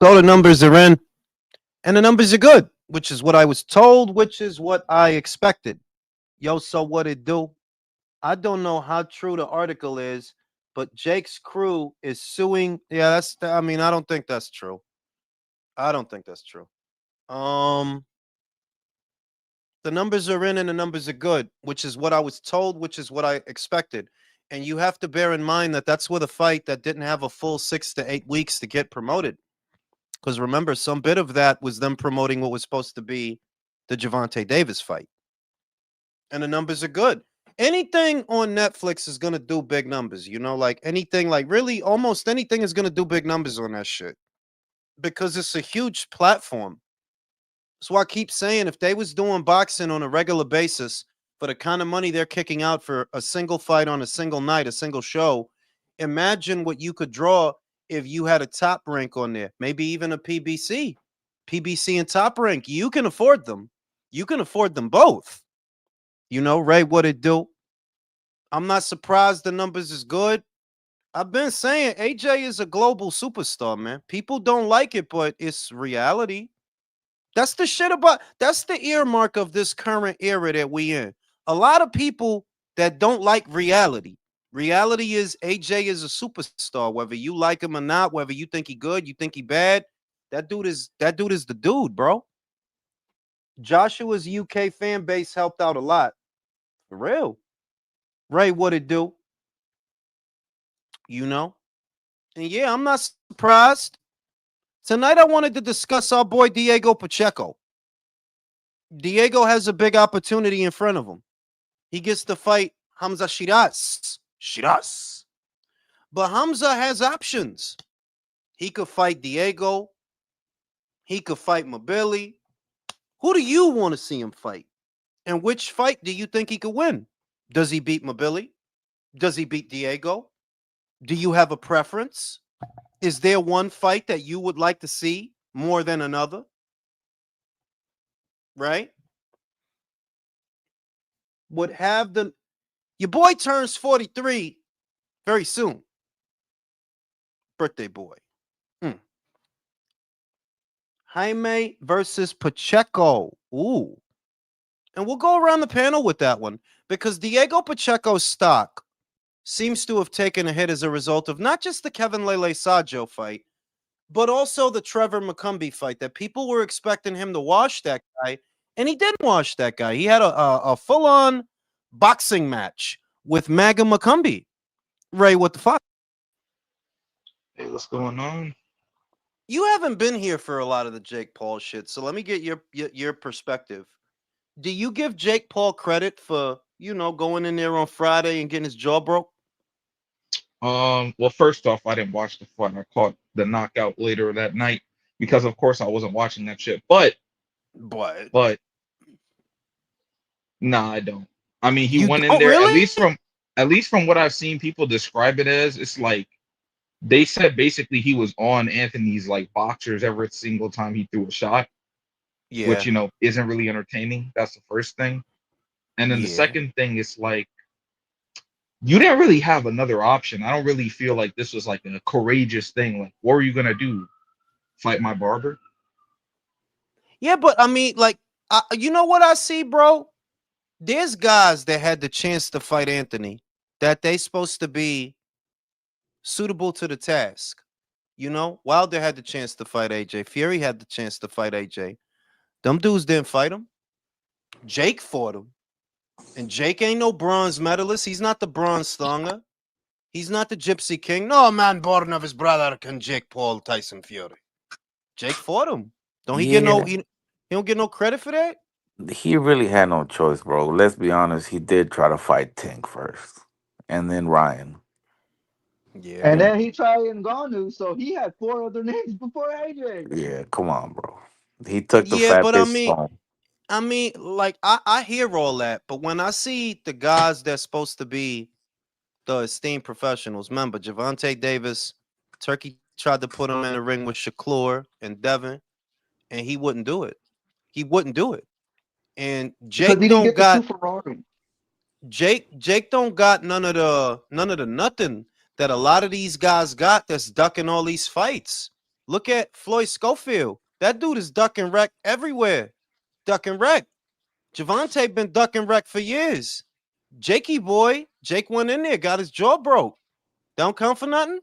So the numbers are in, and the numbers are good, which is what I was told, which is what I expected. Yo, so what it do? I don't know how true the article is, but Jake's crew is suing. Yeah, I mean, I don't think that's true. I don't think that's true. Um, the numbers are in and the numbers are good, which is what I was told, which is what I expected. And you have to bear in mind that that's with a fight that didn't have a full 6 to 8 weeks to get promoted. Because remember, some bit of that was them promoting what was supposed to be the Javante Davis fight. And the numbers are good. Anything on Netflix is going to do big numbers, like anything, like really almost anything is going to do big numbers on that shit because it's a huge platform. So I keep saying if they was doing boxing on a regular basis for the kind of money they're kicking out for a single fight on a single night, a single show, imagine what you could draw if you had a top rank on there, maybe even a PBC. PBC and top rank, you can afford them. You can afford them both. Ray, what it do? I'm not surprised the numbers is good. I've been saying AJ is a global superstar, man. People don't like it, but it's reality. That's the earmark of this current era that we in. A lot of people that don't like reality. Reality is AJ is a superstar, whether you like him or not, whether you think he good, you think he bad. That dude is the dude, bro. Joshua's UK fan base helped out a lot. For real. Ray, what it do? You know? And yeah, I'm not surprised. Tonight I wanted to discuss our boy Diego Pacheco. Diego has a big opportunity in front of him. He gets to fight Hamza Shiraz. Shiraz. But Hamza has options. He could fight Diego. He could fight Mabili. Who do you want to see him fight? And which fight do you think he could win? Does he beat Mabili? Does he beat Diego? Do you have a preference? Is there one fight that you would like to see more than another? Right? Would have the Your boy turns 43 very soon. Birthday boy. Hmm. Jaime versus Pacheco. Ooh. And we'll go around the panel with that one because Diego Pacheco's stock seems to have taken a hit as a result of not just the Kevin Lele Sajo fight, but also the Trevor McCumbee fight that people were expecting him to wash that guy, and he didn't wash that guy. He had a full-on boxing match with Maga McCumbee. Ray, what the fuck? Hey, what's going on? You haven't been here for a lot of the Jake Paul shit, so let me get your perspective. Do you give Jake Paul credit for, going in there on Friday and getting his jaw broke? Well, first off, I didn't watch the fight. I caught the knockout later that night because, of course, I wasn't watching that shit. But But, nah, I don't. I mean, he you went in don't there really? at least from what I've seen people describe it as. It's like they said basically he was on Anthony's like boxers every single time he threw a shot, which Yeah, isn't really entertaining. That's the first thing. And then the yeah. second thing is like you didn't really have another option. I don't really feel like this was like a courageous thing. Like, what were you gonna do? Fight my barber? Yeah, but I mean, like, you know what I see, bro? There's guys that had the chance to fight Anthony that they supposed to be suitable to the task. Wilder had the chance to fight AJ. Fury had the chance to fight AJ. Them dudes didn't fight him. Jake fought him. And Jake ain't no bronze medalist. He's not the bronze Stonger. He's not the Gypsy King. No man born of his brother can Jake Paul Tyson Fury. Jake fought him. Don't he get no Yeah, he don't get no credit for that? he really had no choice, bro. Let's be honest. He did try to fight Tank first, and then Ryan. Yeah. And And then he tried Ngannou, so he had four other names before AJ. yeah, come on, bro. He took the Yeah, fat but bitch home. like I hear all that, but when I see the guys that's supposed to be the esteemed professionals, remember Javante Davis, Turkey tried to put him in the ring with Shakur and Devin, and he wouldn't do it. He wouldn't do it. And Because he didn't get the two Ferrari. Jake don't got none of the nothing that a lot of these guys got that's ducking all these fights. Look at Floyd Schofield. That dude is ducking wreck everywhere. Ducking wreck. Javante been ducking wreck for years. Jakey boy, Jake went in there, got his jaw broke. Don't count for nothing.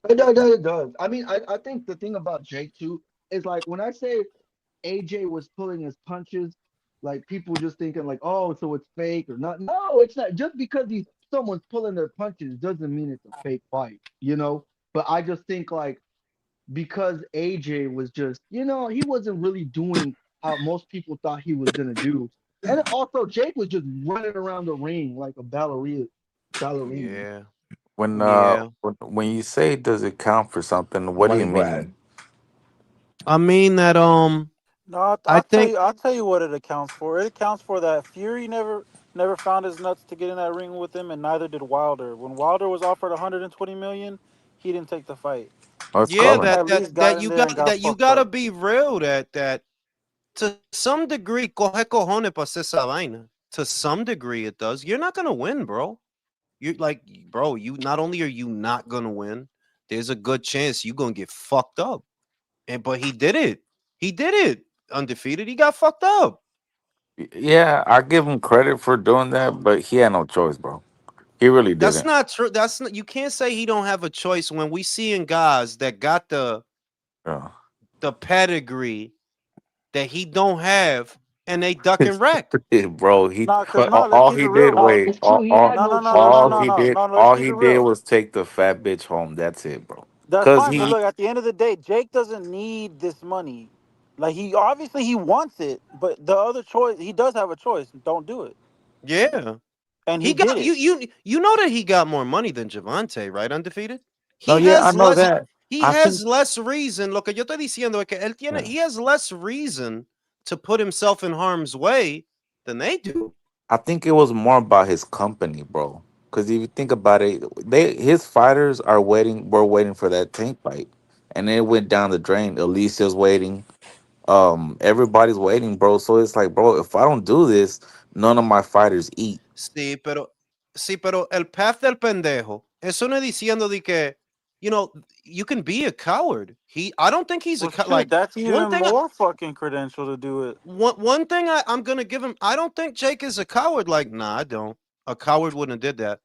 It does. I mean, I think the thing about Jake too is like when I say AJ was pulling his punches, like people just thinking like, oh, so it's fake or not. No, it's not. Just because someone's pulling their punches doesn't mean it's a fake fight, you know. But I just think like because AJ was just, he wasn't really doing how most people thought he was gonna do. And also Jake was just running around the ring like a ballerina. Yeah. When Yeah. when you say does it count for something, what do Money you grab. mean? I mean that No, I'll, I I'll tell think you. I'll tell you what it accounts for. It accounts for that Fury never found his nuts to get in that ring with him, and neither did Wilder. When Wilder was offered 120 million, he didn't take the fight. Oh, it's yeah, Jake color. that at that least that got in you there and got got that you fucked gotta up. be real that to some degree coge cojones pa hacer esa vaina. To some degree it does. You're not gonna win, bro. You're like, bro, you not only are you not gonna win, there's a good chance you're gonna get fucked up. And but he did it. He did it. Undefeated. He got fucked up. Yeah, I give him credit for doing that, but he had no choice, bro. He really That's didn't. not true. That's not, you can't say he don't have a choice when we seeing guys that got Yeah. the pedigree that he don't have and they duck and wreck. Bro, he Nah, cause But nah, let's all keep it he did real. No, wait, it's true. He had No, no no, no, no, choice, no, all no, he bro. no, did no. Let's all keep he it did real. was take the fat bitch home. That's it, bro. That's Cause fine, but he look, at the end of the day, Jake doesn't need this money. Like he obviously he wants it, but the other choice, he does have a choice. Don't do it, Yeah. and He he did got it. you know that he got more money than Javante, right? Undefeated. no, He yeah, I has know less that. he I think has less reason. Lo que yo estoy diciendo es que él tiene yeah. he has less reason to put himself in harm's way than they do. I think it was more about his company, bro. Cause if you think about it, his fighters were waiting for that tank fight. And it went down the drain. Alicia's waiting. Everybody's waiting, bro. So it's like, bro, if I don't do this, none of my fighters eat. Sí, pero el path del pendejo. Eso no es diciendo de que, you know, you can be a coward. I don't think he's a Well, shit, like that's one even thing. more fucking credential to do it. One thing I'm gonna give him. I don't think Jake is a coward. Like, nah, I don't. A coward wouldn't have did that.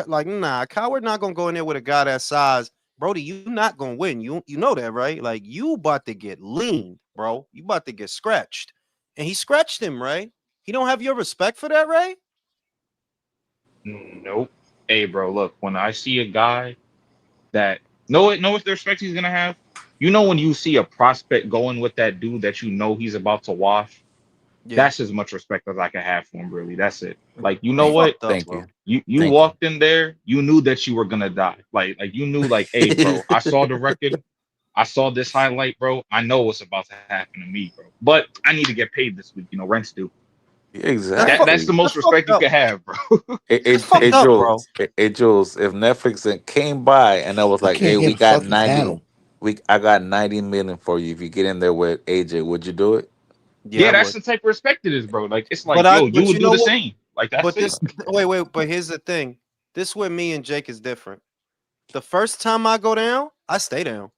Like, nah, a coward not gonna go in there with a guy that size, Brody. You not gonna win. You know that, right? Like, you about to get lean, bro. You about to get scratched, and he scratched him, right? He don't have your respect for that, right? nope. Hey, bro, look, when I see a guy that know what the respect he's gonna have. You know when you see a prospect going with that dude that you know he's about to wash, Yeah, that's as much respect as I can have for him, really. That's it. Like, you know it's what? fucked up, Thank you. bro. You Thank you. walked in there, you knew that you were gonna die. Like you knew, like, hey, bro, I saw the record, I saw this highlight, bro. I know what's about to happen to me, bro. But I need to get paid this week, rent's due. That's the Exactly. most That's fucked respect you up. can have, bro. It's fucked up, bro. Jules, if Netflix came by and I was I like, hey, can't we get got fucking 90, cattle. I got 90 million for you if you get in there with AJ, would you do it? Yeah, I Yeah, that's would. the type of respect it is, bro. Like, it's But like, yo, you but would you do know the what? same. Like, that's But it. this wait. But here's the thing. This where me and Jake is different. The first time I go down, I stay down.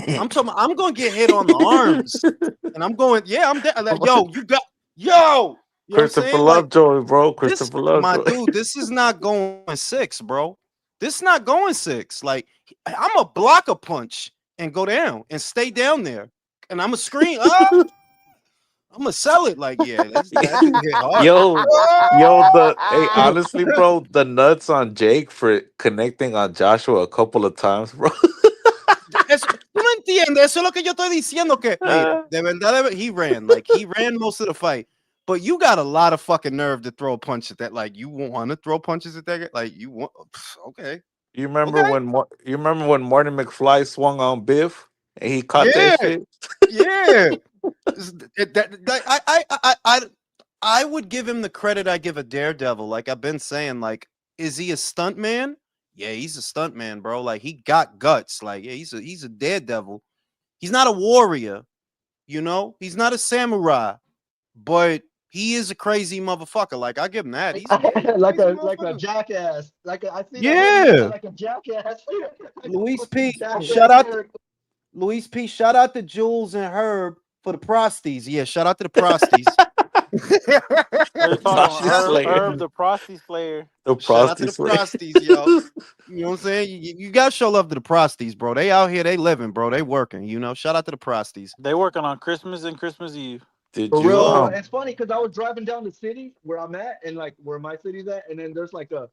I'm talking. I'm gonna get hit on the arms, and I'm going. Yeah, I'm down. Like, yo, you got yo. You know what I'm Christopher saying? Like Lovejoy, bro. this, Christopher my Lovejoy. dude. This is not going six, bro. This not going six. Like I'm a block a punch and go down and stay down there, and I'm a scream. Ah, I'm gonna sell it. Like yeah, that dude hit hard. Yo, hey, Ah! honestly, bro, the nuts on Jake for connecting on Joshua a couple of times, bro. Tú no entiendes, eso es lo que yo estoy diciendo que, mira, de verdad, he ran most of the fight, but you got a lot of fucking nerve to throw a punch at that, like, you want to throw punches at that guy? Like, you want, okay, You remember okay, when you remember when Marty McFly swung on Biff and he caught that yeah, shit? yeah, I would give him the credit I give a Daredevil, like I've been saying, like, is he a stunt man? Yeah, he's a stunt man, bro, like, he got guts, like, yeah, he's a Daredevil. He's not a warrior, he's not a samurai, but he is a crazy motherfucker. Like I give him that. He's a like crazy a motherfucker. jackass. I see that whole movie Yeah. like a jackass. Like a Luis fucking P. jackass Shout out character. Luis P. Shout out to Jules and Herb for the prosties. Yeah, shout out to the prosties. They're talking Prosty about Slayer. Herb the Prosty Slayer. The Shout out to Prosty the Slayer. prosties, yo. You know what I'm saying? You gotta show love to the prosties, bro. They out here, they living, bro. They working. You know, shout out to the prosties. They working on Christmas and Christmas Eve. Did For you real, bro. So It's funny because I was driving down the city where I'm at and like where my city's at, and then there's like the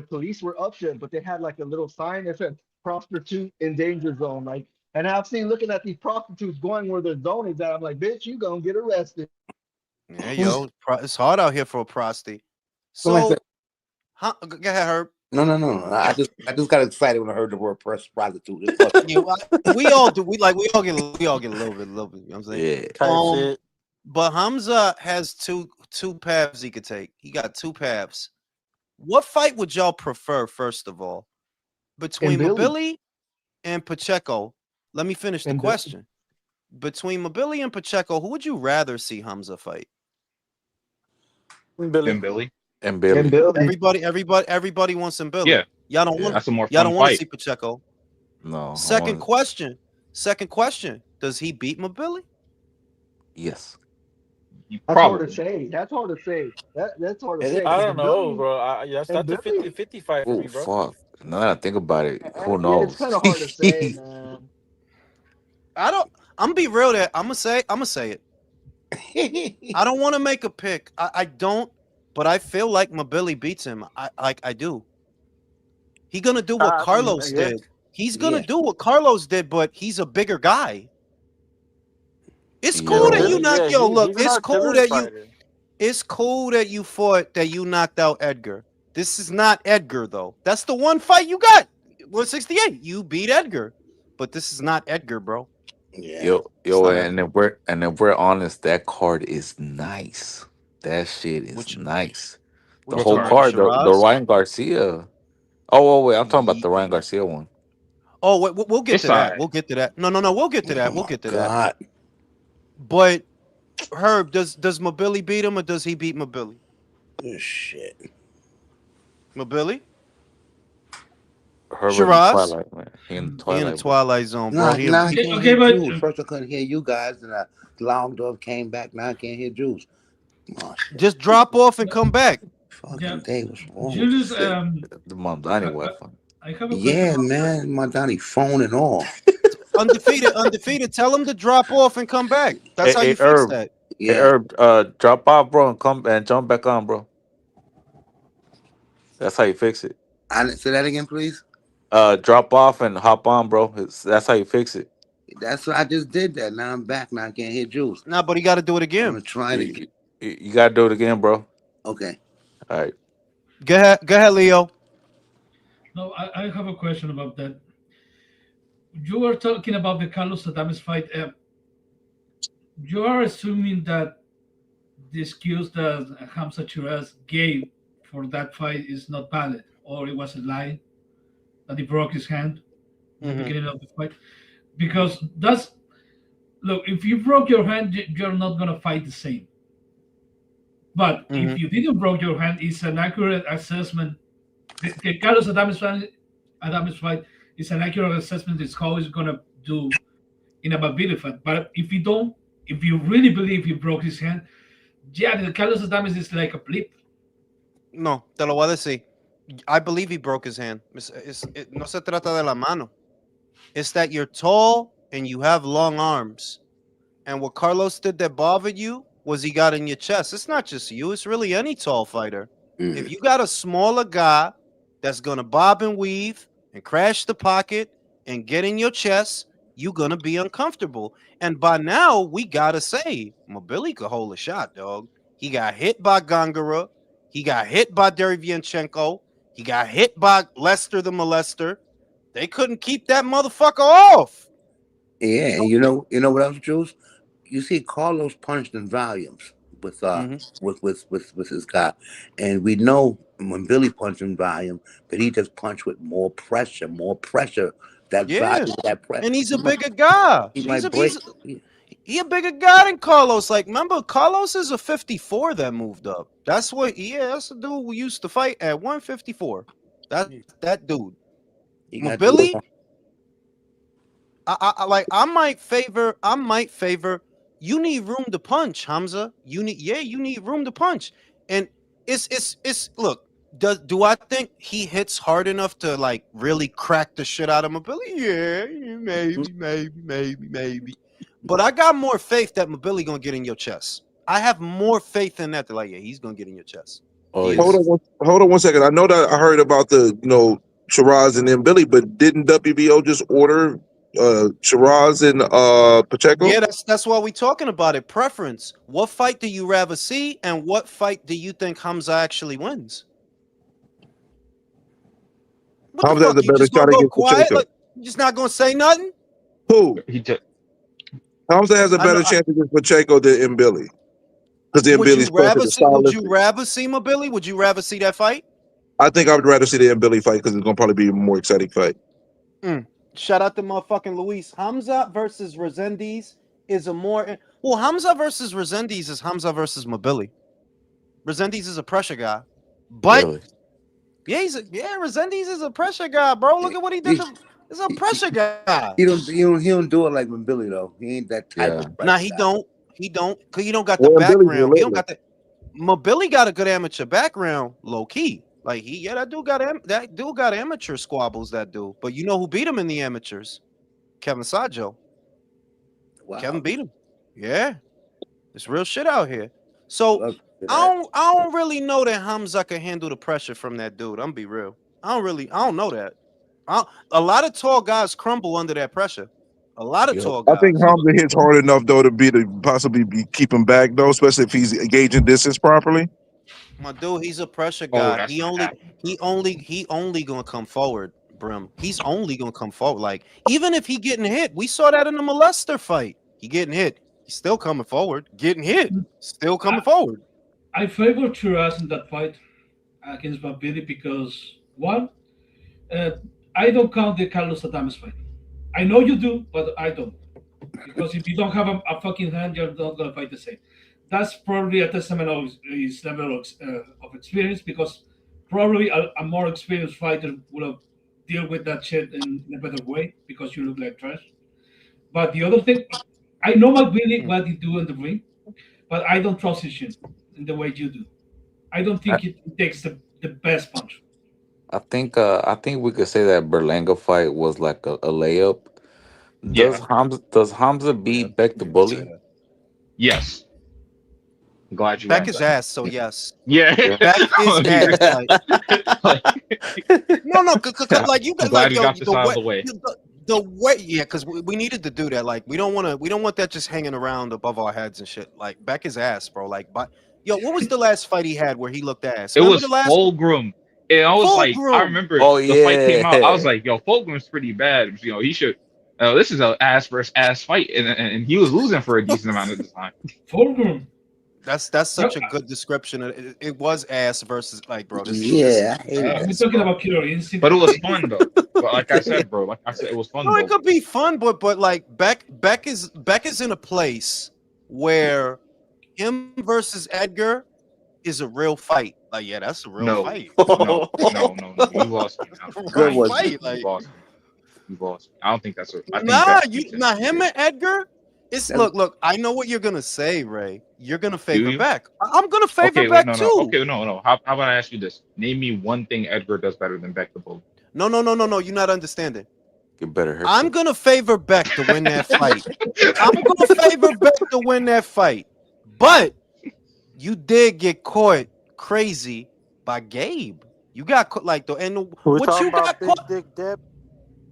police were up shit, but they had like a little sign that said prostitute in danger zone. Like, and I've seen looking at these prostitutes going where their zone is at. I'm like, bitch, you gonna get arrested. yeah, yo, it's hard out here for a prosty. Somebody So, said, go ahead, Herb. no. I just got excited when I heard the word prostitute. It's fucking- Yeah, we all do. We all get a little bit. You know what I'm saying? Yeah. Type shit. But Hamza has two paths he could take. He got two paths. What fight would y'all prefer, first of all, between Billy. Mabili and Pacheco? Let me finish the And Billy. question. Between Mabili and Pacheco, who would you rather see Hamza fight? Billy. And Billy. And Billy. And Billy. Everybody wants him Billy. Yeah. Y'all don't Yeah. want. That's a more Y'all fun don't want to fight. see Pacheco. No. I Second want- question. Does he beat Mabili? Yes. That's hard to Probably. say. That's hard to say. That's hard to It- say. I 'cause don't know, Billy- bro. That's and a Billy- 50-50 fight for Oh me, bro. fuck! Now that I think about it, who Yeah, knows? it's kind of hard to say, man. I'm gonna be real there. I'm gonna say it. I don't want to make a pick. I don't, but I feel like Mabili beats him. I do. He gonna do what Carlos yeah. did. He's gonna Yeah. do what Carlos did, but he's a bigger guy. It's cool that you Billy, knocked. Yo, look, he's an it's cool artillery that you. fighter. It's cool that you fought, that you knocked out Edgar. This is not Edgar though. That's the one fight you got. 168. You beat Edgar, but this is not Edgar, bro. Yeah. Yo, not and if we're honest, that card is nice. That shit is Which- nice. The Which whole card? card, the Shiraz? Ryan Garcia. Oh, wait, I'm talking about the Ryan Garcia one. Oh, wait, we'll get It's to that. alright. We'll get to that. No, we'll get to that. Oh We'll my get to that. God. But Herb, does Mabili beat him or does he beat Mabili? Oh, shit. Mabili? Herbert in Shiraz? Twilight, man. He in the He in Twilight. the bro. Twilight Zone, bro. Nah, He now I he- can't Okay, hear but- Jules. First I couldn't hear you guys, and long dove came back. Now I can't hear Jules. Oh, shit. just drop off and come back. Fucking Yeah. day was wrong. Julius, The Mondani weapon. I have a Yeah, question. man, my Donnie phone and all. Undefeated. Tell him to drop off and come back. That's Hey, how hey, you fix Herb. that. Yeah, Hey, Herb, drop off, bro, and come and jump back on, bro. That's how you fix it. I didn't say that again, please. Drop off and hop on, bro. That's how you fix it. That's what I just did. That now I'm back. Now I can't hear Jules. Nah, but he got to do it I'm again. gonna try it again. You gotta do it again, bro. Okay. All right. Go ahead, Leo. No, I have a question about that. You were talking about the Carlos Adames fight. You are assuming that the excuse that Hamza Shiraz gave for that fight is not valid, or it was a lie, that he broke his hand at the Mhm. beginning of the fight. Because that's look, if you broke your hand, you're not gonna fight the same. But Mhm. if you didn't broke your hand, it's an accurate assessment. The Carlos Adames fight is an accurate assessment. Is how he's gonna do in a Mabili fight. But if you really believe he broke his hand, yeah, the Carlos Adames is like a blip. No, te lo voy a decir. I believe he broke his hand. No se trata de la mano. It's that you're tall and you have long arms. And what Carlos did that bothered you was he got in your chest. It's not just you. It's really any tall fighter. Mm. If you got a smaller guy that's going to bob and weave and crash the pocket and get in your chest, you're going to be uncomfortable. And by now, we got to say, Mabili could hold a shot, dog. He got hit by Gongora. He got hit by Derevyanchenko. He got hit by Lester the Molester. They couldn't keep that motherfucker off. Yeah, and you know what else, Jules? You see, Carlos punched in volumes with with his guy, and we know when Billy punched in volume that he just punched with more pressure. That Yeah. volume, that pressure. And he's a bigger guy. He might break. He a bigger guy than Carlos. Like, remember, Carlos is a 54 that moved up. That's what, that's the dude we used to fight at 154. That dude. He got Billy? I might favor. I might favor. You need room to punch, Hamza. You need room to punch, and it's. Look, do I think he hits hard enough to like really crack the shit out of Mobility? Yeah, maybe. But I got more faith that Mobility gonna get in your chest. I have more faith in that. Like, yeah, he's gonna get in your chest. Oh He Hold yeah. is. on, hold on 1 second. I know that I heard about the Shiraz and then Billy, but didn't WBO just order Shiraz and Pacheco? Yeah, that's why we talking about it. Preference. What fight do you rather see, and what fight do you think Hamza actually wins? What the Hamza has fuck? a You better just gonna shot go against quiet? Pacheco. Like you just not gonna say nothing? Who? He just Hamza has a I know. better chance against Pacheco than Billy. Because then Would you Billy's closer rather to see? Would you stylistic. rather see my Billy? Would you rather see that fight? I think I would rather see the Billy fight because it's gonna probably be a more exciting fight. Mm. Shout out to motherfucking Luis. Hamza versus Resendiz is a more well. Hamza versus Resendiz is Hamza versus Mobili. Resendiz is a pressure guy, but Really? yeah, Resendiz is a pressure guy, bro. Look at what he did. He, He's a he, pressure guy. he don't do it like when Billy though. He ain't that type Yeah. of Nah, pressure he guy. don't. He don't. Cause you don't got the Well, and Billy's background. He don't relentless. got the. Mobility got a good amateur background, low key. Like that dude got amateur squabbles. That dude, but you know who beat him in the amateurs? Kevin Sajo. Kevin Wow. beat him. Yeah, it's real shit out here. I So love to that. I don't really know that Hamza can handle the pressure from that dude. I'm be real. I don't know that. A lot of tall guys crumble under that pressure. A lot of Yep. tall I think guys. Hamza hits hard enough though to possibly be keep him back though, especially if he's engaging distance properly. My dude, he's a pressure oh, guy. that's not happening. He only gonna come forward, Brim. He's only gonna come forward. Like even if he getting hit, we saw that in the molester fight. He getting hit. He's still coming forward. Getting hit. Still coming I, forward. I favor Chiraz in that fight against Babidi because one, uh, I don't count the Carlos Adames fight. I know you do, but I don't. Because if you don't have a fucking hand, you're not gonna fight the same. That's probably a testament of his level of experience. Because probably a more experienced fighter would have deal with that shit in a better way. Because you look like trash. But the other thing, I know Mm. what he do in the ring, but I don't trust his chin in the way you do. I don't I, think it takes the best punch. I think we could say that Berlanga fight was like a layup. Yeah. Does Hamza Yeah, beat Beck the you could say Bully? that. Yes. I'm glad you Beck asked is that. ass, so yes. Yeah. Yeah. Beck is ass. Like Like, no, like you I'm got glad like you yo got this out of the way. the way yeah, because we needed to do that. Like we don't want that just hanging around above our heads and shit. Like Beck is ass, bro. Like but yo, what was the last fight he had where he looked ass? It Remember was the last one? Fulgrim. And I was like, I Fulgrim. remember Oh the fight came out. I was yeah. like, yo, Fulgrim's pretty bad. You know, he should. This is a ass versus ass fight, and he was losing for a decent amount of the time. Fulgrim. That's No, such a good description. It was ass versus like, bro. This Yeah, I hated are we that. ass, talking bro. about Killer Instinct? But it was fun though. But like I said, bro, like I said, it was fun No, it though. could be fun, but like Beck is in a place where him versus Edgar is a real fight. Like, yeah, that's a real No, fight. no. You lost me now. Good Real one. fight. You Like, lost me. You lost me. I don't think that's a. I think nah, Beck you beats him. nah him and Edgar. It's That, look. I know what you're gonna say, Ray. You're gonna Do favor you? Beck. I'm gonna favor Okay, wait, Beck no. too. Okay, no. How about I ask you this? Name me one thing Edgar does better than Beck the Bully. No. You're not understanding. Get better I'm haircut. gonna favor Beck to win that fight. I'm gonna favor Beck to win that fight. But you did get caught crazy by Gabe. You got caught like the and We what talking you got about Big caught. Dick Deb?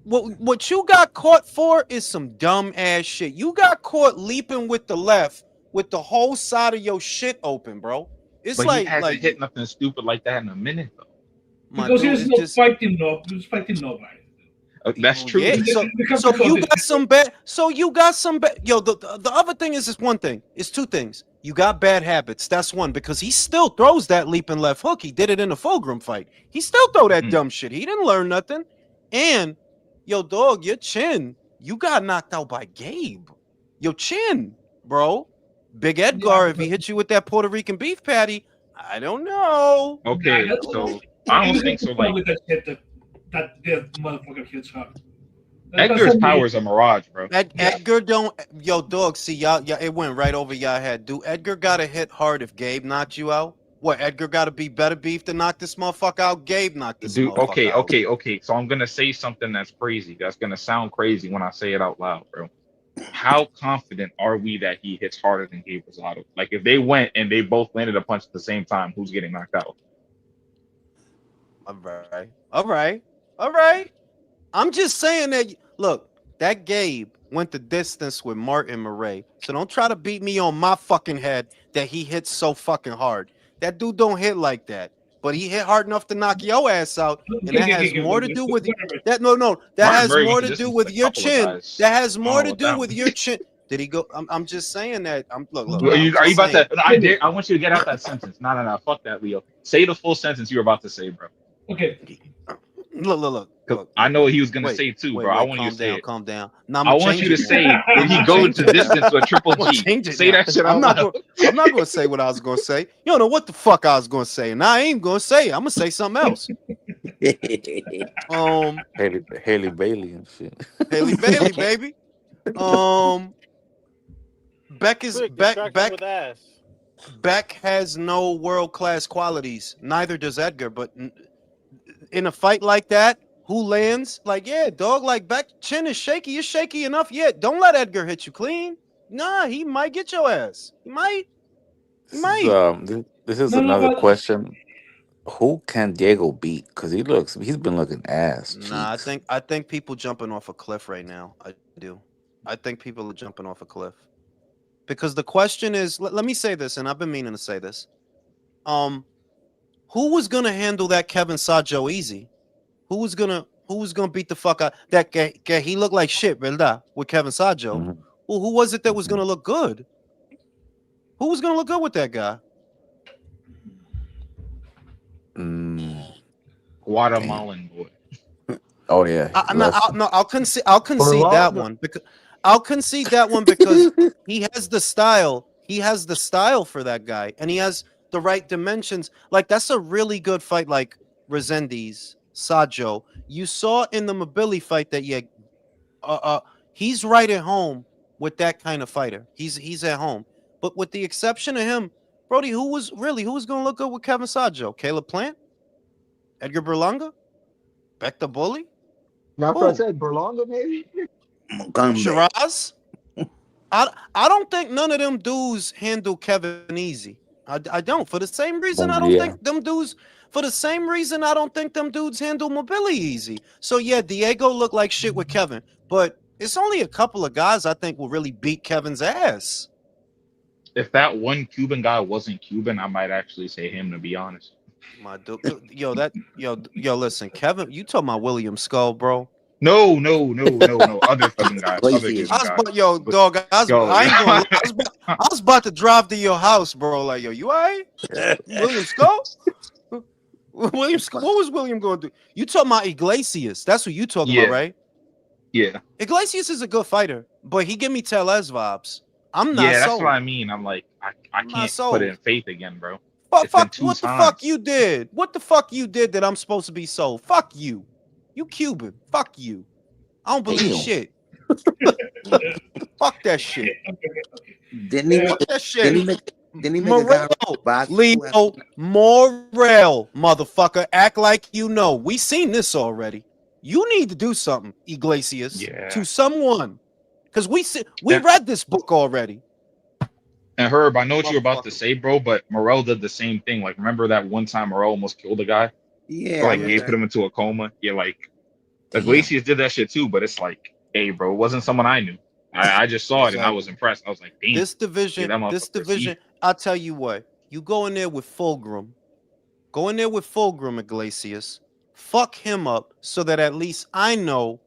What you got caught for is some dumb ass shit. You got caught leaping with the left with the whole side of your shit open, bro. It's But he hasn't like hit nothing stupid like that in a minute though. my Because he dude, was it's not just fighting no, he was fighting nobody. That's true. yeah. We have to So call you this. got some bad. So you got some bad. Yo, the other thing is one thing. It's two things. You got bad habits. That's one because he still throws that leaping left hook. He did it in the Fulgrim fight. He still throw that Mhm. dumb shit. He didn't learn nothing. And yo, dog, your chin. You got knocked out by Gabe. Your chin, bro. Big Yeah, Edgar, if he but hit you with that Puerto Rican beef patty, I don't know. Okay, that's, so I you don't have think to so. start Like, with that shit that the motherfucker hits hard. That Edgar's doesn't mean powers are mirage, bro. yeah. Edgar don't. Yo, dog. See y'all. Yeah, it went right over y'all head. Do Edgar gotta hit hard if Gabe knocked you out? What? Edgar gotta be better beef to knock this motherfucker out. Gabe knocked this Dude, motherfucker out. okay. So I'm gonna say something that's crazy. That's gonna sound crazy when I say it out loud, bro. How confident are we that he hits harder than Gabe Rosado? Like if they went and they both landed a punch at the same time, who's getting knocked out? All right. All right. All right. I'm just saying that. Look, that Gabe went the distance with Martin Murray. So don't try to beat me on my fucking head that he hits so fucking hard. That dude don't hit like that. But he hit hard enough to knock your ass out, and that has more to do with that. No, that Martin has Murray went more the to do distance with with a your couple of chin. guys. That has I don't more know to about do that with one. your chin. Did he go? I'm just saying that. Look. Are I'm you just about saying. to? I want you to get out that sentence. No. Fuck that, Leo. Say the full sentence you were about to say, bro. Okay. Because Look. I know what he was gonna Wait, say too, bro. I want you to calm say down, it. calm down. Now I'm I gonna want change you to it now. say, I'm did he gonna go change the it now. distance with a triple I'm gonna G? change it Say now. that shit I'm out not loud. gonna say what I was gonna say. You don't know what the fuck I was gonna say, and I ain't gonna say it. I'm gonna say something else. Haley Bailey and shit. Haley Bailey, baby. Um, Beck is Quick Beck. distraction with Beck. ass. Beck has no world class qualities. Neither does Edgar. But in a fight like that, who lands? Like, yeah, dog. Like Beck chin is shaky. You're shaky enough. Yeah, don't let Edgar hit you clean. Nah, he might get your ass. He might. He This is might. this is No, no, another but question. Who can Diego beat? Because he's been looking ass Nah, cheeks. I think people jumping off a cliff right now. I do. I think people are jumping off a cliff. Because the question is, let me say this, and I've been meaning to say this. Who was gonna handle that Kevin Sajo easy? Who was gonna beat the fuck out that guy? He looked like shit, ¿verdad? With Kevin Sajo. Mhm, Well, who was it that was mhm. gonna look good? Who was gonna look good with that guy? Mm, damn. Guatemalan boy. Oh yeah, less. I'll concede that Berlanga. one because I'll concede that one because he has the style. He has the style for that guy, and he has the right dimensions. Like that's a really good fight. Like Resendiz, Sajo. You saw in the Mabili fight that uh, uh, he's right at home with that kind of fighter. He's at home, but with the exception of him, Brody, who was going to look good with Kevin Sajo? Caleb Plant, Edgar Berlanga, Beck the Bully. That's what I Who? said. Berlanga, maybe. Mugambe. Shiraz? I don't think none of them dudes handle Kevin easy. I don't. For the same reason, I don't think Yeah, them dudes. For the same reason, I don't think them dudes handle mobility easy. So yeah, Diego looked like shit with Kevin, but it's only a couple of guys I think will really beat Kevin's ass. If that one Cuban guy wasn't Cuban, I might actually say him, to be honest. My dude, yo, listen, Kevin, you talking about William Skull, bro? No. Other Cuban guy. Other Glaciers. I Cuban was, guy. yo, But dog, yo, I ain't gonna. I was about to drive to your house, bro. Like, yo, you alright? William Skull? William, what was William going to do? You talking about Iglesias? That's what you talking about, yeah, right? yeah, Iglesias is a good fighter, but he give me Telez vibes. I'm not yeah. That's what sold. I mean. I'm like, I I'm not can't put it in sold. faith again, bro. Fuck, It's been fuck, two what the fuck times. you did? What the fuck you did that I'm supposed to be sold? Fuck you. You Cuban. Fuck you. I don't believe damn. shit. Fuck that shit. Didn't he make? Fuck that Didn't he shit. make? Didn't he make a guy Morel, right box too? Leo, Morel, motherfucker. Act like you know. We seen this already. You need to do something, Iglesias, Yeah. to someone. Because we And, read this book already. and Herb, I know what you were about to Motherfucker. say, bro, but Morel did the same thing. Like, remember that one time Morel almost killed a guy? Yeah, I Like, remember Yeah. Gabe put that. him into a coma. Yeah, like, Damn. Iglesias did that shit too, but it's like, hey, bro, it wasn't someone I knew. I just saw it and I was Exactly. impressed. I was like, damn, yeah, that This motherfucker division, see. I'll tell you what. You go in there with Fulgrim. Go in there with Fulgrim, Iglesias. Fuck him up so that at least I know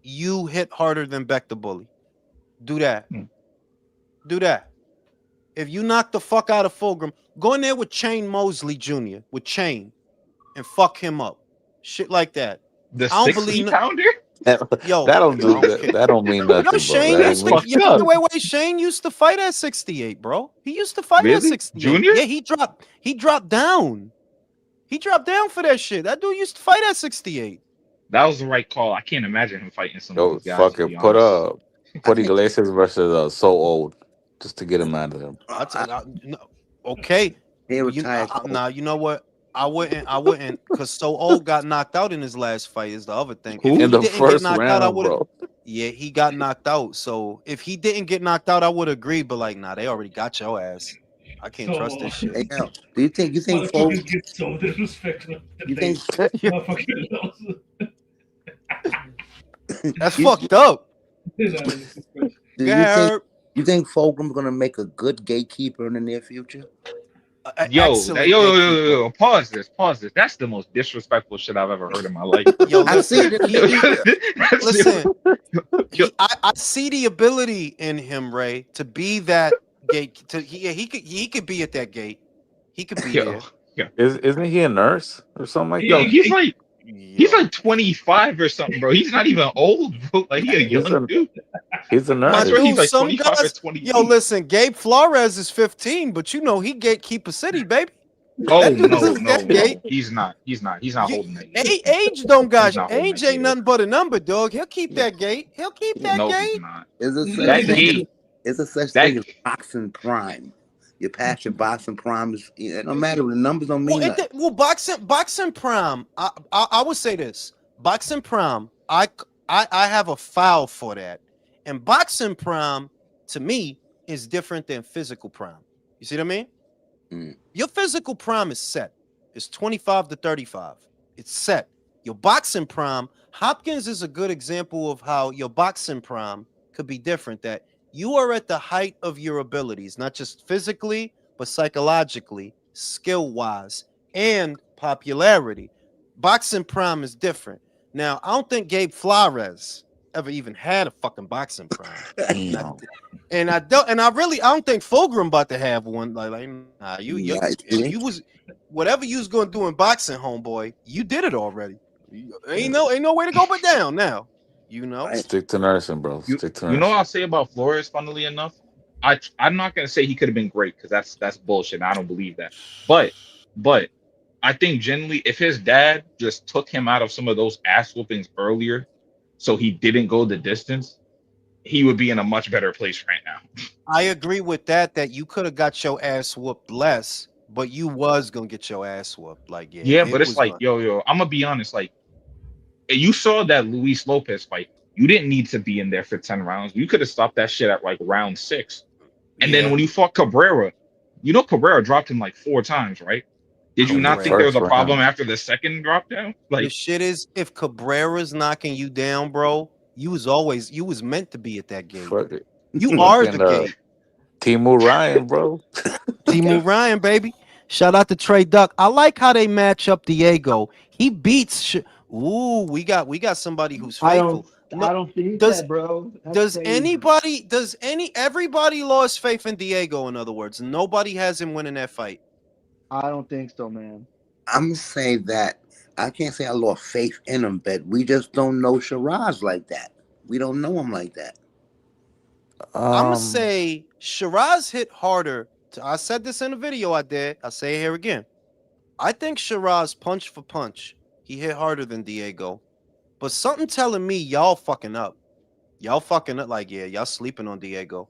you hit harder than Beck the Bully. Do that. Hmm. Do that. If you knock the fuck out of Fulgrim, go in there with Chain Mosley Jr. with Chain and fuck him up. Shit like that. The I don't 60 believe no, pounder? That, yo, that don't I do don't that. care. That don't mean Yo, nothing, bro. Shane That That's ain't used to mean. fucked yo, up. Shane used to fight at 68, bro. He used to fight at Really? 68. Junior? Yeah, he dropped down. He dropped down for that shit. That dude used to fight at 68. That was the right call. I can't imagine him fighting some of Yo, these guys, fuck to it. be honest. I Put think Iglesias versus So Old, just to get him out of there. I I, tell no, okay. he You retired. now you know what? I wouldn't, because So Old got knocked out in his last fight. Is the other thing. If Who? In he the didn't get first knocked out, I round, would have. bro. Yeah, he got knocked out. So if he didn't get knocked out, I would agree. But like, nah, they already got your ass. I can't trust So this shit. Hey, yo, do you think Fogle? motherfuckers get so disrespectful that You think they motherfucking lost. That's you, fucked up. do you think Garb. you think Fulgrim's gonna make a good gatekeeper in the near future? Excellent Yo, gatekeeper. pause this, pause this. That's the most disrespectful shit I've ever heard in my life. Yo, I see listen. it in the He video. That's listen. yo, I see the ability in him, Ray, to be that gate. He could be at that gate. He could be yo, there. yo, Isn't he a nurse or something like yo, that? he's Yo, like 25 or something, bro. He's not even old, bro. Like he a He's young a dude. he's a my I swear he's nurse. dude. like Some 25 or guys. Yo, 28. listen. Gabe Flores is 15, but you know he gatekeeper city, baby. Oh That dude is no, at that no, gate. no. He's not. He's not. He's not You, holding that gate. age don't He's got not holding age that ain't gate nothing open. but a number, dog. He'll keep Yeah, that gate. He'll keep yeah. that No, he's gate. not. Is a such That thing? gate, Is a such that thing as boxing prime? You pass your boxing prime. It don't matter. The numbers don't Well, mean nothing. boxing prime. I would say this. Boxing prime. I have a file for that. And boxing prime to me is different than physical prime. You see what I mean? Mm. Your physical prime is set. It's 25 to 35. It's set. Your boxing prime, Hopkins is a good example of how your boxing prime could be different. That you are at the height of your abilities, not just physically, but psychologically, skill wise, and popularity. Boxing prime is different. Now, I don't think Gabe Flores ever even had a fucking boxing prime. And I, Damn. and I don't think Fulgrim about to have one. Like nah, you Right. if See? you was whatever you was gonna do in boxing, homeboy, you did it already. Yeah. Ain't no way to go but down now. You know. Right. Stick to nursing, bro. Stick to you know what nursing. I'll say about Flores, funnily enough? I'm not gonna say he could have been great because that's bullshit. I don't believe that. But but I think generally if his dad just took him out of some of those ass whoopings earlier, so he didn't go the distance, he would be in a much better place right now. I agree with that. That you could have got your ass whooped less, but you was gonna get your ass whooped. Like yeah, Yeah, but it it's was like, gonna. yo, I'm gonna be honest. Like, you saw that Luis Lopez fight. You didn't need to be in there for 10 rounds. You could have stopped that shit at like round 6. And then Yeah, when you fought Cabrera, you know Cabrera dropped him like 4 times, right? Did you not think there Cabrera. was First a problem round. after the second drop down? The Like, shit is, if Cabrera's knocking you down, bro, you was meant to be at that gate. Fuck it. You are the Fucking gate. Timu Ryan, bro. Timu Ryan, baby. Shout out to Trey Duck. I like how they match up Diego. He beats. Ooh, we got somebody who's I don't faithful. No, I don't see does that, bro. That's does crazy. anybody does any everybody lost faith in Diego? In other words, nobody has him winning that fight. I don't think so, man. I'm saying that I can't say I lost faith in him, but we just don't know Shiraz like that. We don't know him like that. I'm gonna Um, say Shiraz hit harder. I said this in a video I did. I say it here again. I think Shiraz punch for punch, he hit harder than Diego. But something telling me y'all fucking up. Y'all fucking up. Like, yeah, y'all sleeping on Diego.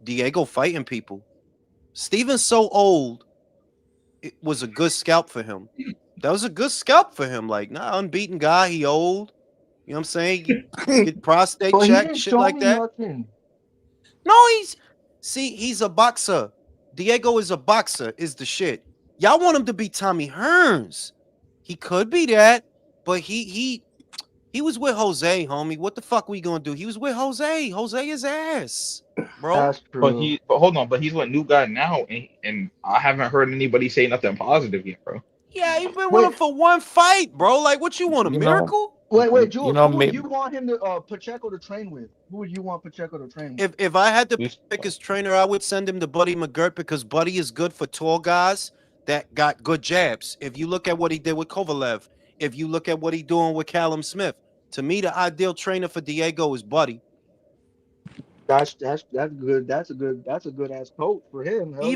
Diego fighting people. Steven's so old. It was a good scalp for him. That was a good scalp for him. Like, nah, unbeaten guy. He old. You know what I'm saying? Get prostate But he check, didn't shit show like me that. nothing. No, he's a boxer. Diego is a boxer, is the shit. Y'all want him to be Tommy Hearns. He could be that, but he was with Jose, homie. What the fuck we gonna do? He was with Jose. Jose is ass, bro. That's true. but hold on, but he's with new guy now, and I haven't heard anybody say nothing positive yet, bro. Yeah, he been with Wait, him for one fight, bro. Like, what you want, a you know, miracle? wait, you Jules, know who would me. you want him to Pacheco to train with? Who would you want Pacheco to train with? If I had to Who's- pick his trainer, I would send him to Buddy McGirt because Buddy is good for tall guys that got good jabs. If you look at what he did with Kovalev, if you look at what he doing with Callum Smith, to me, the ideal trainer for Diego is Buddy. That's good. That's a good ass coach for him. Hell yeah.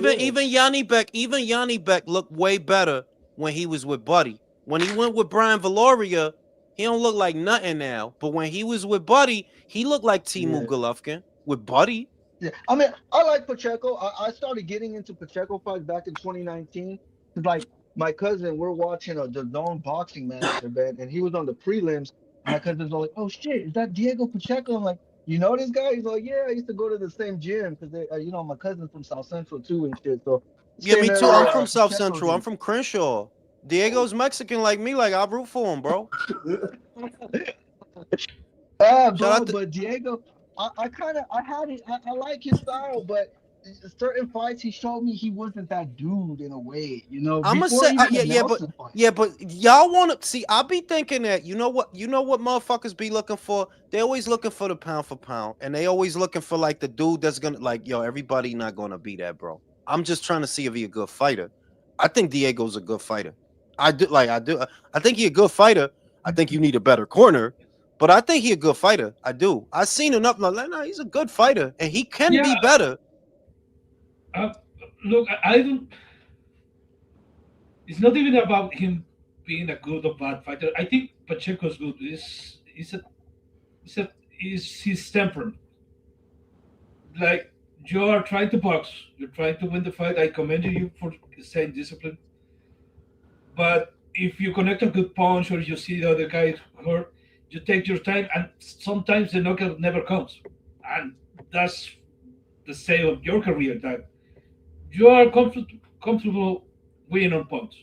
Even Yanni Beck looked way better when he was with Buddy. When he went with Brian Valoria, He don't look like nothing now. But when he was with Buddy, he looked like Timu Yeah. Golovkin with Buddy. Yeah, I mean, I like Pacheco. I started getting into Pacheco fights back in 2019 because, like, my cousin, we're watching the zone boxing master, man, and he was on the prelims. And my cousin's all like, "Oh shit, is that Diego Pacheco?" I'm like, "You know this guy?" He's like, "Yeah, I used to go to the same gym because my cousin's from South Central too and shit." So Yeah, same me too. I'm area from South Pacheco's Central. I'm in. from Crenshaw. Diego's Mexican like me. Like I root for him, bro. Yeah, Shout bro, out to. but Diego, I kind of I had it. I like his style, but certain fights he showed me he wasn't that dude in a way, I'm gonna before say, even the yeah, Nelson fight. but y'all want to see. I be thinking that you know what motherfuckers be looking for. They always looking for the pound for pound, and they always looking for like the dude that's gonna like yo. Everybody not gonna be that, bro. I'm just trying to see if he a good fighter. I think Diego's a good fighter. I do. I think he a good fighter. I think you need a better corner, but I think he a good fighter. I do. I seen enough. Like, no, he's a good fighter, and he can Yeah, be better. uh, look, I don't. It's not even about him being a good or bad fighter. I think Pacheco's good. Is is his temperament. Like, you are trying to box, you're trying to win the fight. I commend you for staying disciplined. But if you connect a good punch or you see the other guy hurt, you take your time, and sometimes the knockout never comes. And that's the same of your career, that you are comfortable winning on points.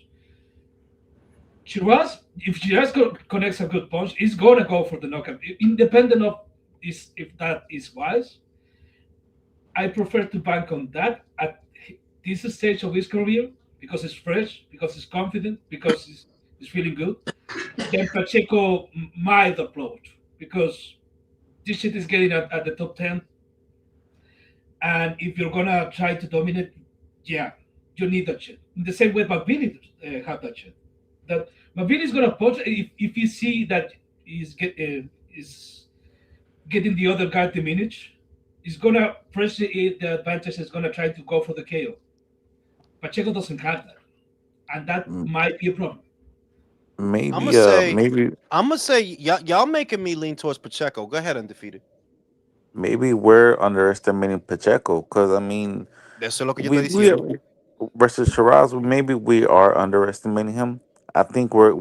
Shiraz, if Shiraz connects a good punch, he's gonna go for the knockout, independent of is if that is wise. I prefer to bank on that at this stage of his career because he's fresh, because he's confident, because he's feeling good. Then Pacheco might approach because this shit is getting at the top 10. And if you're gonna try to dominate, yeah, you need that shit. In the same way, McVilly have that shit. That McVilly is gonna punch if you see that is getting the other guy diminished. He's gonna press the advantage. Is gonna try to go for the KO. Pacheco doesn't have that, and that M- might be a problem. I'm gonna say, y'all making me lean towards Pacheco. Go ahead, undefeated. maybe we're underestimating Pacheco because I mean Eso es lo que yo estoy we diciendo. versus Shiraz, maybe we are underestimating him. I think we're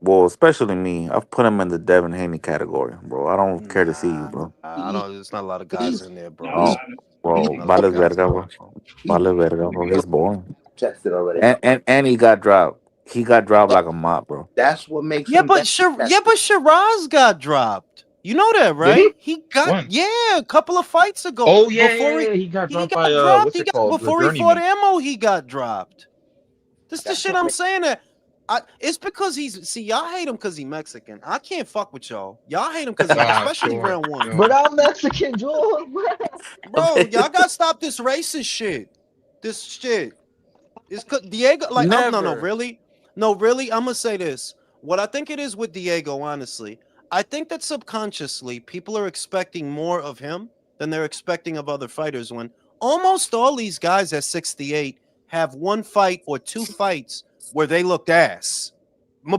well, especially me. I've put him in the Devin Haney category, bro. I don't care to see you, Nah, bro. I He, don't. There's not a lot of guys he's in there, bro. No, no, he's Oh, no. he's There's bro, not a lot of vale guys in verga, there, bro. bro. he's Vale verga, bro. He's boring, tested already. and he got dropped. He got dropped But like a mop, bro. that's what makes him battle tested. But Shiraz got dropped. You know that, Did right? he? He got When? a couple of fights ago. Oh yeah, yeah, Before yeah. He got he dropped by got dropped. what's He it got called? The before he fought journeyman. Ammo. He got dropped. This the That's shit what I'm makes saying. That it's because he's see y'all hate him because he Mexican. I can't fuck with y'all. Y'all hate him because he especially Sure, round one, But sure. I'm Mexican, Joel. bro. Y'all gotta stop this racist shit. This shit. It's Diego. Like I'm no Never. really, no really. I'm gonna say this. What I think it is with Diego, honestly, I think that subconsciously people are expecting more of him than they're expecting of other fighters. When almost all these guys at 68 have one fight or two fights where they looked ass.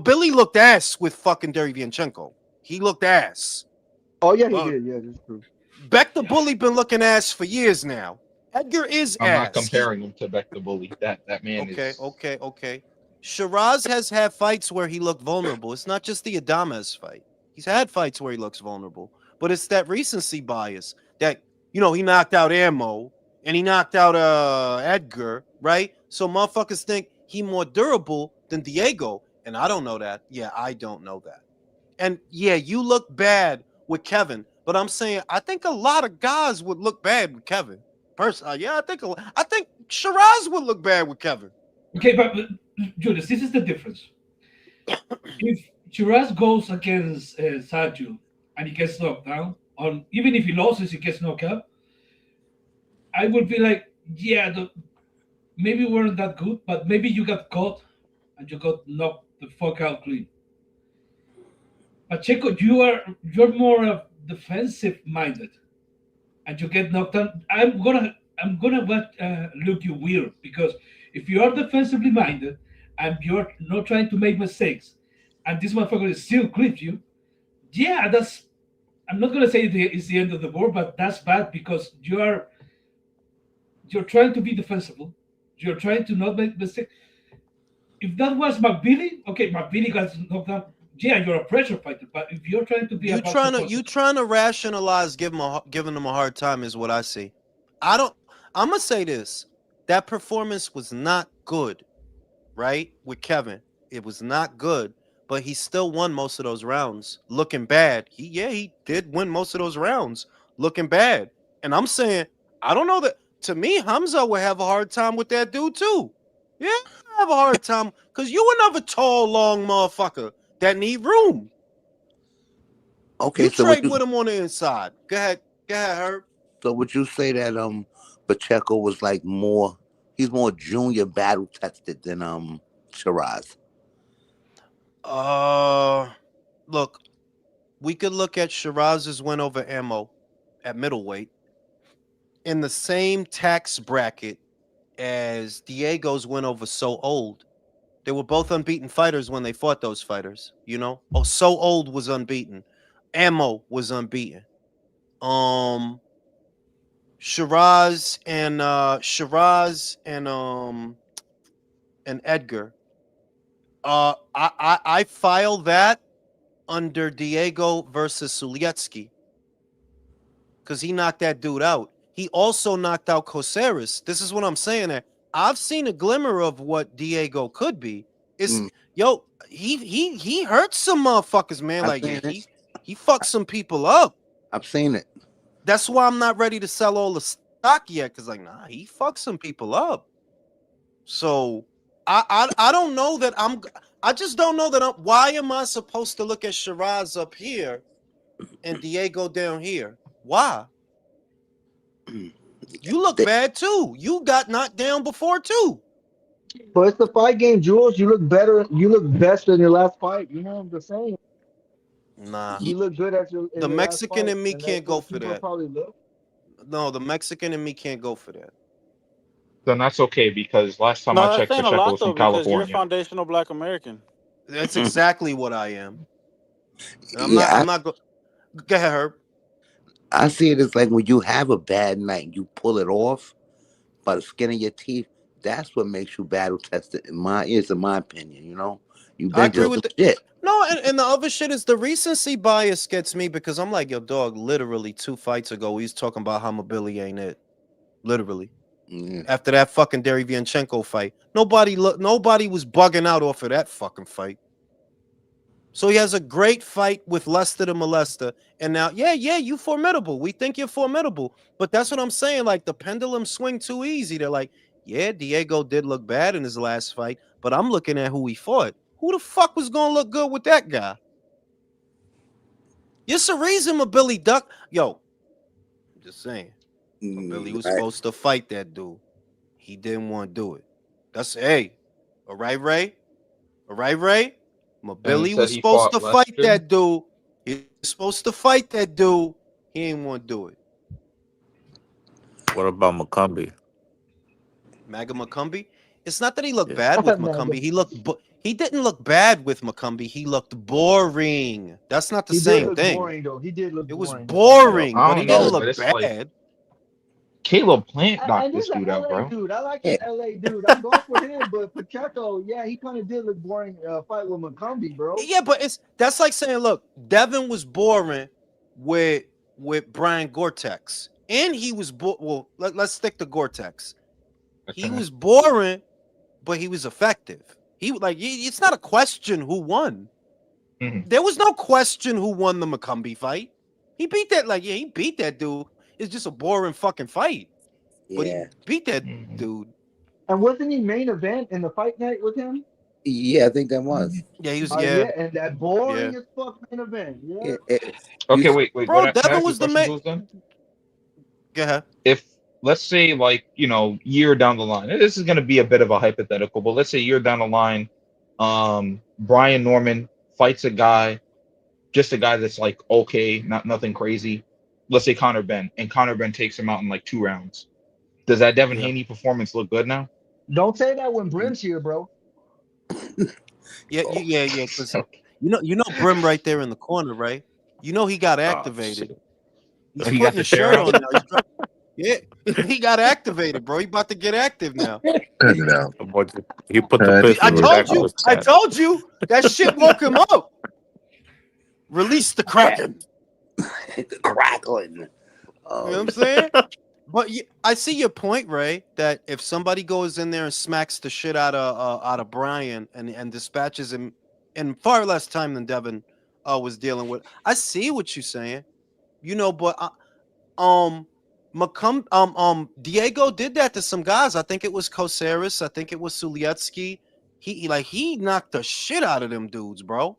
Billy looked ass with fucking Derevyanchenko. He looked ass. Oh yeah, he Uh, did. Yeah, that's true. Beck the Bully been looking ass for years now. Edgar is I'm not ass. He comparing him to Beck the Bully. That man Okay, is. okay, okay. Shiraz has had fights where he looked vulnerable. It's not just the Adames fight. He's had fights where he looks vulnerable, but it's that recency bias that he knocked out Ammo and he knocked out Edgar, right? So motherfuckers think he more durable than Diego, and I don't know that. Yeah, I don't know that. And yeah, you look bad with Kevin, but I'm saying I think a lot of guys would look bad with Kevin. Personally, yeah, I think Shiraz would look bad with Kevin. Okay, but Julius, this is the difference. If Shiraz goes against Sergio and he gets knocked down, on even if he loses, he gets knocked out. I would be like, yeah, maybe we weren't that good, but maybe you got caught and you got knocked the fuck out clean. Pacheco, you're more defensive minded, and you get knocked down. I'm gonna look you weird because if you are defensively minded and you're not trying to make mistakes, and this motherfucker still clips you, yeah, that's. I'm not gonna say it's the end of the world, but that's bad because you're trying to be defensible. You're trying to not make mistakes. If that was McBeely, okay, McBeely got knocked out. Yeah, you're a pressure fighter, but if you're trying to be a boxer You puncher, trying to rationalize giving him a hard time is what I see. I don't. I'm gonna say this. That performance was not good, right? With Kevin, it was not good, but he still won most of those rounds. Looking bad. He did win most of those rounds. Looking bad. And I'm saying I don't know that. To me, Hamza would have a hard time with that dude too. Yeah, I have a hard time because you another tall, long motherfucker that need room. Okay, You so would trade you with him on the inside. Go ahead, Herb. so would you say that Pacheco was like more he's more junior battle tested than Shiraz? Uh, Look, we could look at Shiraz's win over Ammo at middleweight in the same tax bracket as Diego's win over So Old. They were both unbeaten fighters when they fought those fighters. You know, oh, So Old was unbeaten. Ammo was unbeaten. Um, Shiraz and Edgar. I file that under Diego versus Sulietsky because he knocked that dude out. He also knocked out Coceres. This is what I'm saying. There, I've seen a glimmer of what Diego could be. It's Mm, yo, he hurt some motherfuckers, man. I've Like seen it. he fucked some people up. I've seen it. That's why I'm not ready to sell all the stock yet. Cause like, nah, he fucked some people up. So I don't know that I just don't know that why am I supposed to look at Shiraz up here and Diego down here? Why? You look They- bad too. You got knocked down before too. But it's the fight game, Jules. You look better. You look best in your last fight. You know what I'm just saying. Nah. You look good at your in The your last Mexican fight, and me and that's can't go what for people that. probably look. No, the Mexican and me can't go for that. Then that's okay because last time I No, that's checked, saying a Pacheco lot was though from because you're a California. foundational Black American. That's exactly what I am. yeah, I'm not go ahead, Herb. I see it as like when you have a bad night, you pull it off by the skin of your teeth. That's what makes you battle tested. In my opinion. You've I been agree through with some the shit. no, and the other shit is the recency bias gets me because I'm like, yo, dog, literally 2 fights ago, he's talking about how Billy ain't it. Literally. Yeah. After that fucking Derevyanchenko fight. Nobody was bugging out off of that fucking fight. So he has a great fight with Lester the Molester. And now, yeah, you formidable. We think you're formidable. But that's what I'm saying. Like the pendulum swing too easy. They're like, yeah, Diego did look bad in his last fight, but I'm looking at who he fought. Who the fuck was gonna look good with that guy? It's a reason Billy Duck. Yo, I'm just saying. Billy was Right. supposed to fight that dude. He didn't want to do it. That's hey, all right, Ray. All right, Ray. And he Billy said was he supposed fought to fight Lester. that dude. He was supposed to fight that dude. He ain't want to do it. What about McCumbee? Maga McCumbee. It's not that he looked Yeah. bad with Mega. McCumbee. He didn't look bad with McCumbee. He looked boring. That's not the He did same look thing. boring though. He did look It was boring. I can't lie. boring, I but he don't didn't know, Yeah. but look it's like bad. Caleb Plant knocked And this this is an dude out, LA bro. dude. I like Yeah. the LA dude. I'm going for him, but Pacheco, yeah, he kind of did look boring. Fight with McCombie, bro. Yeah, but that's like saying, look, Devin was boring with Brian Gore-Tex, and he was well. Let's stick to Gore-Tex. He Okay. was boring, but he was effective. It's not a question who won. Mhm. There was no question who won the McCumbee fight. He beat that. He beat that dude. It's just a boring fucking fight, but he Yeah. beat that Mhm. dude. And wasn't he main event in the fight night with him? Yeah, I think that was. Yeah, he was. Yeah, Yeah, and that yeah, boring as fuck main event. Yeah. Yeah. Okay, You wait. bro. Can I Devin ask you a was the question, man. Jules? Then, Go ahead. if let's say like year down the line, and this is going to be a bit of a hypothetical, but let's say year down the line, Brian Norman fights a guy, just a guy that's like okay, not nothing crazy. Let's say Connor Ben, and Connor Ben takes him out in like 2 rounds. Does that Devin Yeah, Haney performance look good now? Don't say that when Brim's here, bro. yeah, oh, yeah. Because you know Brim right there in the corner, right? You know he got Oh activated. shit. He's He got putting the his chair shirt out. on now. Yeah, he got activated, bro. He about to get active now. Cut it out. What- He put the Cut See, pistol I in the it back told of you. out. his I chest. told you that shit woke him up. Release the Kraken. The crackling. You know Oh, what I'm saying? But I see your point, Ray. That if somebody goes in there and smacks the shit out of Brian and dispatches him in far less time than Devin was dealing with, I see what you're saying. You know, but um, Diego did that to some guys. I think it was Kosaris. I think it was Sulietsky. He knocked the shit out of them dudes, bro.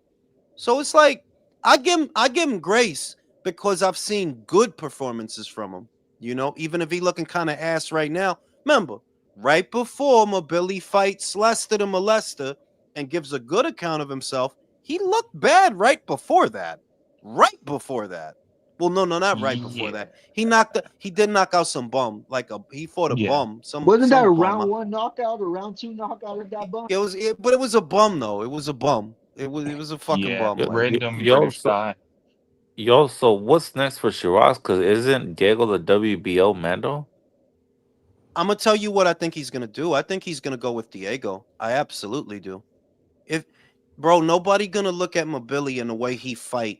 So it's like I give him grace because I've seen good performances from him. You know, even if he looking kind of ass right now. Remember, right before Mobility fights Lester the Molester and gives a good account of himself, he looked bad right before that. Right before that. Well, no, not right before Yeah, that. He did knock out some bum, he fought a yeah, bum, Wasn't that a some bum. round one knockout or round two knockout of that bump? But it was a bum though. It was a bum. It was a fucking yeah. bum. Yo, Like Random yo, British so, guy. yo, so what's next for Shiraz? Because isn't Diego the WBO Mando? I'm gonna tell you what I think he's gonna do. I think he's gonna go with Diego. I absolutely do. If bro, nobody gonna look at Mobility and the way he fight,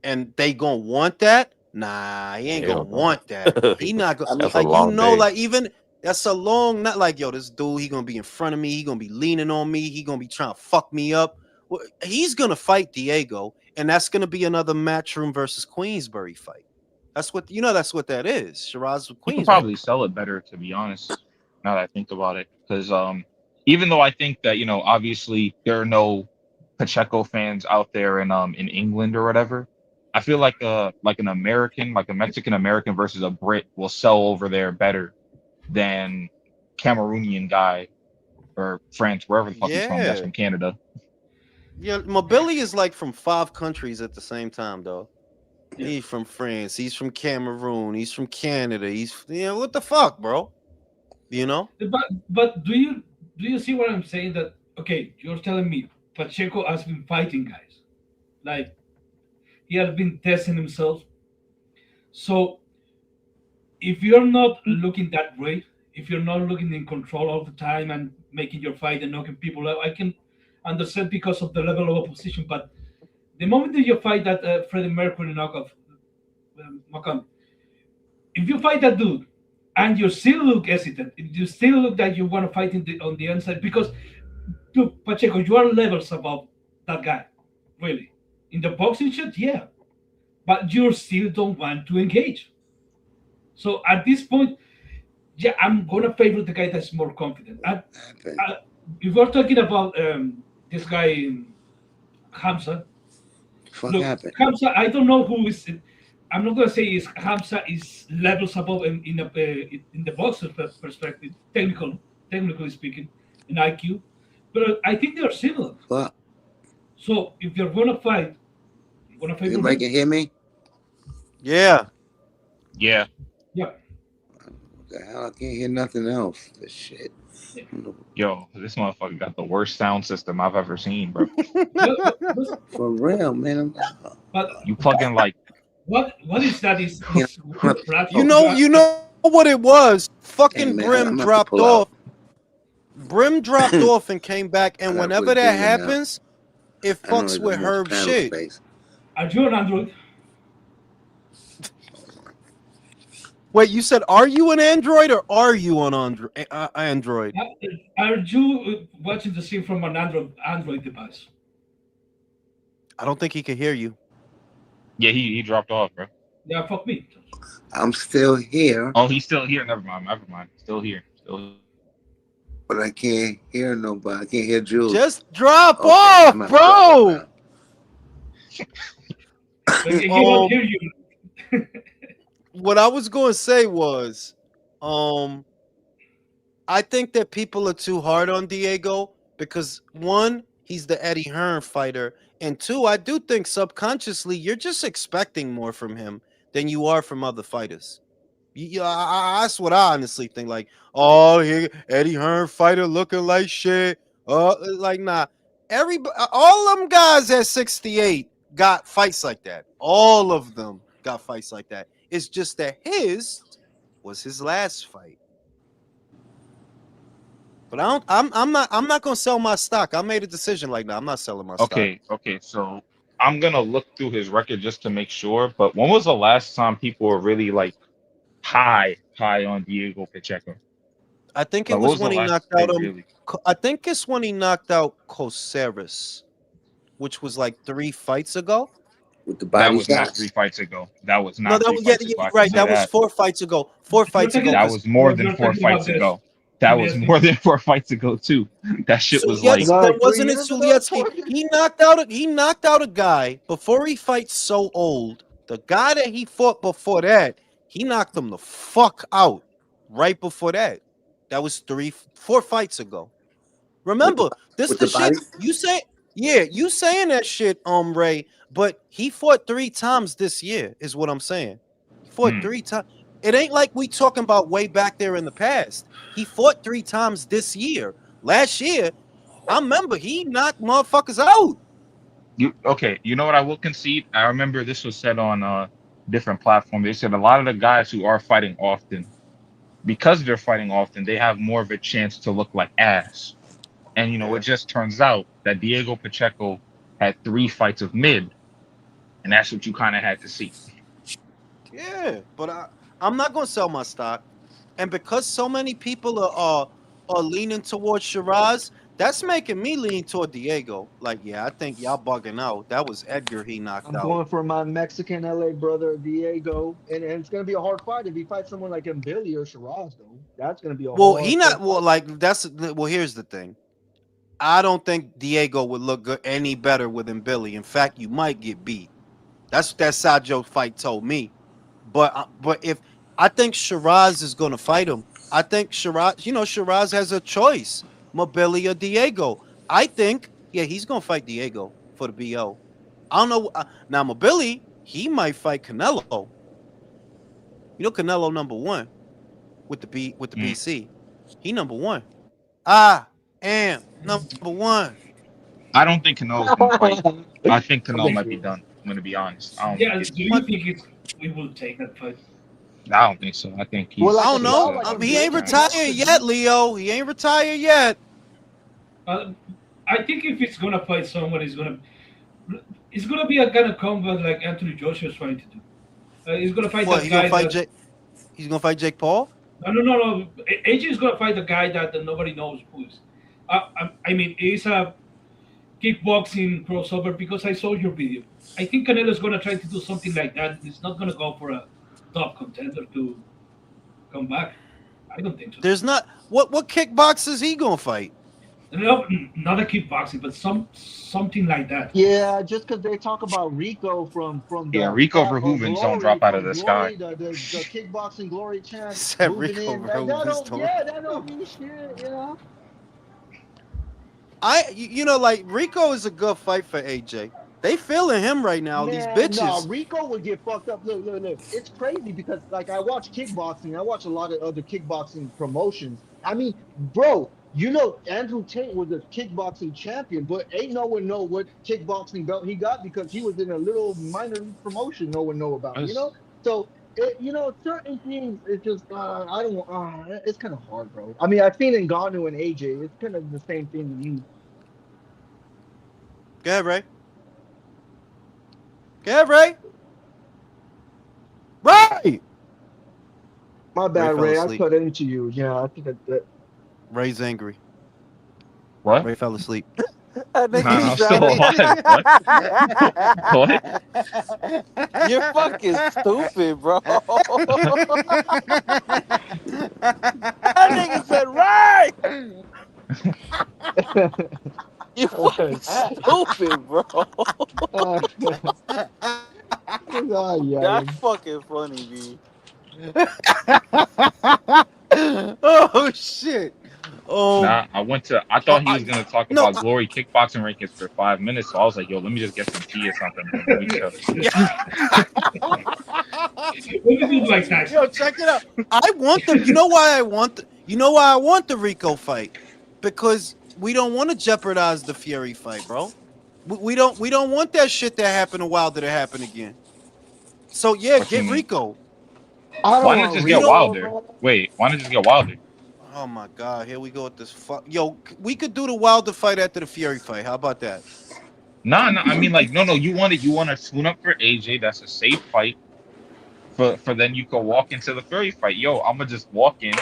and they gonna want that. Nah, he ain't gonna Hell no. want that. He not gonna I mean, That's a like you long know day. like even that's a long not like yo this dude he gonna be in front of me. He gonna be leaning on me. He gonna be trying to fuck me up. Well, he's gonna fight Diego, and that's gonna be another Matchroom versus Queensbury fight. That's what you know. That's what that is. Shiraz with He could Queensbury. probably sell it better, to be honest. Now that I think about it, because even though I think that obviously there are no Pacheco fans out there in England or whatever, I feel like an American, like a Mexican American versus a Brit will sell over there better than Cameroonian guy or France, wherever the fuck he's from. That's Yeah. from Canada. Yeah, Mobility is like from 5 countries at the same time, though. Yeah. He's from France. He's from Cameroon. He's from Canada. What the fuck, bro? You know? But do you see what I'm saying? That okay, you're telling me Pacheco has been fighting guys, like he has been testing himself. So if you're not looking that great, if you're not looking in control all the time and making your fight and knocking people out, I can understand because of the level of opposition. But the moment that you fight that Freddie Mercury knockoff, Macon, if you fight that dude and you still look hesitant, if you still look that you want to fight on the inside, because look, Pacheco, you are levels above that guy, really. In the boxing shit, yeah, but you still don't want to engage. So at this point, yeah, I'm gonna favor the guy that's more confident. happened. If we're talking about this guy Hamza, Fuck look, happened. Hamza, I don't know who is. I'm not gonna say is Hamza is levels above in the boxer perspective, technically speaking, in IQ, but I think they are similar. Fuck. So if you're gonna fight, you're gonna favor Anybody him. can hear me? Yeah. Yeah, Yeah. What the hell? I can't hear nothing else. This shit. Yeah. yo, this motherfucker got the worst sound system I've ever seen, bro. For real, man. But You plug in like what is that? You Is know, one you platform? know, you know what it was. Fucking hey, man, Brim I'm gonna have to dropped pull off. out. Brim dropped off and came back, I and gotta whenever quit that doing that. happens, it I know fucks there's not with much Herb panel shit. space. Are you on Android? Wait, you said are you an Android or are you on Android? Are you watching the scene from an Android device? I don't think he can hear you. yeah, he dropped off, bro. Yeah, fuck me. I'm still here, Oh, he's still here. Never mind. Never mind. Still here. Still here. but I can't hear nobody. I can't hear Jules. Just drop Okay, I'm off, gonna have to drop bro. But he don't Um, hear you. what I was going to say was, um, I think that people are too hard on Diego because one, he's the Eddie Hearn fighter, and two, I do think subconsciously you're just expecting more from him than you are from other fighters. That's what I honestly think. Like, oh, here Eddie Hearn fighter looking like shit. Like, nah. Everybody, all them guys at 68 got fights like that. All of them got fights like that. It's just that his was his last fight. But I'm not gonna sell my stock. I made a decision like that. I'm not selling my stock. Okay. So I'm gonna look through his record just to make sure. But when was the last time people were really like high on Diego Pacheco? I think it Like, what was was the when he last knocked out fight really? I think it's when he knocked out Coceres, which was like 3 fights ago. with the That body was not three shots. fights ago. That was No, not that three was yeah, fights yeah, ago. I you're can right. say That was that. 4 fights ago. Four You're fights ago, talking. That because was more than You're four talking about fights this. ago. That was Julius. more than 4 fights ago too. That shit was like, Sulietzky, Like 3 wasn't it years ago, Sulietzky? 4 years. He knocked out a guy before he fights so old. The guy that he fought before that, he knocked him the fuck out right before that. That was 4 fights ago. with the Remember, this with the the body. shit you say. Yeah, you saying that shit, Ray. But he fought 3 times this year, is what I'm saying. He fought hmm. 3 times. It ain't like we talking about way back there in the past. He fought 3 times this year. Last year, I remember he knocked motherfuckers out. You okay? You know what I will concede? I remember this was said on different platforms. They said a lot of the guys who are fighting often, because they're fighting often, they have more of a chance to look like ass. And it Yeah. just turns out that Diego Pacheco had 3 fights of mid, and that's what you kind of had to see. Yeah, but I'm not gonna sell my stock, and because so many people are leaning towards Shiraz, that's making me lean toward Diego. Like, yeah, I think y'all bugging out. That was Edgar he knocked I'm out. going for my Mexican LA brother Diego, and it's gonna be a hard fight if he fights someone like Billy or Shiraz. Though that's gonna be a Well, he not hardcore well. fight. Like that's well. Here's the thing. I don't think Diego would look good any better with Billy. In fact, you might get beat. That's what that Sajo fight told me. But if I think Shiraz is going to fight him, I think Shiraz, Shiraz has a choice, Mobili or Diego. I think, yeah, he's going to fight Diego for the BO. I don't know now. Mobili, he might fight Canelo. Canelo number 1 with the Mm. BC. He number 1. I am number 1. I don't think Canelo's gonna fight. I think Canelo Okay, might be cool. done. I'm gonna be honest. I don't think Yeah. Do it's. you think we will take that fight? I don't think so. I think Well, I like don't a he's style know. like on He his ain't Billy, grind. retired Canelo could yet, beat. Leo. He ain't retired yet. Uh, I think if it's gonna fight someone, it's gonna be a kind of combat like Anthony Joshua's trying to do. He's gonna fight What that he gonna guy fight that Jake? He's gonna fight Jake Paul. no. AJ is gonna fight the guy that nobody knows who is. I mean, it's a kickboxing crossover because I saw your video. I think Canelo's gonna try to do something like that. It's not gonna go for a top contender to come back. I don't think so. There's not what kickboxers he gonna fight? No, not a kickboxing, but something like that. Yeah, just because they talk about Rico from Yeah, the Rico fat or Verhoeven's don't Glory drop out of from the sky. Glory, the kickboxing Glory champ Said moving Rico in. That Verhoeven's don't, don't. yeah, that don't mean shit, you know. Like Rico is a good fight for AJ. They feeling him right now. These Man, no, bitches. Rico would get fucked up. Look. It's crazy because like I watch kickboxing. I watch a lot of other kickboxing promotions. I mean, bro, Andrew Tate was a kickboxing champion, but ain't no one know what kickboxing belt he got because he was in a little minor league promotion no one know about, That's- So certain things it's just I don't it's kind of hard, bro. I mean, I've seen Ngannou and AJ. It's kind of the same thing to me. Go ahead, Ray. Go ahead, Ray. Ray. My Ray bad, fell Ray. I asleep. cut into you. Yeah, I think that. Ray's angry. What? Ray fell asleep. That Nah, nigga's I'm still alive. What? What? You're fucking stupid, bro. That nigga said, right. You fucking stupid, bro. Yeah. That's fucking funny, B. Oh shit. Nah, I thought he was gonna talk No. about glory kickboxing rankings for 5 minutes. So I was like, yo, let me just get some tea or something, and then let me chill. What does it look like that? Yo, check it out. I want them. You know why I want the Rico fight? Because we don't want to jeopardize the Fury fight, bro. We don't want that shit that happened to Wilder to happen again. So yeah, What you get mean? Rico. I don't Why not want just We get don't. Rico, Wilder? man. Wait, why not just get Wilder? Oh my god, here we go with this fuck. Yo, we could do the Wilder fight after the Fury fight. How about that? Nah, nah. I mean, like, no, no. You want to tune up for AJ. That's a safe fight. For then you can walk into the Fury fight. Yo, I'm gonna just walk in,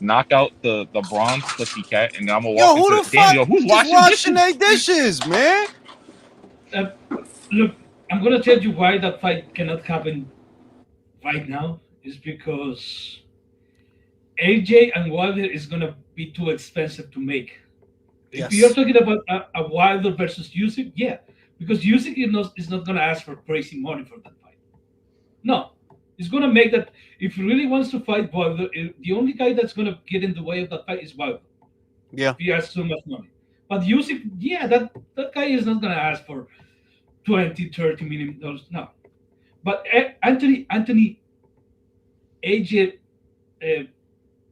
knock out the bronze pussycat, and then I'm gonna walk Yo, into who the the damn. fuck Yo, who's is washing washing dishes? their dishes, man? Uh, Look, I'm gonna tell you why that fight cannot happen right now. Is because AJ and Wilder is gonna be too expensive to make. If you're Yes. talking about a Wilder versus Usyk, yeah, because Usyk is not gonna ask for crazy money for that fight. No, he's gonna make that. If he really wants to fight Wilder, the only guy that's gonna get in the way of that fight is Wilder. Yeah. If he has too much money, but Usyk, yeah, that guy is not gonna ask for 20, 30 million dollars. No, but Anthony AJ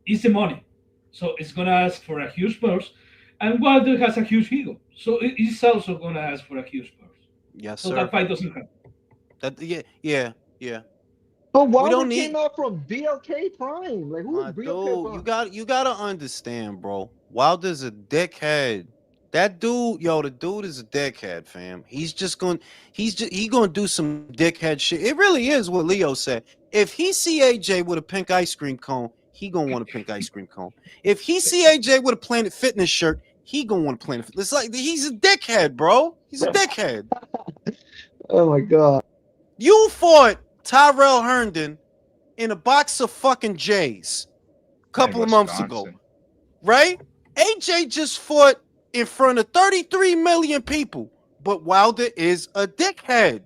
is the money, so it's gonna ask for a huge purse, and Wilder has a huge ego, so he's also gonna ask for a huge purse. Yes, So that sir. fight doesn't happen. That yeah. But We Wilder don't came need out from BLK Prime. Like, who is my BLK dude. You Prime? got you gotta understand, bro. Wilder's a dickhead. That dude, yo, the dude is a dickhead, fam. He gonna do some dickhead shit. It really is what Leo said. If he see AJ with a pink ice cream cone, he gonna want a pink ice cream cone. If he see AJ with a Planet Fitness shirt, he gonna want a Planet Fitness. It's like he's a dickhead, bro. He's a dickhead. Oh my god. You fought Tyrell Herndon in a box of fucking J's a In couple of months ago, Wisconsin. right? AJ just fought in front of 33 million people, but Wilder is a dickhead.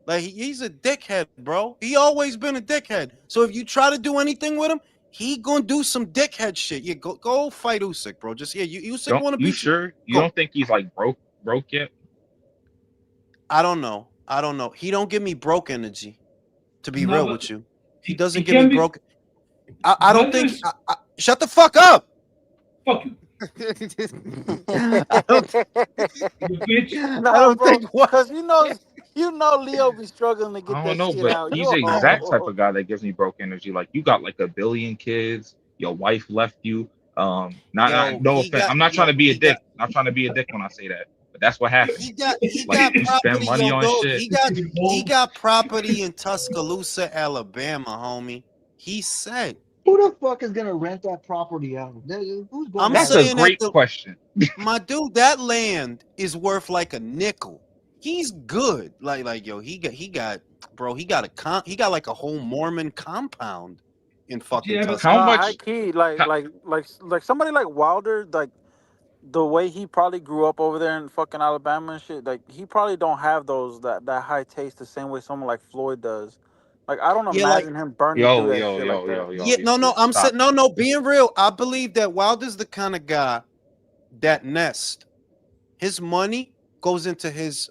Like he's a dickhead, bro. He always been a dickhead. So if you try to do anything with him, he gonna do some dickhead shit. Yeah, go fight Usyk, bro. Just yeah, Usyk Don't want to you beat you. sure you Go. don't think he's like broke yet? I don't know. I don't know. He don't give me broke energy. To be No, real but with you, he it doesn't give me can be. broke. I don't Wilder think. is Shut the fuck up. fuck you, I don't. you bitch. I Nah, don't bro, think what. cause you know Leo be struggling to get I don't that know, shit but out. he's You the exact type know. of guy that gives me broke energy. Like you got like a billion kids, your wife left you. Not Yo, no offense. I'm not trying to be a he got dick. Not trying to be a dick when I say that, but that's what happened. he Like got you spend property, money yo, on dog. shit. He got property in Tuscaloosa, Alabama, homie. He said. Who the fuck is gonna rent that property out? Who's going I'm to have That's a that? saying that great question. my dude, that land is worth like a nickel. He's good. Like yo, he got he got like a whole Mormon compound in fucking Yeah, but How Nah, high Tuscaloosa. much? key, How, like somebody like Wilder, like the way he probably grew up over there in fucking Alabama and shit, like he probably don't have that high taste the same way someone like Floyd does. Like I don't Yeah, like imagine him burning through yo that yo shit like yo that. yo yo yeah, yo no, yo. no, I'm Stop. saying no, being real, I believe that Wilder's the kind of guy that nest. His money goes into his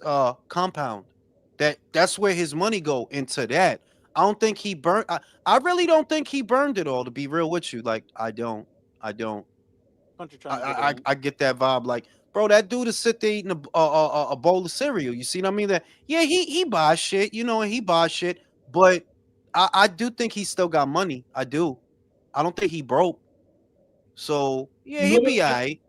compound. That's where his money go into that. I don't think he burned. I really don't think he burned it all. To be real with you, like I don't. I don't. Country I trying to get I, I in. I get that vibe. Like, bro, that dude is sit there eating a bowl of cereal. You see what I mean? That yeah, he buys shit. You know, and he buys shit. But I do think he still got money. I do. I don't think he broke. So yeah, you know he'll what? be alright.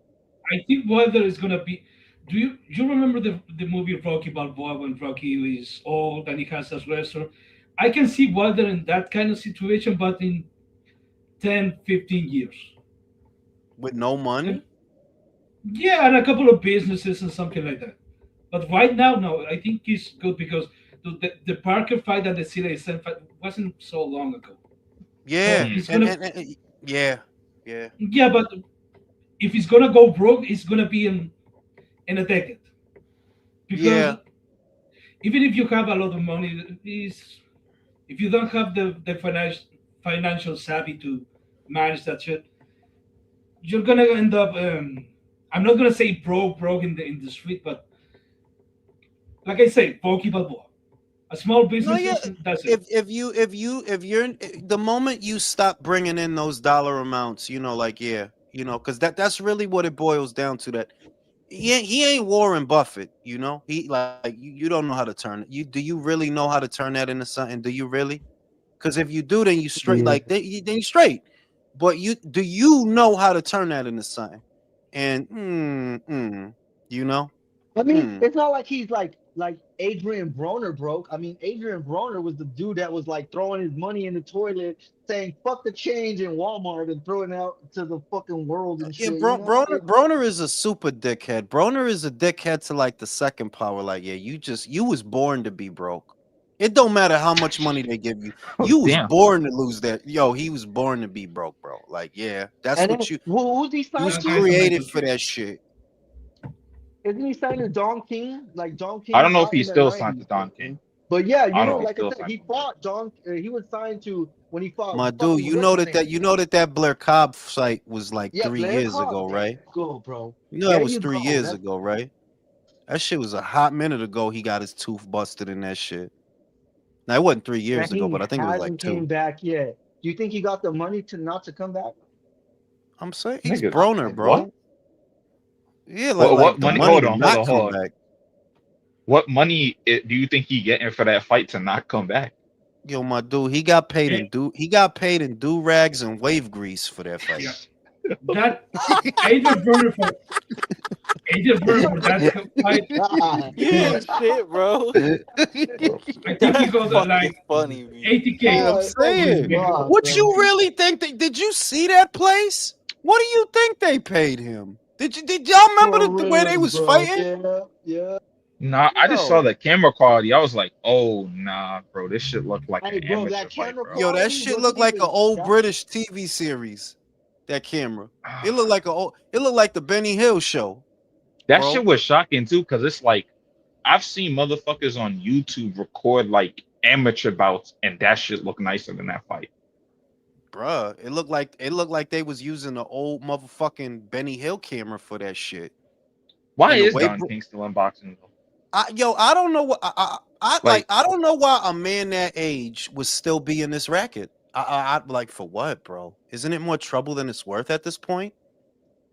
I think Wilder is gonna be. Do you remember the movie Rocky Balboa when Rocky is old and he has a wrestler? I can see Wilder in that kind of situation, but in 10, 15 years. With no And money. yeah, and a couple of businesses and something like that. But right now, no, I think he's good because the Parker fight and the CLSN fight wasn't so long ago. So Yeah, Hmm. it's gonna, yeah, yeah, yeah, but if he's gonna go broke, it's gonna be in a decade. Because yeah, even if you have a lot of money, is if you don't have the financial savvy to manage that shit, you're gonna end up. I'm not gonna say broke in the street, but like I say, Pokey Balboa, a small no, yeah. businesses, and that's it. If you're the moment you stop bringing in those dollar amounts, like yeah, because that's really what it boils down to. That he ain't Warren Buffett, you know. He like you don't know how to turn it. Do you really know how to turn that into something? Do you really? Because if you do, then you straight Yeah. like then you straight. But you know how to turn that into something? And you know, I mean, mm. it's not like he's like Adrian Broner broke. I mean, Adrian Broner was the dude that was like throwing his money in the toilet, saying "fuck the change" in Walmart and throwing it out to the fucking world and Yeah, shit. You know, Broner is a super dickhead. Broner is a dickhead to like the second power. Like, yeah, you was born to be broke. It don't matter how much money they give you. Oh, You was damn. born to lose that. Yo, he was born to be broke, bro. Like, yeah, that's and what then who's he you was signed That guy's to? a created mental for case. that shit. Isn't he signed to Don King? Like Don I King don't know if fought in he's the still signed to '90s, Don King. but yeah, I you don't know know, if he's like I still said, signed he to Don fought Don. He was signed to when he fought My dude, fucking what's his name? you know that Blair Cobb fight was like Yeah, 3 years Cobb. ago, There right? you go, bro. You know that There was you three go. years That's ago, right? That shit was a hot minute ago. He got his tooth busted in that shit. Now it wasn't 3 years and ago, he but I think it was like hasn't came two. back yet. Do you think he got the money to not to come back? I'm saying he's Nigga, Broner, Like bro. what? what? Yeah, What like the money? money Hold to on, hold not on, come hold on. back. What money do you think he getting for that fight to not come back? Yo, my dude, he got paid Eh, in do rags and wave grease for that fight. yeah, that Adrian Broner for Adrian Broner for that fight. Yeah, shit, bro. I think he That's got fucking like funny, B. 80K Yeah, I'm for his saying. video. What bro. you really think? Did you see that place? What do you think they paid him? Did y'all remember For the way they real, was bro. fighting? Yeah, yeah. Nah, I just saw Yo, the camera quality. I was like, oh nah, bro, this shit looked like Hey, an bro, amateur that fight, camera bro. yo, that quality shit wasn't looked like an even old that. British TV series. That camera. It looked like the Benny Hill show, That shit bro. was shocking too, because it's like I've seen motherfuckers on YouTube record like amateur bouts, and that shit look nicer than that fight. Bruh, it looked like they was using the old motherfucking Benny Hill camera for that shit. Why And the is way, Don King still in boxing though? I don't know what Like, I don't know why a man that age would still be in this racket. I like for what, bro? Isn't it more trouble than it's worth at this point?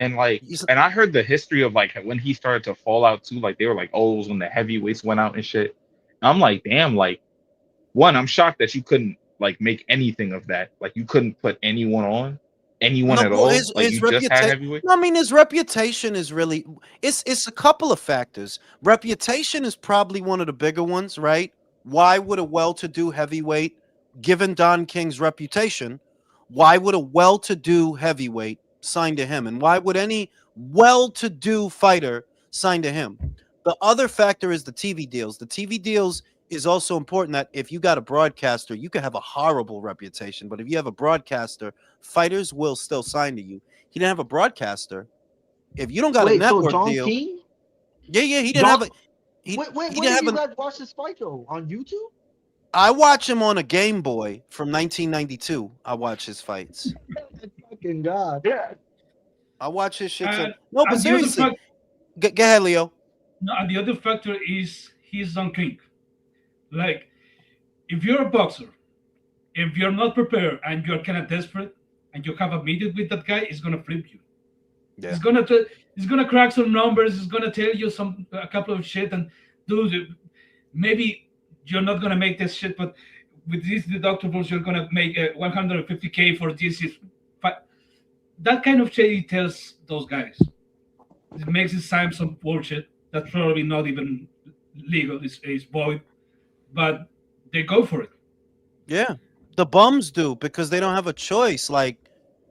and like, He's- and I heard the history of like when he started to fall out too. Like they were like, oh, it was when the heavyweights went out and shit. And I'm like, damn, like one, I'm shocked that you couldn't like make anything of that. Like you couldn't put anyone No, at well, all. Like his you just had reputation. heavyweight. I mean, his reputation is really it's a couple of factors. Reputation is probably one of the bigger ones, right? Why would a well-to-do heavyweight, given Don King's reputation, why would a well-to-do heavyweight sign to him, and why would any well-to-do fighter sign to him? The other factor is the TV deals. The TV deals is also important. That if you got a broadcaster, you could have a horrible reputation, but if you have a broadcaster, fighters will still sign to you. He didn't have a broadcaster. If you don't got a Wait, so network Don deal, King? yeah, he didn't Don have a he Where didn't did have you an. guys watch this fight though? On YouTube? I watch him on a Game Boy from 1992. I watch his fights. Fucking God. Yeah. I watch his shits on. And, No, but and the other seriously, fact, go ahead, Leo. no, and the other factor is he's Don King. Like, if you're a boxer, if you're not prepared and you're kind of desperate, and you have a meeting with that guy, he's gonna flip you. Yeah, He's gonna crack some numbers. He's gonna tell you a couple of shit, and dude, maybe you're not gonna make this shit, but with these deductibles, you're gonna make 150K for this. But that kind of shit he tells those guys. It makes it sound some bullshit that's probably not even legal. It's void, but they go for it. yeah. The bums do because they don't have a choice. Like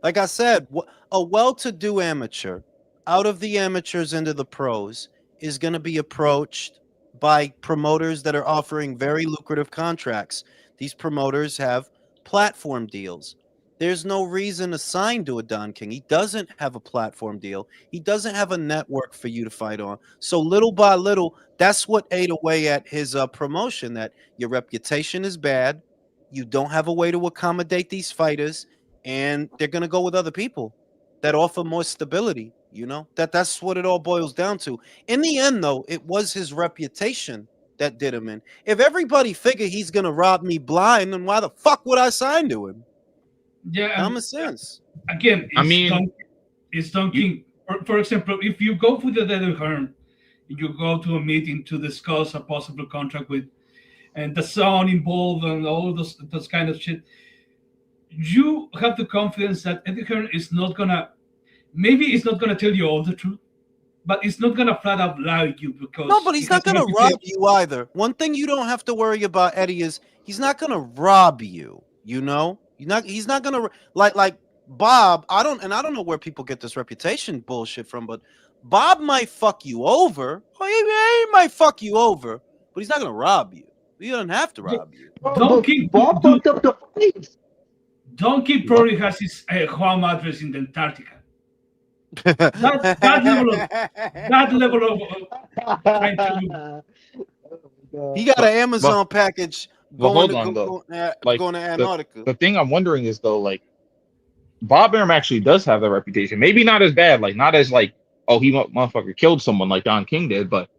I said, a well-to-do amateur out of the amateurs into the pros is going to be approached by promoters that are offering very lucrative contracts. These promoters have platform deals. There's no reason to sign to a Don King. He doesn't have a platform deal. He doesn't have a network for you to fight on. So little by little, that's what ate away at his promotion. That your reputation is bad. You don't have a way to accommodate these fighters, and they're going to go with other people that offer more stability. You know that's what it all boils down to. In the end, though, it was his reputation that did him in. If everybody figure he's going to rob me blind, then why the fuck would I sign to him? Yeah, and Common sense. again, I mean, It's Don you King for example, if you go with the dead horn, you go to a meeting to discuss a possible contract with, and the son involved and all those kind of shit, you have the confidence that Eddie Hearn is not gonna, maybe it's not gonna tell you all the truth, but it's not gonna flat out lie you No, because but he he's has not a gonna rob reputation. you either. One thing you don't have to worry about, Eddie, is he's not gonna rob you. You know, he's not gonna like Bob. I don't know where people get this reputation bullshit from, but Bob might fuck you over. Or he might fuck you over, but he's not gonna rob you. He doesn't have to rob you. Bro, Don't but keep Bob dude, fucked up the fights. Donkey What? probably has his home address in the Antarctica. That level of trying to. He Oh got an But Amazon package going hold to on though. Like going to the Antarctica. the thing I'm wondering is though, like Bob Arum actually does have that reputation. Maybe not as bad, like not as like, oh, he motherfucker killed someone like Don King did, but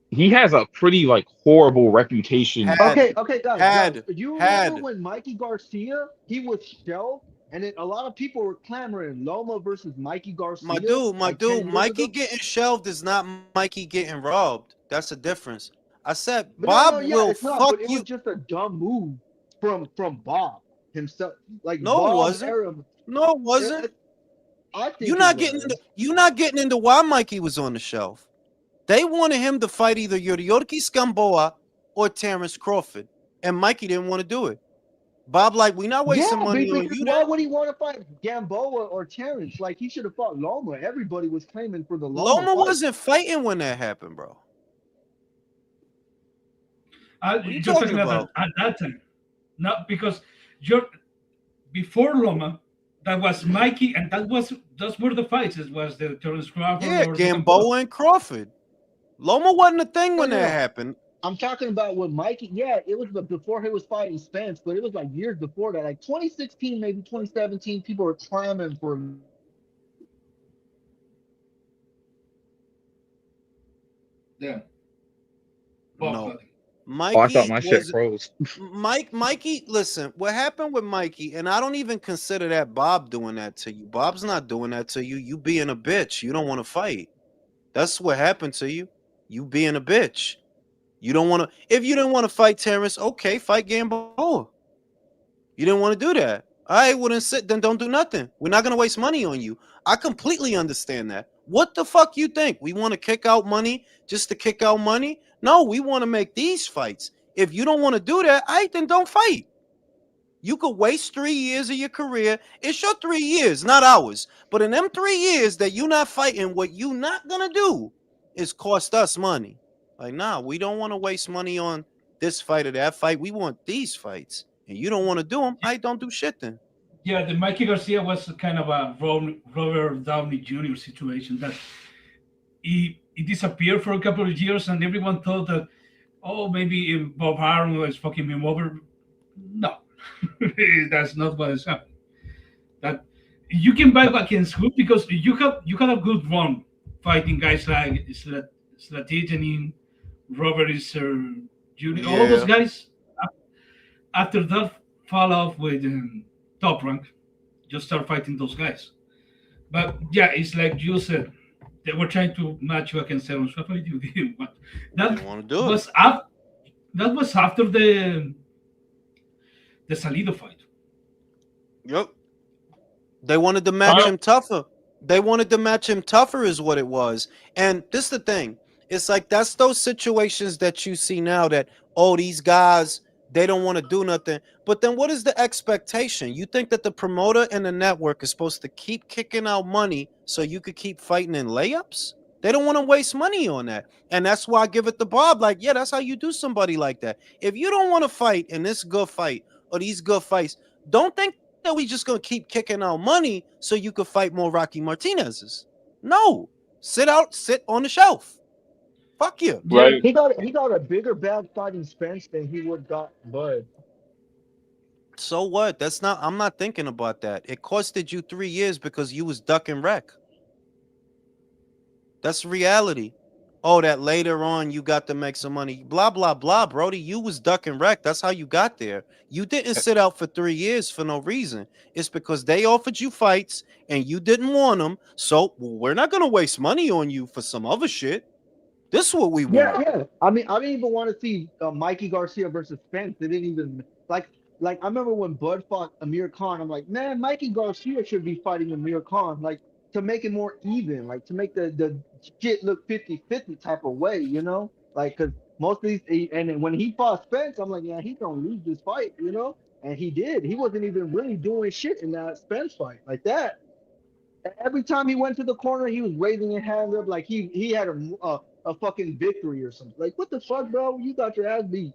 he has a pretty like horrible reputation. Had okay, guys. had You remember had when Mikey Garcia he was shelved, and then a lot of people were clamoring Loma versus Mikey Garcia my like dude, 10 years Mikey ago. getting shelved is not Mikey getting robbed. That's a difference. I said But no, Bob no, yeah, will it's not. fuck But it you. was just a dumb move from Bob himself. Like No, it Bob wasn't. Arum, No, it wasn't. I think it was. You not getting into why Mikey was on the shelf. They wanted him to fight either Yuriorki Scamboa or Terrence Crawford, and Mikey didn't want to do it. Bob like, we not Yeah, wasting money on because you why then. would he want to fight Gamboa or Terrence? Like he should have fought Loma. Everybody was claiming for the Loma Loma fight. wasn't fighting when that happened, bro. What are you You're talking talking about about? at that time, not because you're before Loma. That was Mikey, and those were the fights. It was the Terrence Crawford Yeah, or the Gamboa. Gamboa and Crawford. Loma wasn't a thing No, when no, that no. happened. I'm talking about with Mikey. Yeah, it was before he was fighting Spence, but it was like years before that, like 2016, maybe 2017. People were clamoring for him. Yeah, Bob No. Cutting. Oh, I thought Mikey my shit was froze. Mikey, listen, what happened with Mikey, and I don't even consider that Bob doing that to you. Bob's not doing that to you. You being a bitch. You don't want to fight. That's what happened to you. You being a bitch. You don't want to. If you didn't want to fight Terrence, okay, fight Gamboa. You didn't want to do that. I wouldn't sit. Then don't do nothing. We're not gonna waste money on you. I completely understand that. What the fuck you think? We want to kick out money just to kick out money? No, we want to make these fights. If you don't want to do that, then don't fight. You could waste 3 years of your career. It's your 3 years, not ours. But in them 3 years that you not fighting, what you not gonna do is cost us money. Like, nah, we don't want to waste money on this fight or that fight. We want these fights. And you don't want to do them, I don't do shit then. Yeah, the Mikey Garcia was kind of a Robert Downey Jr. situation that he disappeared for a couple of years, and everyone thought that, oh, maybe Bob Arum was fucking him over. No, that's not what is happening. That you can buy against who because you had a good run fighting guys like Slatijanin, Robert Isser Jr. All those Yeah. guys. After that fall off with Top Rank, just start fighting those guys. But yeah, it's like you said, they were trying to match you against Aaron Swift. You didn't want They that didn't want to do it. was that was after the Salido fight. Yep. They wanted to match Uh, him tougher. They wanted to match him tougher, is what it was. And this is the thing. It's like that's those situations that you see now that, oh, these guys, they don't want to do nothing. But then what is the expectation? You think that the promoter and the network is supposed to keep kicking out money so you could keep fighting in layups? They don't want to waste money on that. And that's why I give it to Bob. Like, yeah, that's how you do somebody like that. If you don't want to fight in this good fight or these good fights, don't think that we just gonna keep kicking out money so you could fight more Rocky Martinez's. No, sit on the shelf. Fuck you. Yeah, right. He got a bigger bag fighting Spence than he would got Bud. So what? That's not. I'm not thinking about that. It costed you 3 years because you was ducking wreck. That's reality. Oh, that later on you got to make some money. Blah blah blah, Brody. You was duck and wreck. That's how you got there. You didn't sit out for 3 years for no reason. It's because they offered you fights and you didn't want them. So we're not gonna waste money on you for some other shit. This is what we Yeah, want. yeah. I didn't even want to see Mikey Garcia versus Spence. They didn't even like. Like I remember when Bud fought Amir Khan. I'm like, man, Mikey Garcia should be fighting Amir Khan, like to make it more even, like to make the shit look 50-50 type of way, you know? Like, cause most of these, and then when he fought Spence, I'm like, yeah, he's gonna lose this fight, you know? And he did. He wasn't even really doing shit in that Spence fight like that. Every time he went to the corner, he was raising his hand up like he had a fucking victory or something. Like what the fuck, bro? You got your ass beat.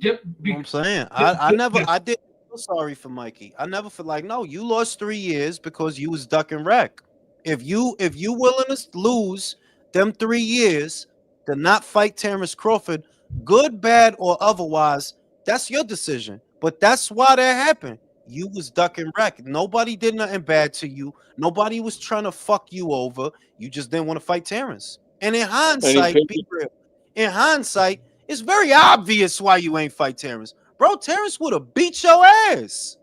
Yep. You know what I'm saying? The, the, I didn't feel sorry for Mikey. I never feel like, no, you lost 3 years because you was duck and wreck. If you willing to lose them 3 years to not fight Terrence Crawford, good, bad, or otherwise, that's your decision. But that's why that happened. You was duck and wreck. Nobody did nothing bad to you. Nobody was trying to fuck you over. You just didn't want to fight Terrence. And in And he hindsight, picked be real. In hindsight, it's very obvious why you ain't fight Terrence. Bro, Terrence would have beat your ass.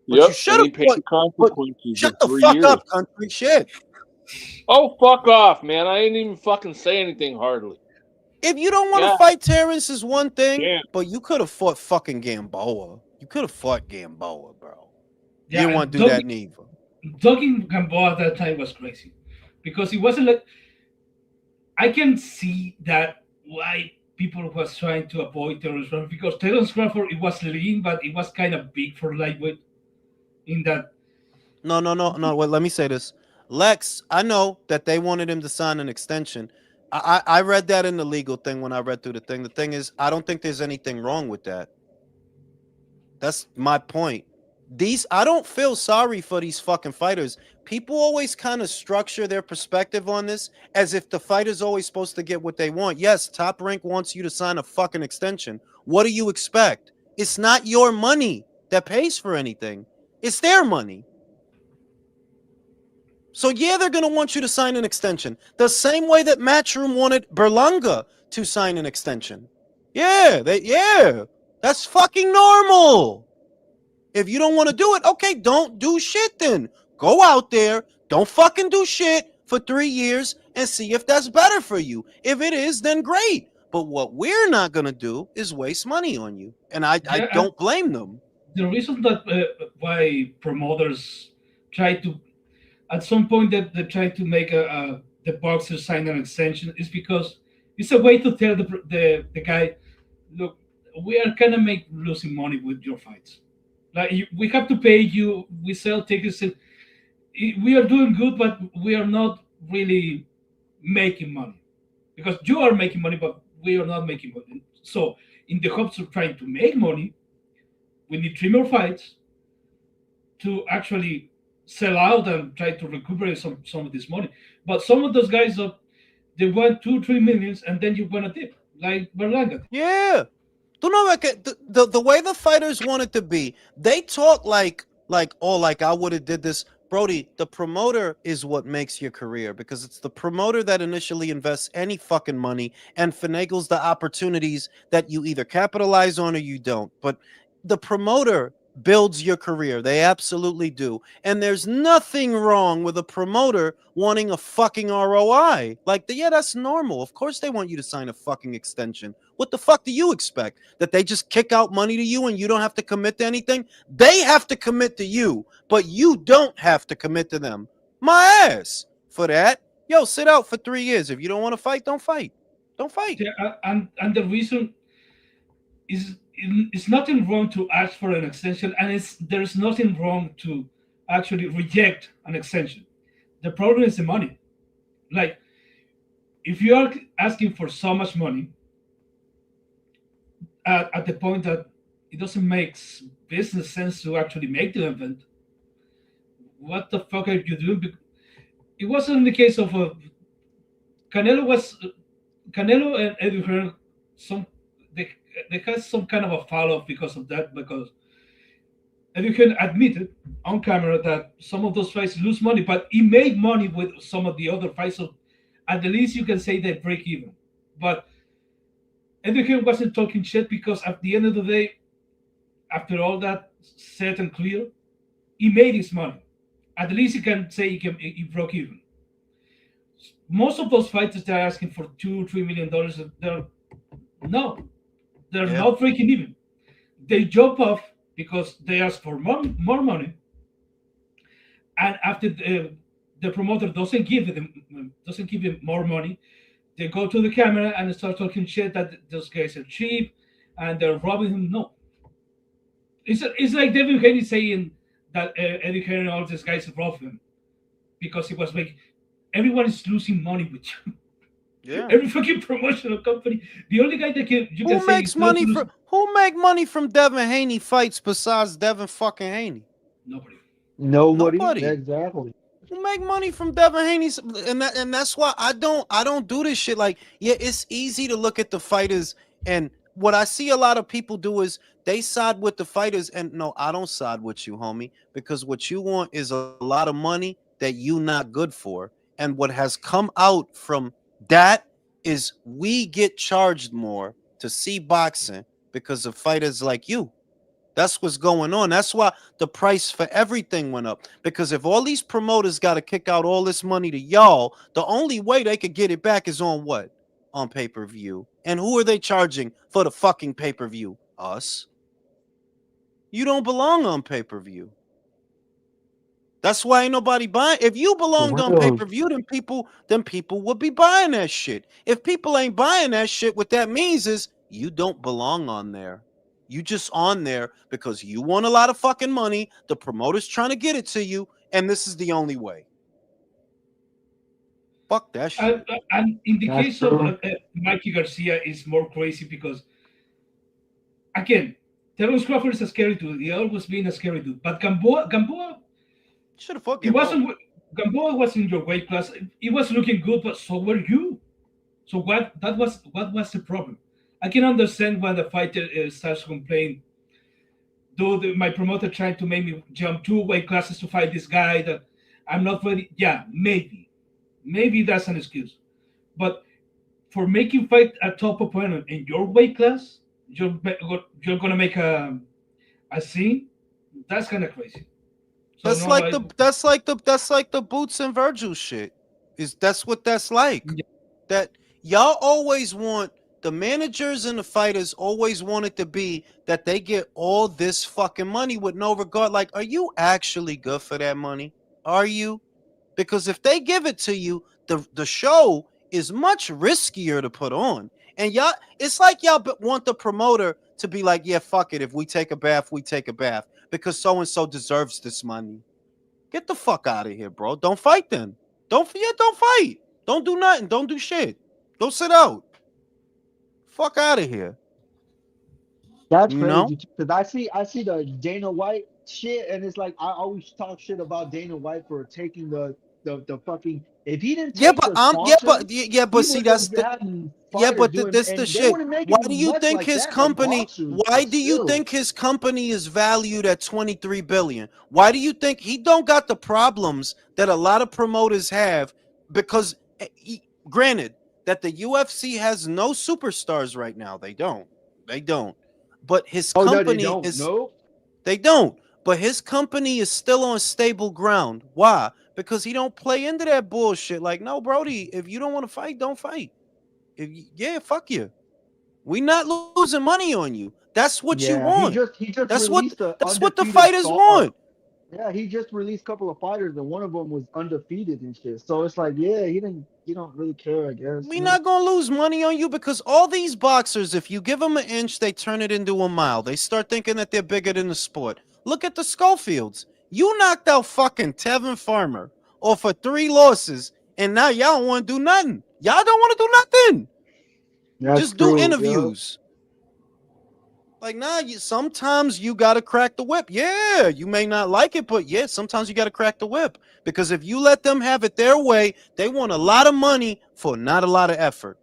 But you Yep, should and have he paid fought. the But consequences shut in the 3 fuck years. up, country shit. Oh, fuck off, man! I didn't even fucking say anything hardly. If you don't want to Yeah, fight Terrence is one thing, damn. but you could have fought fucking Gamboa. You could have fought Gamboa, bro. You yeah, didn't want and to do that neither. dogging Gamboa at that time was crazy because it wasn't like I can see that why people was trying to avoid Terrence Crawford because Terrence Crawford it was lean but it was kind of big for lightweight in that. No, no, no, no. Wait, let me say this. Lex, I know that they wanted him to sign an extension. I read that in the legal thing when I read through the thing. The thing is, I don't think there's anything wrong with that. That's my point. These I don't feel sorry for these fucking fighters. People always kind of structure their perspective on this as if the fighter's always supposed to get what they want. Yes, Top Rank wants you to sign a fucking extension. What do you expect? It's not your money that pays for anything. It's their money. So yeah, they're gonna want you to sign an extension. The same way that Matchroom wanted Berlanga to sign an extension. Yeah. That's fucking normal. If you don't want to do it, okay, don't do shit then. Go out there, don't fucking do shit for 3 years and see if that's better for you. If it is, then great. But what we're not gonna do is waste money on you. And I Yeah, and don't blame them. the reason that why promoters try to at some point that they try to make the boxer sign an extension is because it's a way to tell the guy, look, we are kind of make losing money with your fights. Like we have to pay you. We sell tickets. And we are doing good, but we are not really making money because you are making money, but we are not making money. So in the hopes of trying to make money, we need three more fights to actually sell out and try to recuperate some of this money. But some of those guys, they want 2-3 millions, and then you want a dip like Berlanga. Yeah. Do not like the way the fighters want it to be. They talk like oh like I would have did this. Brody, the promoter is what makes your career because it's the promoter that initially invests any fucking money and finagles the opportunities that you either capitalize on or you don't. But the promoter builds your career. They absolutely do. And there's nothing wrong with a promoter wanting a fucking ROI. Like, yeah, that's normal. Of course they want you to sign a fucking extension. What the fuck do you expect? That they just kick out money to you and you don't have to commit to anything? They have to commit to you, but you don't have to commit to them. My ass. For that, yo, sit out for 3 years. If you don't want to fight, don't fight. Don't fight. Yeah, and the reason is it's nothing wrong to ask for an extension, and there's nothing wrong to actually reject an extension. The problem is the money. Like if you are asking for so much money at the point that it doesn't make business sense to actually make the event, what the fuck are you doing? It wasn't the case of Canelo was Canelo and Eddie Hearn. Some they they had some kind of a follow up because of that because Eddie Hearn admitted on camera that some of those fights lose money, but he made money with some of the other fights. So at the least you can say they break even. But Eddie wasn't talking shit because at the end of the day, after all that said and clear, he made his money. At least he can say he broke even. Most of those fighters they're asking for $2-3 million. No, they're Yeah. not breaking even. They jump off because they ask for more money, and after the promoter doesn't give them more money, they go to the camera and start talking shit that those guys are cheap and they're robbing him. No, it's like David Haney saying that Eddie Hearn and all these guys robbed him because he was like, everyone is losing money with you. Yeah. Every fucking promotional company, the only guy that you can Who say makes is not money losing. from who make money from Devin Haney fights besides Devin fucking Haney? Nobody. Nobody. Nobody. Exactly. Who make money from Devin Haney's, and that's why I don't do this shit. Like, yeah, it's easy to look at the fighters, and what I see a lot of people do is they side with the fighters, and no, I don't side with you, homie, because what you want is a lot of money that you not good for, and what has come out from that is we get charged more to see boxing because of fighters like you. That's what's going on. That's why the price for everything went up. Because if all these promoters got to kick out all this money to y'all, the only way they could get it back is on what? On pay-per-view. And who are they charging for the fucking pay-per-view? Us. You don't belong on pay-per-view. That's why ain't nobody buying. If you For belonged on real. pay-per-view, then people would be buying that shit. If people ain't buying that shit, what that means is you don't belong on there. You just on there because you want a lot of fucking money. The promoter's trying to get it to you, and this is the only way. Fuck that shit. And in the That's case of true. Mikey Garcia, is more crazy because again, Terence Crawford is a scary dude. He always been a scary dude. But Gamboa, Should have fucked he Gamboa. wasn't. Gamboa was in your weight class. He was looking good, but so were you. So what was the problem? I can understand when the fighter starts complaining. Dude, my promoter tried to make me jump 2 weight classes to fight this guy that I'm not ready. Yeah, maybe that's an excuse. But for making fight a top opponent in your weight class, you're gonna make a scene. That's kind of crazy. So That's no, like the Boots and Virgil shit. That's what that's like. That y'all always want, the managers and the fighters always want it to be that they get all this fucking money with no regard. Like, are you actually good for that money? Are you? Because if they give it to you, the show is much riskier to put on. And y'all, it's like y'all want the promoter to be like, yeah, fuck it. If we take a bath, we take a bath because so and so deserves this money. Get the fuck out of here, bro. Don't fight then. Don't fight. Don't do nothing. Don't do shit. Don't sit out. Fuck out of here. That's You know? crazy because I see the Dana White shit, and it's like I always talk shit about Dana White for taking the fucking. If he didn't Yeah, take but the sponsors, but he see, wouldn't that's have the had yeah, fighters but doing, this the and they shit. weren't Why making do you much think like his that, like company? boxers, Why but do you still. think his company is valued at 23 billion? Why do you think he don't got the problems that a lot of promoters have? Because granted that the UFC has no superstars right now, they don't. But his Oh no, they company don't. is No. they don't. But his company is still on stable ground. Why? Because he don't play into that bullshit. Like, no, Brody, if you don't want to fight, don't fight. Yeah, fuck you. We not losing money on you. That's what you Yeah, want. he just released the That's what the undefeated fighters star. want. Yeah, he just released a couple of fighters, and one of them was undefeated and shit. So it's like, yeah, he don't really care, I guess. We not gonna lose money on you because all these boxers, if you give them an inch, they turn it into a mile. They start thinking that they're bigger than the sport. Look at the Schofields. You knocked out fucking Tevin Farmer or for 3 losses, and now y'all don't want to do nothing. Y'all don't want to do nothing. That's Just do true. Yeah. interviews. Like, nah, sometimes you gotta crack the whip. Yeah, you may not like it, but yeah, sometimes you gotta crack the whip. Because if you let them have it their way, they want a lot of money for not a lot of effort.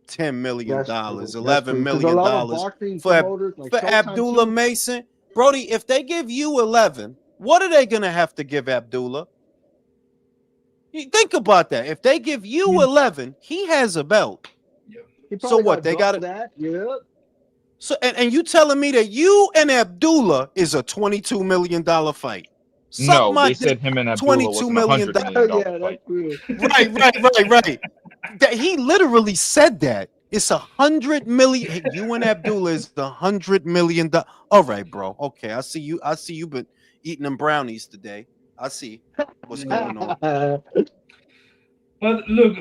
That's $10 million, true. That's true. $11 Because a million lot of boxing for promoters, like for Showtime Abdullah too. Mason. Brody, if they give you 11, what are they gonna have to give Abdullah? You think about that. If they give you Mm, 11, he has a belt. yeah. He So probably what? got They double got it. that. Yeah. So and you telling me that you and Abdullah is a $22 million fight? Suck No, my they dick. said him and Abdullah $22 was an million. $100 million Yeah, that's fight. true. Right. That he literally said that. It's 100 million. Hey, you and Abdullah is $100 million. All right, bro. Okay, I see you. I see you been eating them brownies today. I see what's Yeah. going on. But look,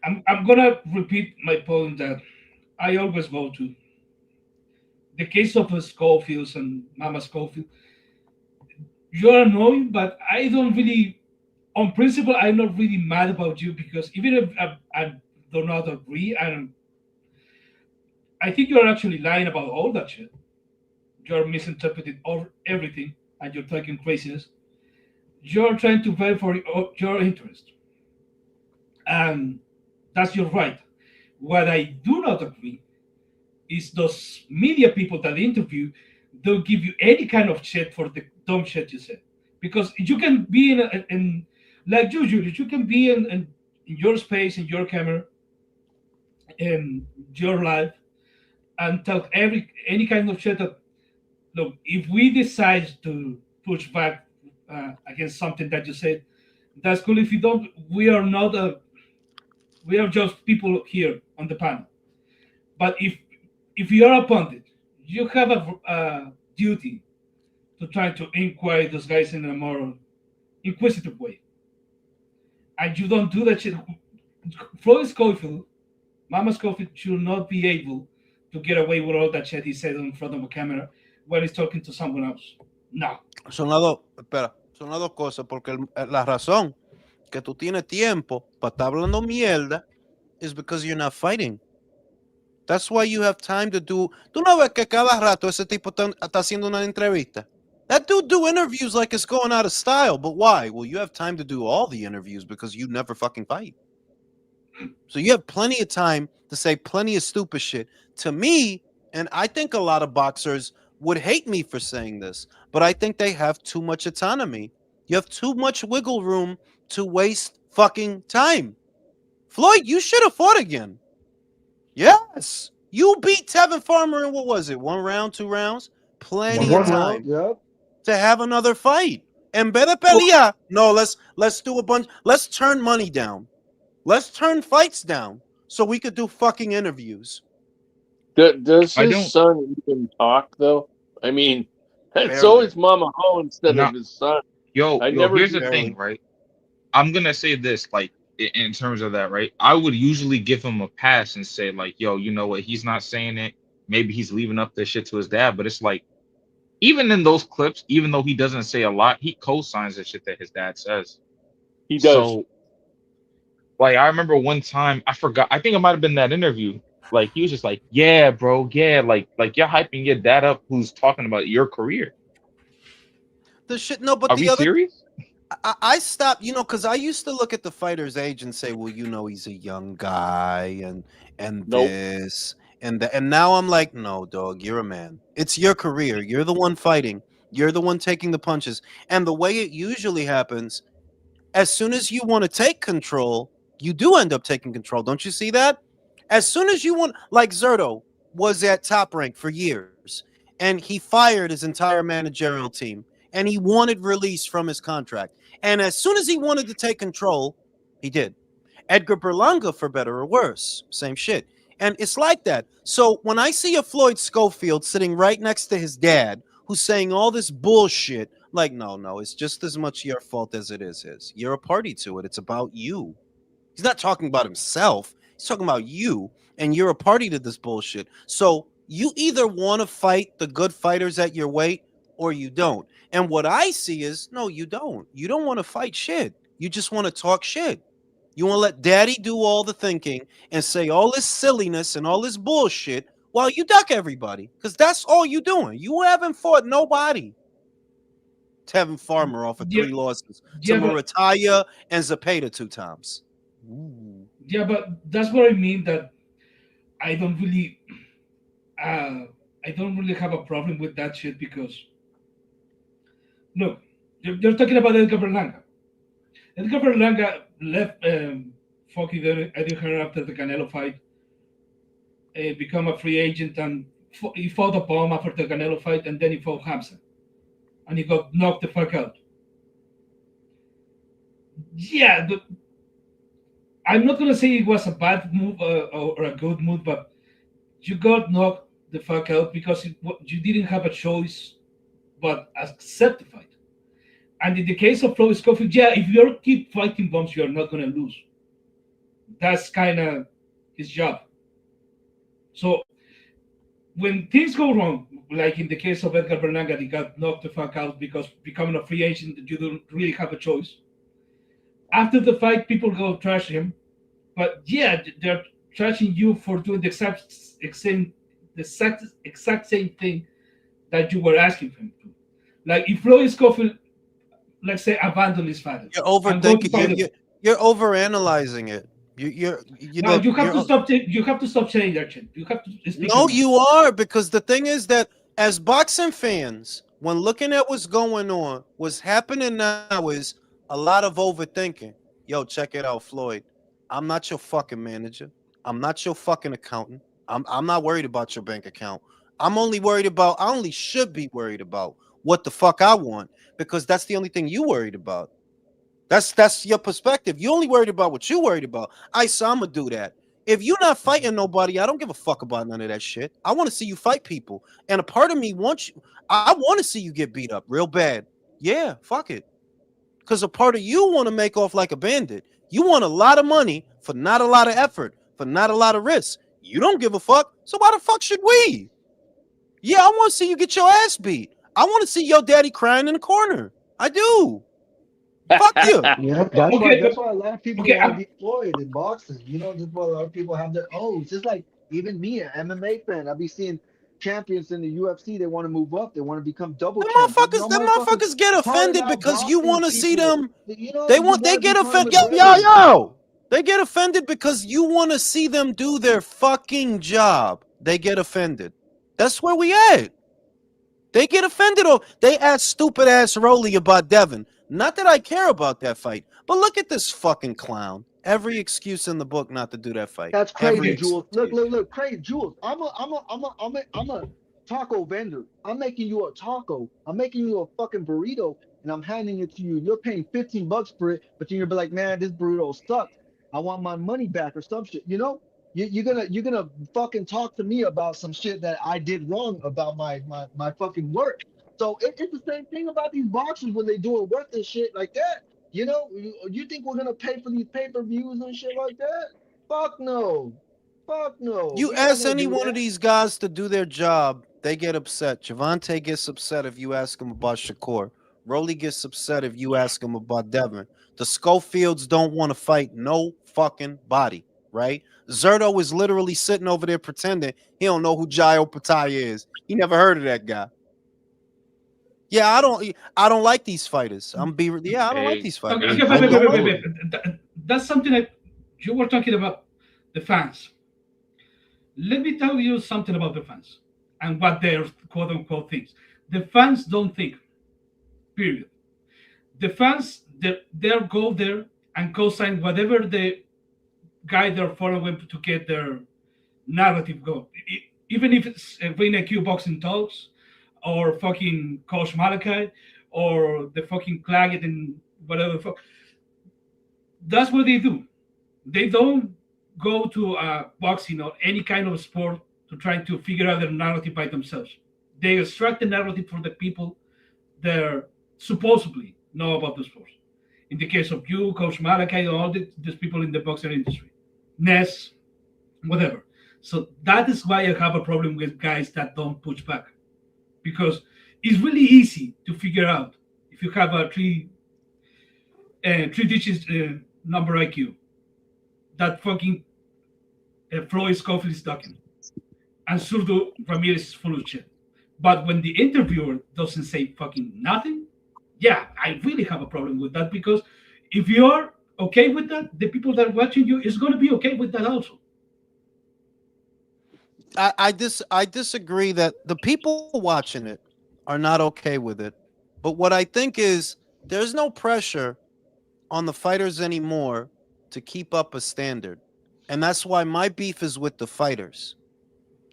And I'm gonna repeat my point that I always go to. The case of Schofields and Mama Schofield, you're annoying, but I don't really, on principle, I'm not really mad about you because even if I do not agree, and I think you're actually lying about all that shit. You're misinterpreting all, everything and you're talking craziness. You're trying to fight for your interest. And that's your right. What I do not agree is those media people that interview don't give you any kind of shit for the dumb shit you said. Because you can be in like you, Julius, you can be in your space, in your camera, in your life, and tell any kind of shit that look, if we decide to push back against something that you said, that's cool. If you don't, we are not we are just people here on the panel. But if you are a pundit, you have a duty to try to inquire those guys in a more inquisitive way, and you don't do that shit. Floyd Schofield, Mama Schofield should not be able to get away with all that shit he said in front of a camera when he's talking to someone else. No. son las dos, espera, son las dos cosas, porque la razón que tú tienes tiempo para estar hablando mierda is because you're not fighting. That's why you have time to do. Tú no ves que cada rato ese tipo está haciendo una entrevista. That dude do interviews like it's going out of style. But why? Well, you have time to do all the interviews because you never fucking fight. So you have plenty of time to say plenty of stupid shit. To me, and I think a lot of boxers would hate me for saying this, but I think they have too much autonomy. You have too much wiggle room to waste fucking time. Floyd, you should have fought again. Yes. You beat Tevin Farmer in what was it? 1 round, 2 rounds? One Plenty of One round. round. time Yep. to have another fight. En vez de Well, pelear, no, let's do a bunch. Let's turn money down. Let's turn fights down so we could do fucking interviews. Does I his don't son even talk though? I mean, it's Barely. always Mama Ho instead of not his son. yo, I yo, never here's the do. thing, Barely. right? I'm gonna say this, like in terms of that, right? I would usually give him a pass and say, like, yo, you know what, he's not saying it. Maybe he's leaving up this shit to his dad, but it's like even in those clips, even though he doesn't say a lot, he co-signs the shit that his dad says. He does. So like I remember one time, I forgot, I think it might have been that interview. Like he was just like, yeah, bro, yeah, like you're hyping your dad up who's talking about your career. The shit, no, but Are we the other, serious? I stopped, because I used to look at the fighter's age and say, well, he's a young guy and Nope. this and that. And now I'm like, no, dog, you're a man. It's your career. You're the one fighting. You're the one taking the punches. And the way it usually happens, as soon as you want to take control, you do end up taking control. Don't you see that? As soon as you want, like Zerto was at Top Rank for years, and he fired his entire managerial team, and he wanted release from his contract. And as soon as he wanted to take control, he did. Edgar Berlanga, for better or worse, same shit. And it's like that. So when I see a Floyd Schofield sitting right next to his dad, who's saying all this bullshit, like, no, it's just as much your fault as it is his. You're a party to it. It's about you. He's not talking about himself. He's talking about you, and you're a party to this bullshit. So you either want to fight the good fighters at your weight or you don't. And what I see is, no, you don't. You don't want to fight shit. You just want to talk shit. You want to let daddy do all the thinking and say all this silliness and all this bullshit while you duck everybody. Because that's all you doing. You haven't fought nobody. Tevin Farmer off of yeah, 3 losses to yeah, but Murataya and Zapata 2 times. Ooh. yeah, but that's what I mean. That I don't really, uh, I don't really have a problem with that shit because look, you're talking about Edgar Berlanga. Edgar Berlanga left fucking Eddie Hearn after the Canelo fight, become a free agent, and he fought a bomb after the Canelo fight, and then he fought Hamza, and he got knocked the fuck out. Yeah, I'm not gonna say it was a bad move or a good move, but you got knocked the fuck out because you didn't have a choice but accept the fight. And in the case of Floyd Scofield, yeah, if you keep fighting bombs, you're not gonna lose. That's kind of his job. So when things go wrong, like in the case of Edgar Berlanga, he got knocked the fuck out because becoming a free agent, you don't really have a choice. After the fight, people go trash him, but yeah, they're trashing you for doing the exact same thing that you were asking him to. Like if Floyd Scofield, let's say, abandon his father You're and go overthinking. to fight him, You're overanalyzing it. You now know you have you're to stop. You have to stop saying that shit. You have to speak your no, mind. you are, because the thing is that as boxing fans, when looking at what's going on, what's happening now is a lot of overthinking. Yo, check it out, Floyd. I'm not your fucking manager. I'm not your fucking accountant. I'm not worried about your bank account. I only should be worried about what the fuck I want, because that's the only thing you worried about. That's your perspective. You only worried about what you worried about. So I'm gonna do that. If you're not fighting nobody, I don't give a fuck about none of that shit. I want to see you fight people, and a part of me wants you. I want to see you get beat up real bad. Yeah, fuck it. Because a part of you want to make off like a bandit. You want a lot of money for not a lot of effort, for not a lot of risk. You don't give a fuck. So why the fuck should we? Yeah, I want to see you get your ass beat. I want to see your daddy crying in the corner. I do. Fuck you. Yeah, that's why Okay, that's why a lot of people okay. want to be Floyd in boxing. That's why a lot of people have their O's. Just like even me, an MMA fan, I be seeing champions in the UFC. They want to move up. They want to become double champ. Like, Them motherfuckers, motherfuckers get part of offended that because you boxing want to see people, them. you They gotta be get Conor offended. Yo, McGregor. yo. They get offended because you want to see them do their fucking job. They get offended. That's where we at. They get offended, or they ask stupid ass Rolly about Devin. Not that I care about that fight, but look at this fucking clown. Every excuse in the book not to do that fight. That's Every crazy, Okay, Jules. Look, excuse. look, look, crazy, Jules. I'm a taco vendor. I'm making you a taco. I'm making you a fucking burrito, and I'm handing it to you. You're paying $15 for it, but then you're be like, man, this burrito sucks. I want my money back or some shit. You're gonna fucking talk to me about some shit that I did wrong about my fucking work. So it's the same thing about these boxers when they doing worthless shit like that. You think we're gonna pay for these pay-per-views and shit like that? Fuck no. Fuck no. You We're not ask gonna any do one of that. these guys to do their job, they get upset. Javante gets upset if you ask him about Shakur. Rolly gets upset if you ask him about Devin. The Schofields don't want to fight no fucking body, right? Zerto is literally sitting over there pretending he don't know who Jairo Pataya is. He never heard of that guy. Yeah, I don't like these fighters. I don't like Hey, these okay, fighters. hey, okay, I wait, wait, Jules, wait, don't. wait, Jules. wait. That's something that you were talking about the fans. Let me tell you something about the fans and what their quote unquote thinks. The fans don't think, period. The fans, they'll go there and co-sign whatever the guy they're following to get their narrative go. Even if it's Rina Q boxing talks or fucking Coach Malachi or the fucking Claggett and whatever the fuck. That's what they do. They don't go to boxing or any kind of sport to try to figure out their narrative by themselves. They extract the narrative for the people that supposedly know about the sport. In the case of you, Coach Malachi, and all these people in the boxing industry, Ness, whatever. So that is why I have a problem with guys that don't push back, because it's really easy to figure out if you have a three digits number IQ that fucking Floyd Scofield is talking, and Surdo Ramirez is full of shit. But when the interviewer doesn't say fucking nothing, yeah, I really have a problem with that, because if you're okay with that, the people that are watching you is going to be okay with that also. I disagree that the people watching it are not okay with it. But what I think is there's no pressure on the fighters anymore to keep up a standard. And that's why my beef is with the fighters.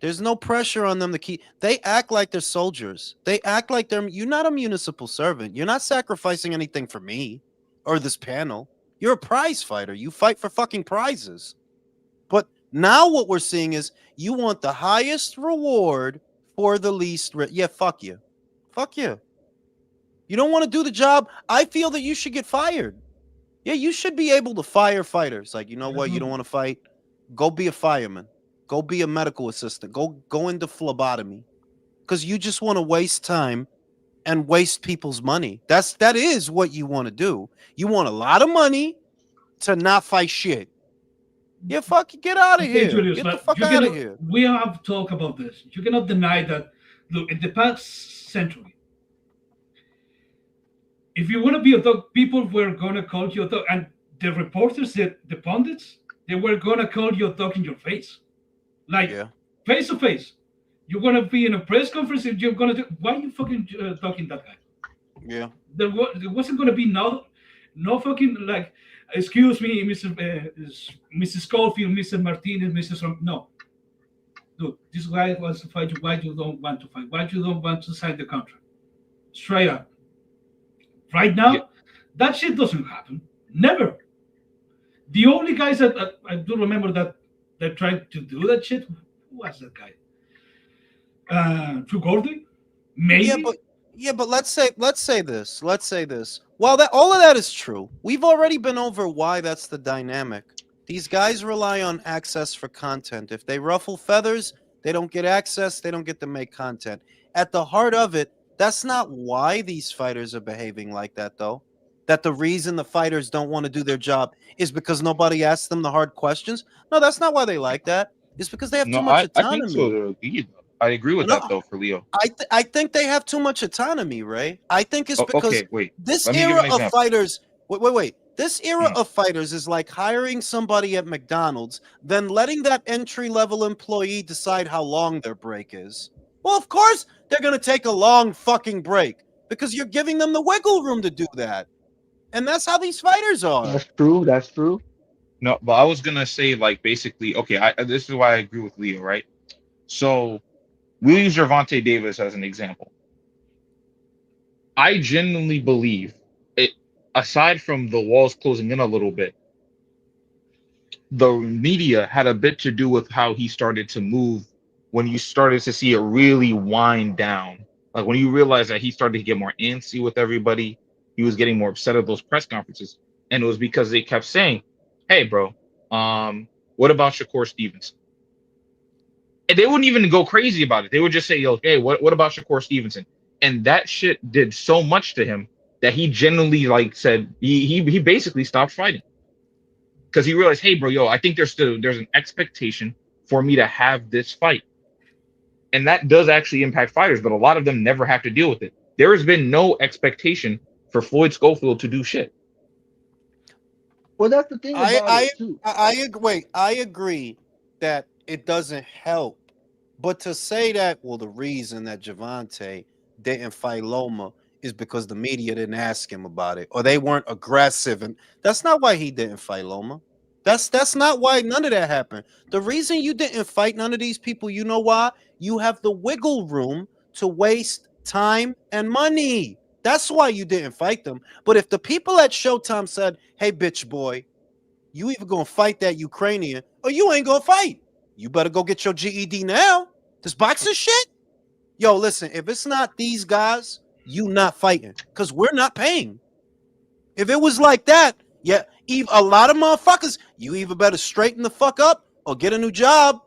There's no pressure on them to keep. They act like they're soldiers. They act like they're. You're not a municipal servant. You're not sacrificing anything for me or this panel. You're a prize fighter. You fight for fucking prizes. But now what we're seeing is you want the highest reward for the least. Yeah, fuck you. Fuck you. You don't want to do the job. I feel that you should get fired. Yeah, you should be able to fire fighters. Like, you know what? You don't want to fight? Go be a fireman. Go be a medical assistant. Go into phlebotomy. Because you just want to waste time and waste people's money. That is what you want to do. You want a lot of money to not fight shit. Yeah, fuck, get out of Okay, here. Julius, Get the but fuck you out of cannot, here. we have talked about this. You cannot deny that. Look, in the past century, if you want to be a dog, people were gonna call you a dog, and the reporters, the pundits, they were gonna call you a dog in your face, like Yeah. face to face. You're gonna be in a press conference, and you're gonna do. Why are you fucking talking that guy? Yeah. There wasn't gonna be no fucking like. Excuse me, Mrs. Schofield, Mr. Martinez, Mrs. No, look, this guy wants to fight you. Why you don't want to fight? Why you don't want to sign the contract? Straight up. Right now, Yeah. that shit doesn't happen. Never. The only guys that I do remember that tried to do that shit, who was that guy? True Goldie? Maybe. Yeah, but let's say this. Let's say this. While that all of that is true, we've already been over why that's the dynamic. These guys rely on access for content. If they ruffle feathers, they don't get access, they don't get to make content. At the heart of it, that's not why these fighters are behaving like that, though. That the reason the fighters don't want to do their job is because nobody asks them the hard questions. No, that's not why they like that. It's because they have too No, much I think autonomy. so. Indeed. I agree with No, that though for Leo. I think they have too much autonomy, Ray. I think it's Oh, because okay, wait. this Let me give era an of example. fighters. Wait. This era Mm. of fighters is like hiring somebody at McDonald's, then letting that entry level employee decide how long their break is. Well, of course they're gonna take a long fucking break because you're giving them the wiggle room to do that, and that's how these fighters are. That's true. That's true. No, but I was gonna say like basically, okay, this is why I agree with Leo, right? So we'll use Gervonta Davis as an example. I genuinely believe it, aside from the walls closing in a little bit, the media had a bit to do with how he started to move when you started to see it really wind down. Like when you realized that he started to get more antsy with everybody, he was getting more upset at those press conferences. And it was because they kept saying, hey, bro, what about Shakur Stevenson? And they wouldn't even go crazy about it. They would just say, okay, what about Shakur Stevenson? And that shit did so much to him that he genuinely like said he basically stopped fighting because he realized, hey, bro, I think there's an expectation for me to have this fight, and that does actually impact fighters, but a lot of them never have to deal with it. There has been no expectation for Floyd Schofield to do shit. Well, that's the thing about it too. I agree that it doesn't help, but to say that, well, the reason that Javante didn't fight Loma is because the media didn't ask him about it or they weren't aggressive, and that's not why he didn't fight Loma. That's not why none of that happened. The reason you didn't fight none of these people, you know why? You have the wiggle room to waste time and money. That's why you didn't fight them. But if the people at Showtime said, hey, bitch boy, you either gonna fight that Ukrainian or you ain't gonna fight. You better go get your GED now. This boxing shit? Yo, listen, if it's not these guys, you not fighting because we're not paying. If it was like that, yeah, a lot of motherfuckers, you either better straighten the fuck up or get a new job.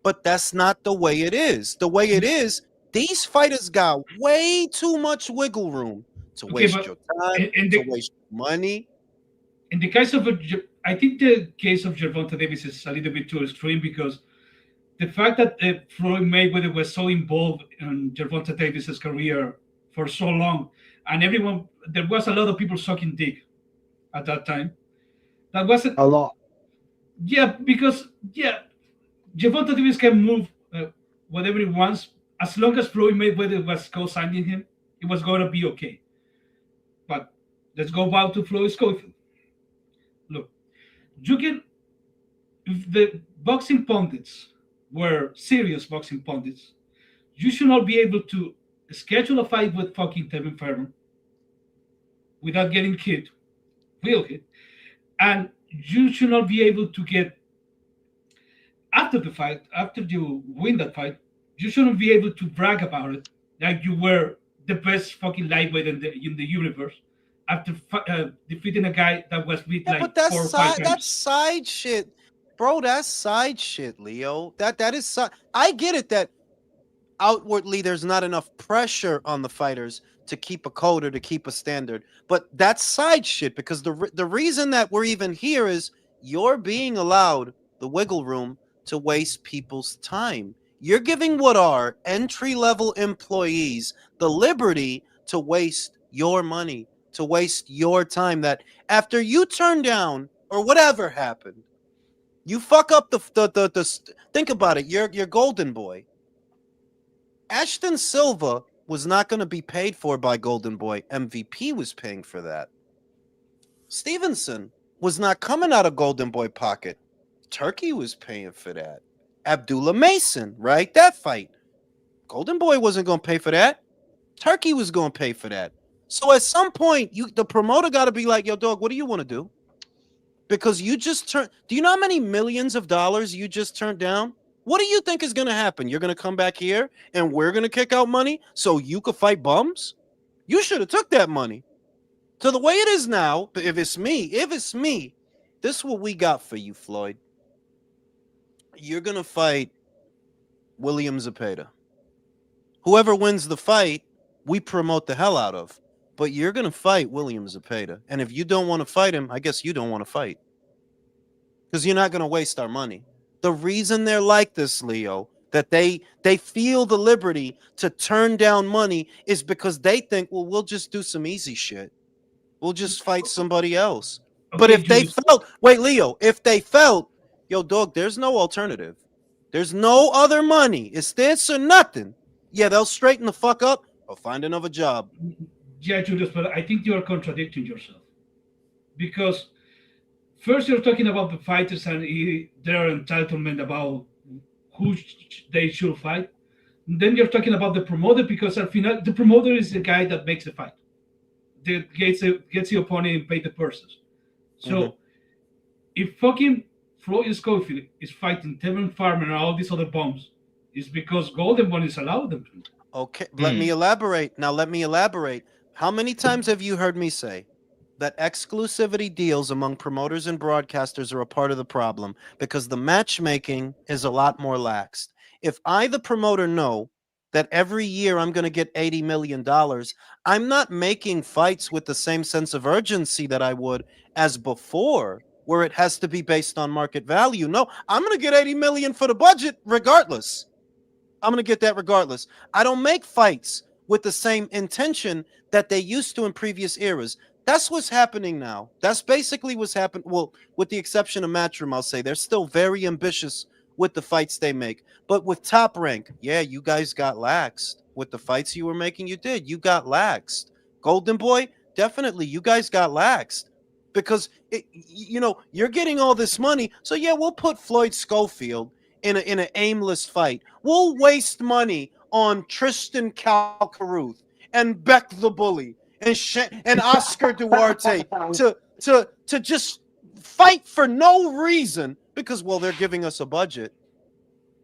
But that's not the way it is. The way it is, these fighters got way too much wiggle room to waste your time, to waste money. In the case of, I think the case of Gervonta Davis is a little bit too extreme because the fact that Floyd Mayweather was so involved in Gervonta Davis's career for so long, and there was a lot of people sucking dick at that time. That wasn't a lot. Yeah, because Gervonta Davis can move whatever he wants as long as Floyd Mayweather was co-signing him. It was going to be okay. But let's go back to Floyd Schofield. You can, if the boxing pundits were serious boxing pundits, you should not be able to schedule a fight with fucking Tevin Farmer without getting hit, real hit, and you should not be able to get after the fight, after you win that fight, you shouldn't be able to brag about it like you were the best fucking lightweight in the universe after defeating a guy that was beat Yeah, like but that's 4 or 5 that's times. side shit, bro. That's side shit, Leo. That is side. I get it that outwardly there's not enough pressure on the fighters to keep a code or to keep a standard, but that's side shit because the reason that we're even here is you're being allowed the wiggle room to waste people's time. You're giving what are entry level employees the liberty to waste your money, to waste your time. That after you turn down or whatever happened, you fuck up think about it. You're Golden Boy. Ashton Silva was not going to be paid for by Golden Boy. MVP was paying for that. Stevenson was not coming out of Golden Boy pocket. Turkey was paying for that. Abdullah Mason, right? That fight. Golden Boy wasn't going to pay for that. Turkey was going to pay for that. So at some point, the promoter got to be like, yo, dog, what do you want to do? Because you just turned. Do you know how many millions of dollars you just turned down? What do you think is going to happen? You're going to come back here and we're going to kick out money so you could fight bums? You should have took that money. So the way it is now, if it's me, this is what we got for you, Floyd. You're going to fight William Zepeda. Whoever wins the fight, we promote the hell out of. But you're going to fight William Zepeda. And if you don't want to fight him, I guess you don't want to fight. Because you're not going to waste our money. The reason they're like this, Leo, that they feel the liberty to turn down money is because they think, well, we'll just do some easy shit. We'll just fight somebody else. But if they felt, wait, Leo, if they felt, yo, dog, there's no alternative. There's no other money. It's this or nothing. Yeah, they'll straighten the fuck up or find another job. Yeah, Julius, but I think you are contradicting yourself. Because first you're talking about the fighters and their entitlement about who they should fight. And then you're talking about the promoter because at final, the promoter is the guy that makes the fight. That gets the opponent and pay the purses. So if fucking Floyd Schofield is fighting Tevin Farmer and all these other bums, it's because Golden One is allowed them to. Okay, let me elaborate. Now let me elaborate. How many times have you heard me say that exclusivity deals among promoters and broadcasters are a part of the problem because the matchmaking is a lot more laxed? If I, the promoter, know that every year I'm going to get $80 million, I'm not making fights with the same sense of urgency that I would as before, where it has to be based on market value. No, I'm going to get 80 million for the budget regardless. I'm going to get that regardless. I don't make fights with the same intention that they used to in previous eras. That's what's happening now. That's basically what's happened. Well, with the exception of Matchroom, I'll say they're still very ambitious with the fights they make. But with Top Rank, yeah, you guys got laxed. With the fights you were making, you did. You got laxed. Golden Boy, definitely, you guys got laxed. Because, you're getting all this money. So, yeah, we'll put Floyd Schofield in an aimless fight. We'll waste money on Tristan Calcaruth and Beck the Bully and Oscar Duarte to just fight for no reason because, well, they're giving us a budget.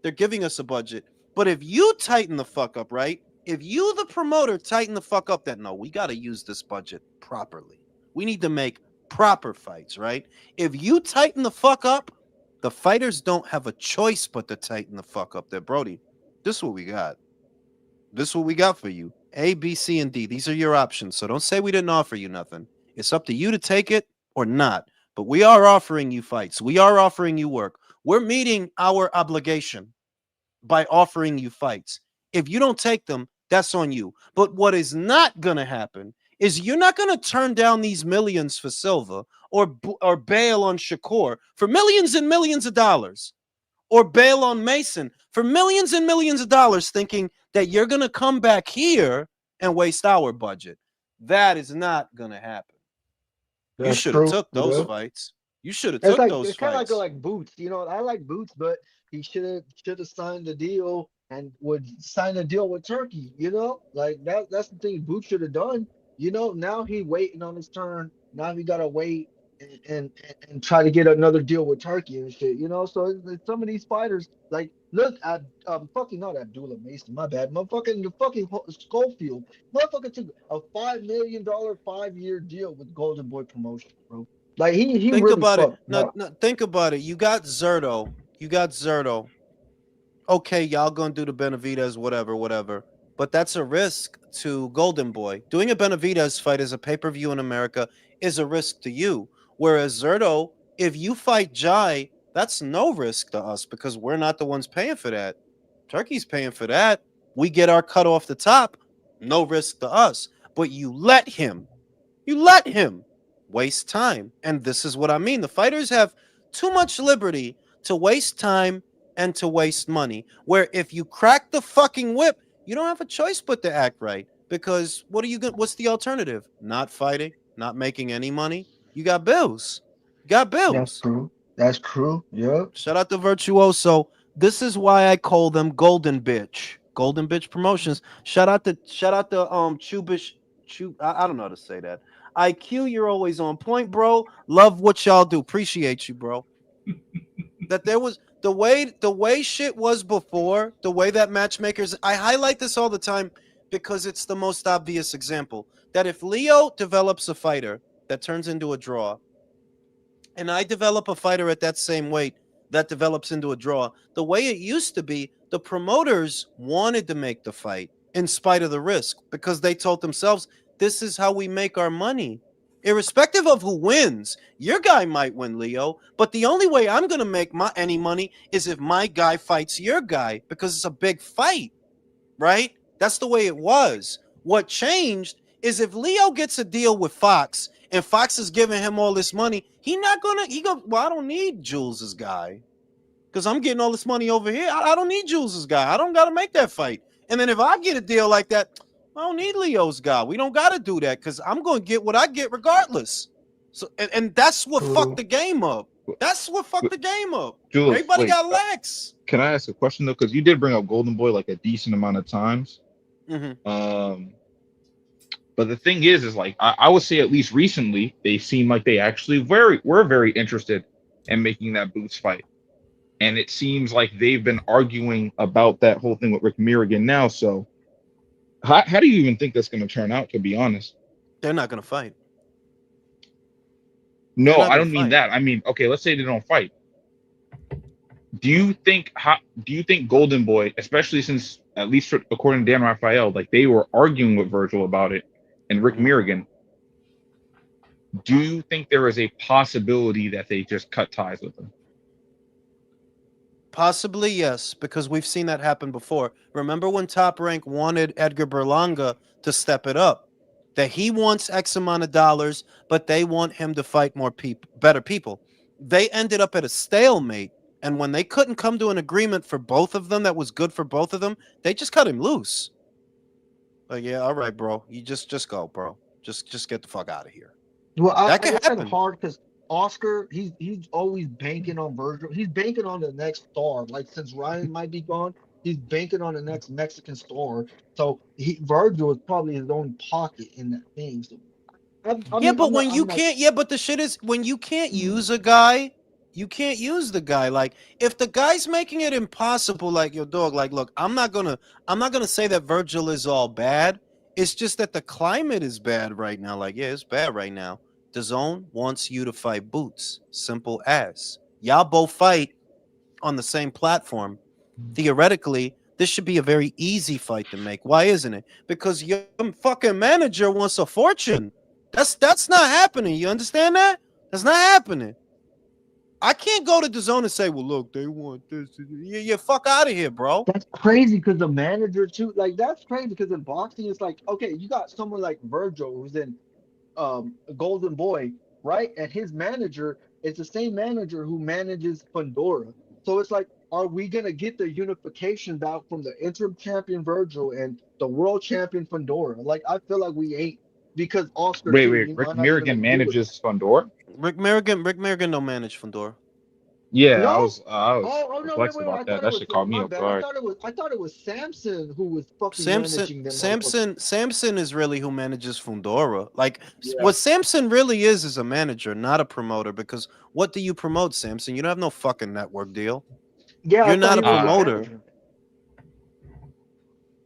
They're giving us a budget. But if you tighten the fuck up, right? If you, the promoter, tighten the fuck up that, no, we got to use this budget properly. We need to make proper fights, right? If you tighten the fuck up, the fighters don't have a choice but to tighten the fuck up there. Brody, this is what we got. This is what we got for you. A, B, C, and D. These are your options. So don't say we didn't offer you nothing. It's up to you to take it or not. But we are offering you fights. We are offering you work. We're meeting our obligation by offering you fights. If you don't take them, that's on you. But what is not going to happen is you're not going to turn down these millions for Silva or bail on Shakur for millions and millions of dollars, or bail on Mason for millions and millions of dollars, thinking that you're going to come back here and waste our budget. That is not going to happen. You That's should have true. took those Yeah. fights. You should have It's took like those it's kind of like fights. Boots. I like Boots, but he should have signed the deal and would sign a deal with Turkey. Like that's the thing Boots should have done. Now he waiting on his turn. Now he gotta wait and try to get another deal with Turkey and shit. So some of these fighters, like, look at fucking not Abdullah Mason, my bad, motherfucking the fucking Schofield, motherfucker took a $5 million 5-year deal with Golden Boy Promotion, bro. Like he Think really about it. fucked Now, up. now think about it. You got Zerto. You got Zerto. Okay, y'all gonna do the Benavidez, whatever, whatever. But that's a risk to Golden Boy. Doing a Benavidez fight as a pay per view in America is a risk to you. Whereas Zerto, if you fight Jai, that's no risk to us because we're not the ones paying for that. Turkey's paying for that. We get our cut off the top, no risk to us. But you let him waste time. And this is what I mean. The fighters have too much liberty to waste time and to waste money. Where if you crack the fucking whip, you don't have a choice but to act right. Because what's the alternative? Not fighting, not making any money. You got bills. You got That's bills. true. That's true. Yep. Shout out to Virtuoso. This is why I call them Golden Bitch. Golden Bitch Promotions. Shout out to Chubish Chu I don't know how to say that. IQ, you're always on point, bro. Love what y'all do. Appreciate you, bro. That there was the way shit was before, the way that matchmakers I highlight this all the time because it's the most obvious example. That if Leo develops a fighter that turns into a draw, and I develop a fighter at that same weight that develops into a draw. The way it used to be, the promoters wanted to make the fight in spite of the risk because they told themselves, this is how we make our money. Irrespective of who wins, your guy might win, Leo, but the only way I'm going to make any money is if my guy fights your guy because it's a big fight, right? That's the way it was. What changed is if Leo gets a deal with Fox and Fox is giving him all this money, well, I don't need Jules's guy because I'm getting all this money over here. I don't need Jules's guy. I don't got to make that fight. And then if I get a deal like that, I don't need Leo's guy. We don't got to do that because I'm going to get what I get regardless. So, and that's what fucked True. the game up. That's what fucked the game up. Jules, Everybody wait, got lax. can I ask a question though? Because you did bring up Golden Boy like a decent amount of times. Mm-hmm. But the thing is like I would say at least recently they seem like they actually were very interested in making that Boots fight, and it seems like they've been arguing about that whole thing with Rick Mirrigan now. So how do you even think that's going to turn out? To be honest, They're not going to fight. They're no, not I going to don't mean fight. that. I mean, okay, let's say they don't fight. Do you think Golden Boy, especially since at least according to Dan Raphael, like they were arguing with Virgil about it and Rick Mm-hmm. Mirrigan, do you think there is a possibility that they just cut ties with him? Possibly, yes, because we've seen that happen before. Remember when Top Rank wanted Edgar Berlanga to step it up? That he wants X amount of dollars, but they want him to fight more people, better people. They ended up at a stalemate, and when they couldn't come to an agreement for both of them that was good for both of them, they just cut him loose. Like, yeah, all right, bro, you just go, bro. Just get the fuck out of here. Well, That I could it's kind of happen. hard because Oscar, he's always banking on Virgil. He's banking on the next star. Like since Ryan might be gone, he's banking on the next Mexican star. So Virgil is probably his own pocket in that thing. So I Yeah, mean, but when I'm you not. can't, yeah, but the shit is when you can't use a guy, you can't use the guy. Like if the guy's making it impossible, like your dog, like look, I'm not gonna say that Virgil is all bad. It's just that the climate is bad right now. Like, yeah, it's bad right now. The zone wants you to fight Boots. Simple as. Y'all both fight on the same platform. Theoretically, this should be a very easy fight to make. Why isn't it? Because your fucking manager wants a fortune. That's not happening. You understand that? That's not happening. I can't go to the zone and say, "Well, look, they want this." You fuck out of here, bro. That's crazy because the manager too. Like that's crazy because in boxing it's like okay, you got someone like Virgil who's in Golden Boy, right? And his manager is the same manager who manages Pandora. So it's like, are we gonna get the unification bout from the interim champion Virgil and the world champion Pandora? Like, I feel like we ain't. because Oscar Wait, too. wait. You know, Rick I'm not even Mirrigan gonna do it. manages Fundora. Rick Merrigan don't manage Fundora. Yeah, No. I was No, wait, perplexed wait, wait. about I that. thought it That was shit caught me my off bad. guard. I thought it was Samson who was fucking Samson managing them motherfuckers. Samson is really who manages Fundora. Like Yeah. what Samson really is a manager, not a promoter. Because what do you promote, Samson? You don't have no fucking network deal. Yeah, I You're thought not he a was a promoter. manager.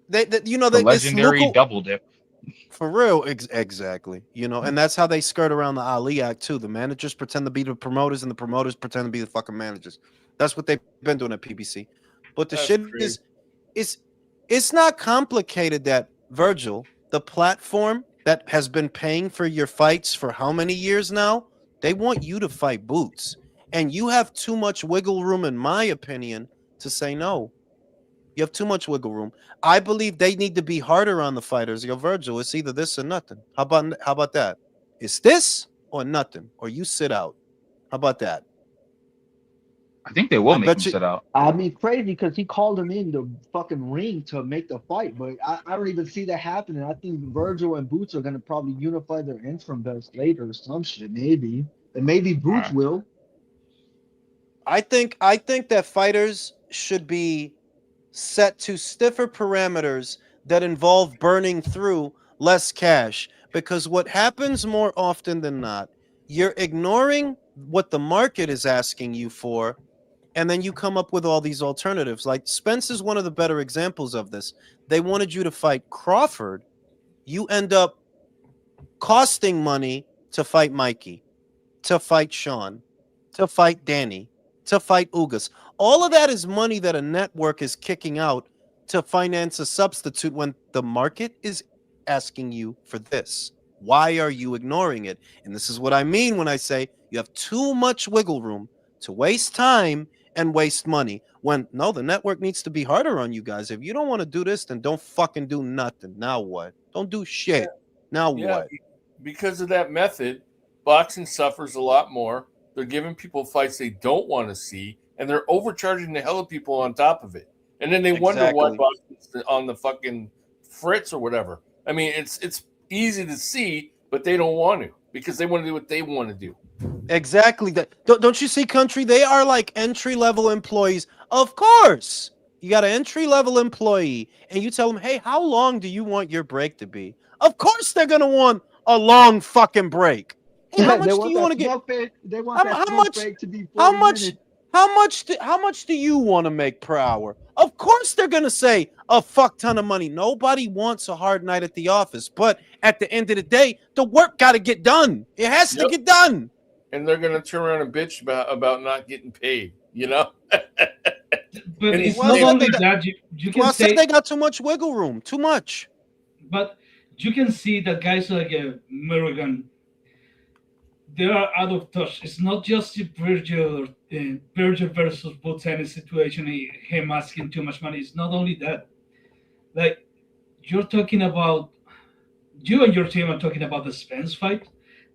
The It's legendary local double dip. for real. Exactly. And that's how they skirt around the Ali Act too. The managers pretend to be the promoters, and the promoters pretend to be the fucking managers. That's what they've been doing at PBC. But the That's shit crazy. is it's not complicated that Virgil, the platform that has been paying for your fights for how many years now, they want you to fight Boots. And you have too much wiggle room, in my opinion, to say no. You have too much wiggle room. I believe they need to be harder on the fighters. Yo, Virgil, it's either this or nothing. How about that? It's this or nothing, or you sit out. How about that? I think they will I make bet him you. sit out. I mean, crazy because he called him in the fucking ring to make the fight, but I don't even see that happening. I think Virgil and Boots are gonna probably unify their interim belts later or some shit, maybe. And maybe All Boots right. will. I think that fighters should be set to stiffer parameters that involve burning through less cash, because what happens more often than not, you're ignoring what the market is asking you for, and then you come up with all these alternatives. Like Spence is one of the better examples of this. They wanted you to fight Crawford. You end up costing money to fight Mikey, to fight Sean, to fight Danny, to fight Ugas. All of that is money that a network is kicking out to finance a substitute when the market is asking you for this. Why are you ignoring it? And this is what I mean when I say you have too much wiggle room to waste time and waste money. When no, the network needs to be harder on you guys. If you don't want to do this, then don't fucking do nothing. Now what? Don't do shit. Now Yeah, what? because of that method, boxing suffers a lot more. They're giving people fights they don't want to see, and they're overcharging the hell of people on top of it. And then they wonder why Exactly. boxing's on the fucking fritz or whatever. I mean, it's easy to see, but they don't want to because they want to do what they want to do. Exactly. That don't you see, country? They are like entry level employees. Of course, you got an entry level employee, and you tell them, "Hey, how long do you want your break to be?" Of course, they're gonna want a long fucking break. Hey, how They much do want you that want to get? smoke break. They want How, that how smoke much? break to be How 40 much? minutes. How much do you want to make per hour? Of course, they're gonna say a fuck ton of money. Nobody wants a hard night at the office, but at the end of the day, the work got to get done. It has to Yep. get done. And they're gonna turn around and bitch about not getting paid, you know? But And it's Well, I not they, said they only got. that. You Well, can I said say, they got too much wiggle room. Too much. but you can see that guys like Merrigan, they are out of touch. It's not just the Berger versus Botani situation, him asking too much money. It's not only that. Like, you're talking about, you and your team are talking about the Spence fight,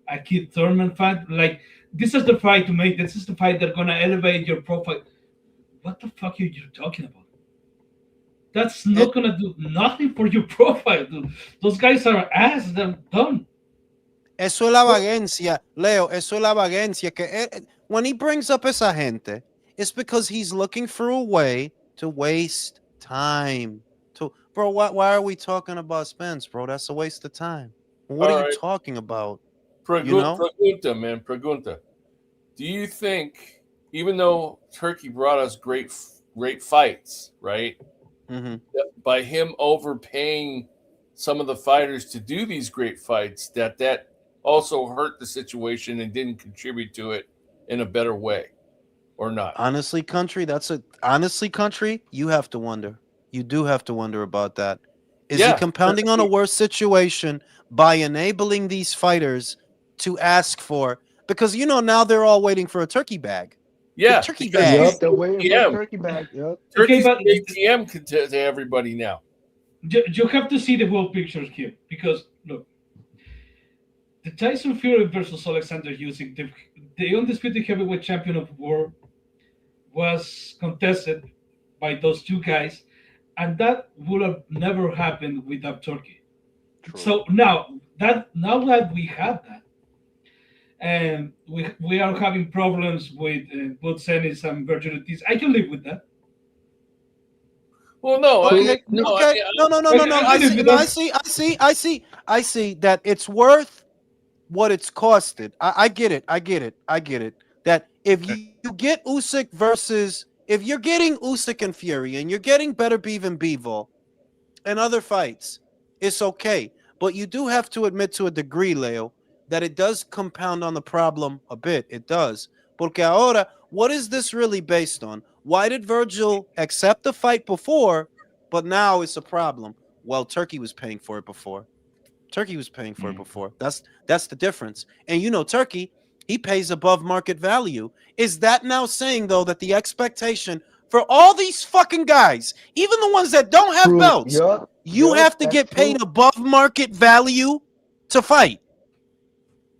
a Keith Thurman fight. Like, this is the fight to make. This is the fight that's going to elevate your profile. What the fuck are you talking about? That's It, not going to do nothing for your profile, dude. Those guys are ass. They're done. eso es la Well, vagencia, Leo. Eso es la vagencia. When he brings up esa gente, it's because he's looking for a way to waste time. Bro, why are we talking about Spence, bro? That's a waste of time. What are all you right. talking about? You know? Pregunta, man, pregunta. Do you think, even though Turkey brought us great fights, right? Hmm. That by him overpaying some of the fighters to do these great fights, that also hurt the situation and didn't contribute to it in a better way, or not? Honestly, country, you have to wonder. You do have to wonder about that. Is he Yeah, compounding on a worse situation by enabling these fighters to ask for, because now they're all waiting for a turkey bag. The yeah, turkey because bag. he's yep, they're waiting for a ATM. turkey bag. Yep. Okay, Turkey's but an ATM to everybody now. you have to see the whole picture here because look, the Tyson Fury versus Alexander Usyk, the undisputed heavyweight champion of the world, was contested by those two guys, and that would have never happened without Turkey. True. So now that we have that, and we are having problems with both Zenith and Virgin Ortiz, I can live with that. Well, no, True. Okay. no, Okay. No, no, no, no, no. I I can live see. with No, I that. see. I see. I see. I see that it's worth what it's costed. I get it. I get it. I get it. That if you get Usyk versus if you're getting Usyk and Fury and you're getting better Beef and Bivol and other fights, it's okay. But you do have to admit to a degree, Leo, that it does compound on the problem a bit. It does. Porque ahora, what is this really based on? Why did Virgil accept the fight before, but now it's a problem? Well, Turkey was paying for it before. Turkey was paying for it Mm. before. That's the difference. And you know, Turkey, he pays above market value. Is that now saying though that the expectation for all these fucking guys, even the ones that don't have True. belts, Yup. you Yup. have to That's get paid true. above market value to fight?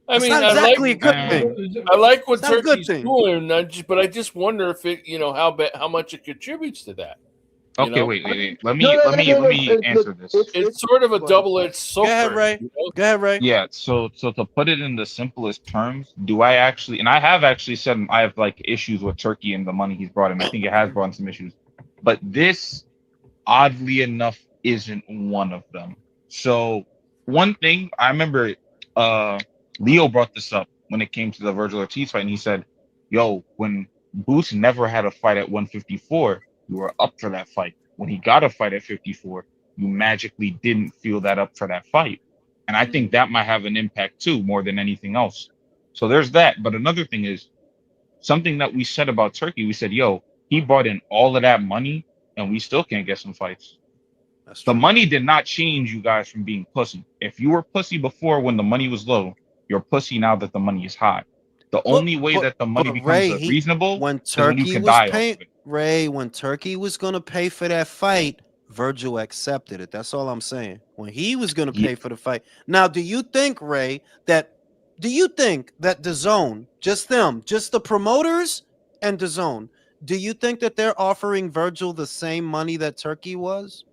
I That's mean, not I like exactly a good thing. I like what It's not a good Turkey's thing. doing, but I just wonder if it, how much it contributes to that. You Okay, know, wait. Let No, me no, let no, me no, let no. me answer Look, this. it's sort of a go ahead. double-edged Go ahead, sword. Ray. You know? Go ahead, Ray. Yeah, so to put it in the simplest terms, do I actually, and I have actually said I have like issues with Turkey and the money he's brought in. I think it has brought in some issues, but this oddly enough isn't one of them. So one thing I remember, uh Leo brought this up when it came to the Virgil Ortiz fight, and he said, yo, when Boots never had a fight at 154, you were up for that fight. When he got a fight at 54, you magically didn't feel that up for that fight. And I think that might have an impact too, more than anything else. So there's that. But another thing is something that we said about Turkey. We said, yo, he brought in all of that money and we still can't get some fights. That's The true. money did not change you guys from being pussy. If you were pussy before when the money was low, you're pussy now that the money is high. The But only way but that the but money becomes Ray, he reasonable when is when you Turkey can was die off paying of it. Ray, when Turkey was gonna pay for that fight, Virgil accepted it. That's all I'm saying. When he was gonna Yeah, pay for the fight. Now, do you think that the zone, just them, just the promoters and the zone, do you think that they're offering Virgil the same money that Turkey was?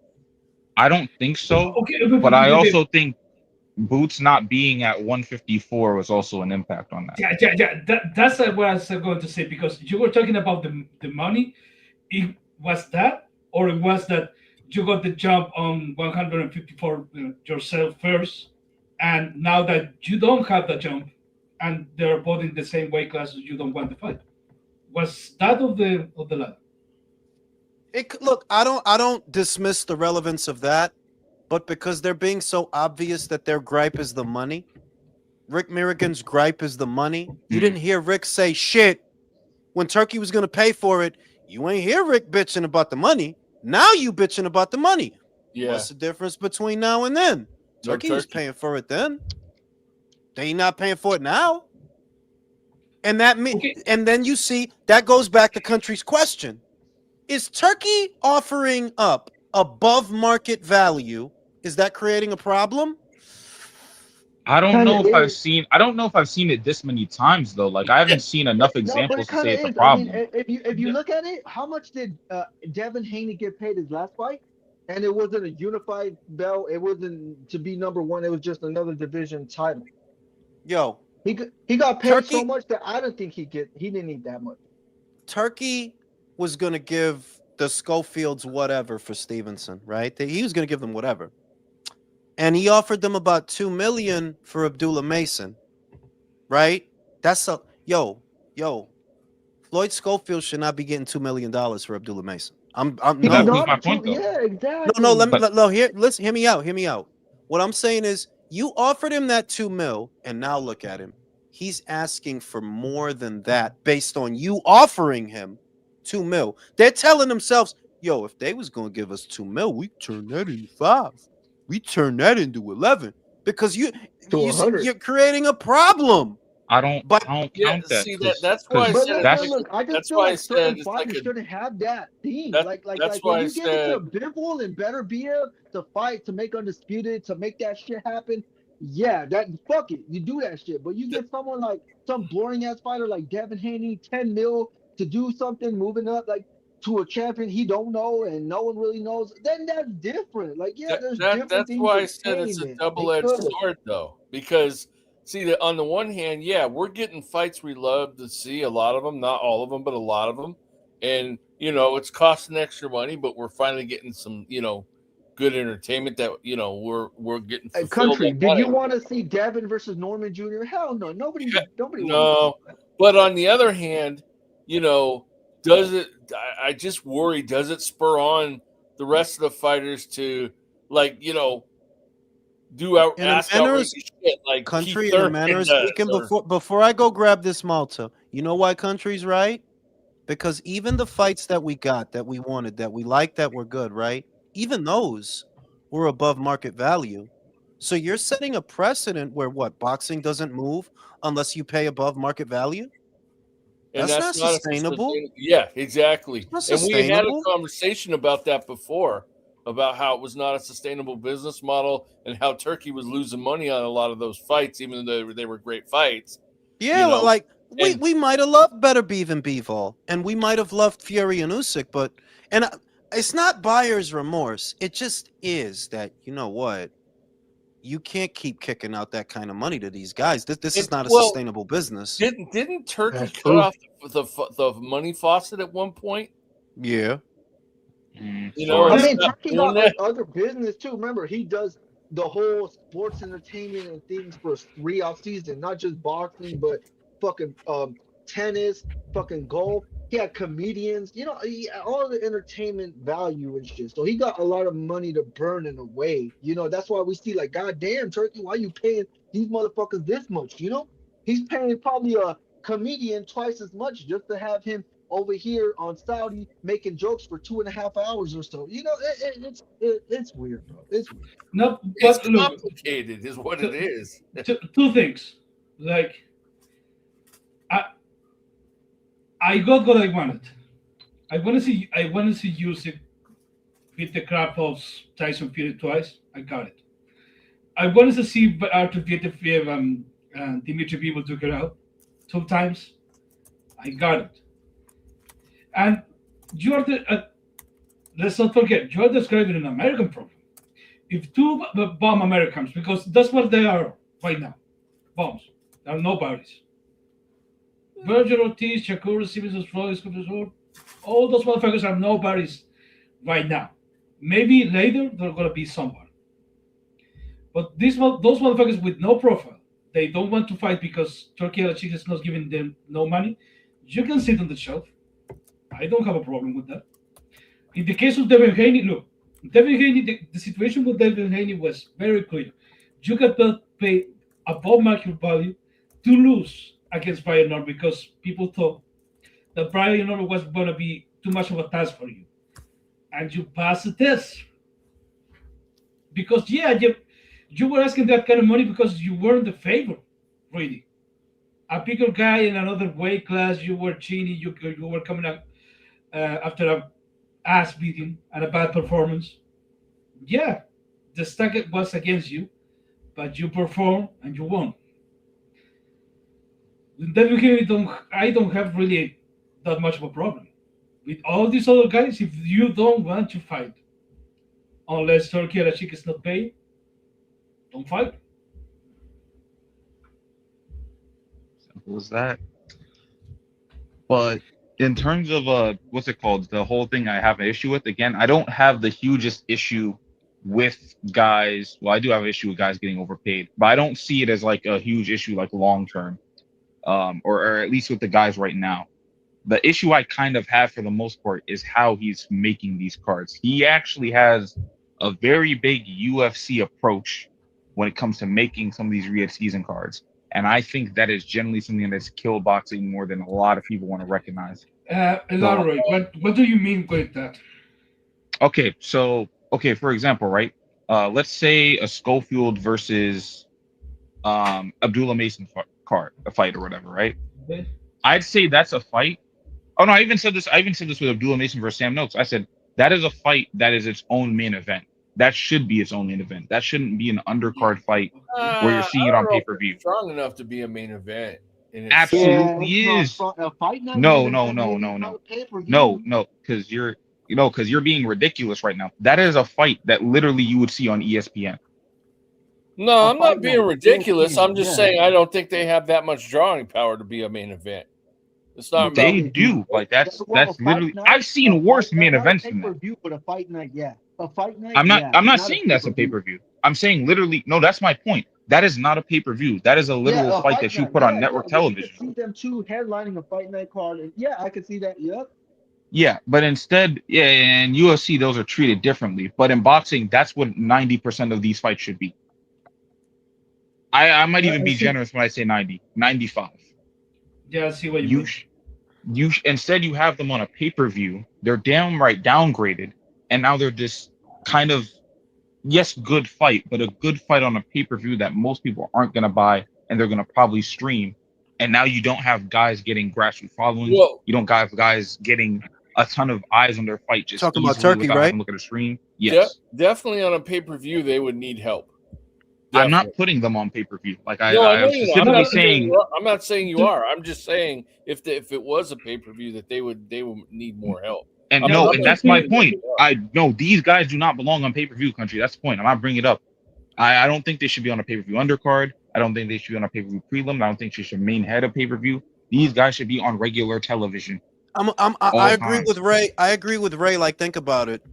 I don't think so, Okay, but I also think Boots not being at 154 was also an impact on that. yeah. That's what I was going to say, because you were talking about the money. It was that, or it was that you got the jump on 154 yourself first, and now that you don't have the jump, and they're both in the same weight class, you don't want the fight. Was that of the ladder? Look, I don't dismiss the relevance of that, but because they're being so obvious that their gripe is the money, Rick Milligan's gripe is the money. You Mm. didn't hear Rick say shit when Turkey was going to pay for it. You ain't hear Rick bitching about the money. Now you bitching about the money. Yeah, What's the difference between now and then? no Turkey was Turkey. paying for it then. They not paying for it now. And that Okay, and then you see that goes back to country's question. Is Turkey offering up above market value? Is that creating a problem? Kind of is. I don't know if I've seen it this many times though. Like I haven't seen enough No, but it examples to kind say of it's a is. I mean, problem. if you look at it, how much did Devin Haney get paid his last fight? And it wasn't a unified belt. It wasn't to be number one. It was just another division title. Yo, He got paid so Turkey much that I don't think he didn't need that much. Turkey was going to give the Schofields whatever for Stevenson, right? He was going to give them whatever. And he offered them about 2 million for Abdullah Mason, right? That's a yo. Floyd Schofield should not be getting $2 million for Abdullah Mason. I'm He's That no. proves not my a point two. though. Yeah, No, let me exactly. But listen, hear me out. Hear me out. What I'm saying is you offered him that 2 mil, and now look at him. He's asking for more than that based on you offering him 2 mil. They're telling themselves, yo, if they was gonna give us 2 mil, we turn that into 5. We turn that into 11. Because To you a see, hundred. you're creating a problem. I But don't Yeah, count that see because that's why I But said look, it's look, like that's look. I just that's feel why I like said certain it's like fighters a shouldn't have that theme. that that's Like why when I you get into said Bivol and Better BF to fight to make undisputed to make that shit happen. Yeah, that fuck it, you do that shit. But you th- get someone like some boring ass fighter like Devin Haney, 10 mil to do something, moving up. Like to a champion he don't know and no one really knows, then that's different. Like, yeah, there's different That's things why I of said it's a payment. They double-edged could have. sword, though, because see that on the one hand, yeah, we're getting fights we love to see, a lot of them, not all of them, but a lot of them, and it's costing extra money, but we're finally getting some good entertainment that we're getting fulfilled Country, on did you wanting. want to see Devin versus Norman Jr.? Hell no, nobody wanted to see No, that. but on the other hand, you know, does it? I just worry. Does it spur on the rest of the fighters to like do In a ask manner's outrageous shit like Keith country, in a manner Thurman of does? speaking, Or before I go grab this Malta, you know why country's right? Because even the fights that we got, that we wanted, that we liked, that were good, right? Even those were above market value. So you're setting a precedent where what, boxing doesn't move unless you pay above market value? and That's that's not not a sustainable. sustainable. Yeah, exactly. It's not And we had a sustainable. conversation about that before, about how it was not a sustainable business model and how Turkey was losing money on a lot of those fights, even though they were great fights. Yeah, You know, like we and we might have loved Better Beef and Bivol, and we might have loved Fury and Usyk, but and it's not buyer's remorse. It just is that you know what, you can't keep kicking out that kind of money to these guys. This is not a well, sustainable business. didn't Turkey That's cut true. off the money faucet at one point? Yeah, And I he Sort of. mean, stopped Turkey doing got like that. other business too. Remember, he does the whole sports entertainment and things for free off season, not just boxing, but fucking tennis, fucking golf. He had comedians, all the entertainment value and shit. So he got a lot of money to burn in a way. That's why we see like, God damn, Turkey, why you paying these motherfuckers this much? He's paying probably a comedian twice as much just to have him over here on Saudi making jokes for 2.5 hours or so. It's weird, bro. It's weird. No, It's but look, complicated, is what it two, is. two things. Like I, I got what I wanted. I want to see Usyk beat the crap of Tyson Fury twice. I got it. I wanted to see Arthur Vietnam Dimitri Bivol took it out 2 times. I got it. And you're let's not forget, you're describing an American problem. If two bomb Americans, because that's what they are right now, bombs. They're nobodies. Virgil Ortiz, Shakur, Stevens, Floyd, Scoop, all those motherfuckers are nobodies right now. Maybe later they're gonna be someone. But those motherfuckers with no profile, they don't want to fight because Turkey Al-Sheikh is not giving them no money. You can sit on the shelf. I don't have a problem with that. In the case of Devin Haney, look, Devin Haney, the situation with Devin Haney was very clear. You got to pay above market value to lose against Brian Norman because people thought that Brian Norman was going to be too much of a task for you. And you passed the test. Because, yeah, you were asking that kind of money because you weren't the favorite, really. A bigger guy in another weight class, you were cheating, you were coming up after a ass beating and a bad performance. Yeah, the stack was against you, but you performed and you won. Then we don't. I don't have really that much of a problem with all these other guys. If you don't want to fight, unless Turkey Al-Sheikh is not paying, don't fight. Simple as that. But in terms of what's it called? The whole thing I have an issue with. Again, I don't have the hugest issue with guys. Well, I do have an issue with guys getting overpaid, but I don't see it as like a huge issue like long term. Or at least with the guys right now. The issue I kind of have for the most part is how he's making these cards. He actually has a very big UFC approach when it comes to making some of these real season cards. And I think that is generally something that's killed boxing more than a lot of people want to recognize. So, Elaborate. What do you mean with that? okay, for example, right? Let's say a Schofield versus Abdullah Mason card, a fight or whatever, right? Okay. I'd say that's a fight. Oh no, I even said this. I even said this with Abdullah Mason versus Sam Noakes. I said that is a fight that is its own main event. That should be its own main event. That shouldn't be an undercard fight where you're I seeing it don't on know pay if per it's view. strong enough to be a main event. in itself. Absolutely Yeah, it's is. not a fight night. No, Main no, event, no, maybe no, not no, a pay per no, view. no, because you're being ridiculous right now. That is a fight that literally you would see on ESPN. No, A I'm not fight being night. ridiculous. ESPN. I'm just Yeah. saying I don't think they have that much drawing power to be a main event. It's not about They me. do. Like Well, a that's fight literally. night, I've seen worse main not a events pay than per that. view, but a fight night. Yeah, a fight night. I'm not. Yeah, I'm but not not a saying pay that's per a pay view. per view. I'm saying literally. No, that's my point. That is not a pay per view. That is a Yeah, literal a fight fight that you night. put on Yeah, yeah, network where you could television. see them two headlining a fight night card, and yeah, I could see that. Yep. Yeah, but instead, yeah, in UFC those are treated differently. But in boxing, that's what 90% of these fights should be. I might even I be see. generous when I say 90, 95. Yeah, I see what you You mean. sh- instead you have them on a pay-per-view. They're downright downgraded, and now they're this kind of yes, good fight, but a good fight on a pay-per-view that most people aren't gonna buy and they're gonna probably stream. And now you don't have guys getting grassroots followings. Well, You don't have guys getting a ton of eyes on their fight just Talking about easily Turkey, without having right? to look at a stream. Yes. definitely on a pay per view, they would need help. I'm not Definitely. putting them on pay-per-view. Like No, I know I'm you're not. I'm specifically No, not saying saying you are. I'm not saying you to, are. I'm just saying if it was a pay per view, that they would need more help. and I'm yeah, no, not and to, that's saying my to, point. they are. I no, these guys do not belong on pay-per-view country. That's the point. I'm not bringing it up. I don't think they should be on a pay-per-view undercard. I don't think they should be on a pay-per-view prelim. I don't think they should main head a pay-per-view. These guys should be on regular television I all agree time. with Ray. I agree with Ray. Like, think about it.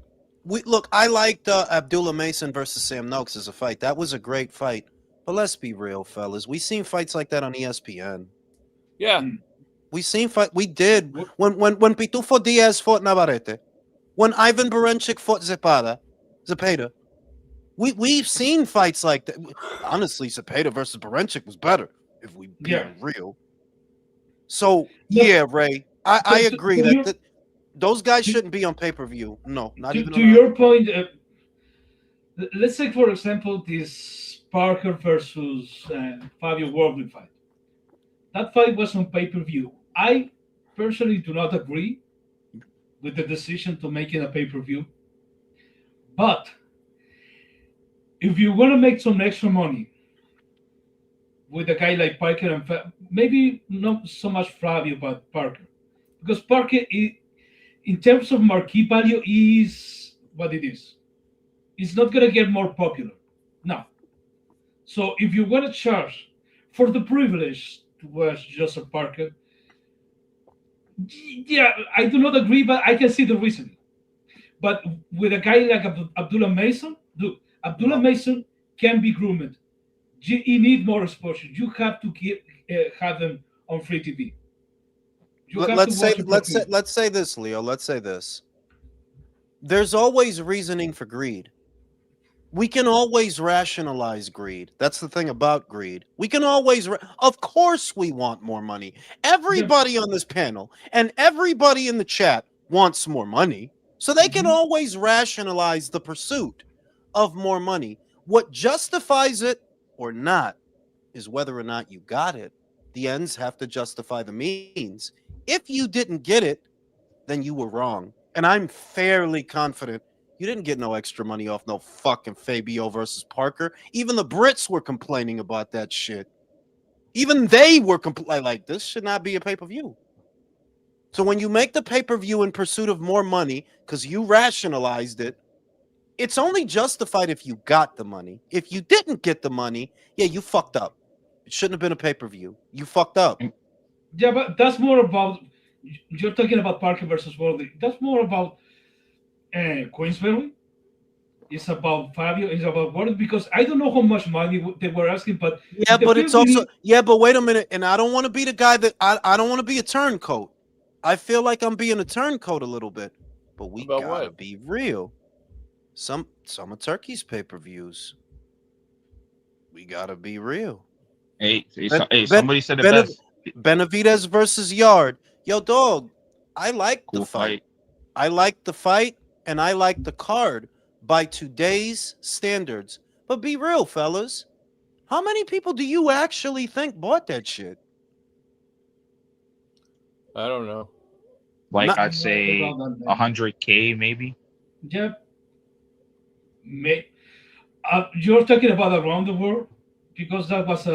I liked Abdullah Mason versus Sam Noakes as a fight. That was a great fight. But let's be real, fellas. We seen fights like that on ESPN. Yeah, We seen fight. We did what- when Pitufo Diaz fought Navarrete, when Ivan Berenchik fought Zepeda. We've seen fights like that. Honestly, Zepeda versus Berenchik was better if we yeah. being real. So But yeah, Ray, I agree to your that those guys to, shouldn't be on pay per view. No, not even to on your point, let's take for example this Parker versus Fabio Wardley fight. That fight was on pay per view. I personally do not agree with the decision to make it a pay per view, but if you want to make some extra money with a guy like Parker and maybe not so much Fabio, but Parker, because Parker, in terms of marquee value, is what it is. It's not gonna get more popular. No. So if you want to charge for the privilege to watch Joseph Parker, yeah, I do not agree, but I can see the reasoning. But with a guy like Abdullah Mason, look, Abdullah No. Mason can be groomed. You need more exposure. You have to have them on free TV. You have to watch it for free. Let's say this, Leo. Let's say this. There's always reasoning for greed. We can always rationalize greed. That's the thing about greed. We can always, of course, we want more money. Everybody on this panel and everybody in the chat wants more money. So they can always rationalize the pursuit of more money. What justifies it or not is whether or not you got it. The ends have to justify the means. If you didn't get it, then you were wrong. And I'm fairly confident you didn't get no extra money off no fucking Fabio versus Parker. Even the Brits were complaining about that shit. Even they were like, this should not be a pay-per-view. So when you make the pay-per-view in pursuit of more money, because you rationalized it, it's only justified if you got the money. If you didn't get the money, yeah, you fucked up. It shouldn't have been a pay-per-view. You fucked up. Yeah, but that's more about, you're talking about Parker versus Worley. That's more about Queensberry. It's about Fabio. It's about Worley, because I don't know how much money they were asking, but yeah, but it's also but wait a minute, and I don't want to be the guy that I don't want to be a turncoat. I feel like I'm being a turncoat a little bit, but we About gotta what? be real. Some of Turkey's pay-per-views, we gotta be real. Hey, Ben, somebody said it ben, best. Benavidez versus Yard. Yo, dog, I like the Cool fight. fight. I like the fight, and I like the card by today's standards. But be real, fellas. How many people do you actually think bought that shit? I don't know. Like Not- I'd say 100K maybe. Yeah. You're talking about around the world, because that was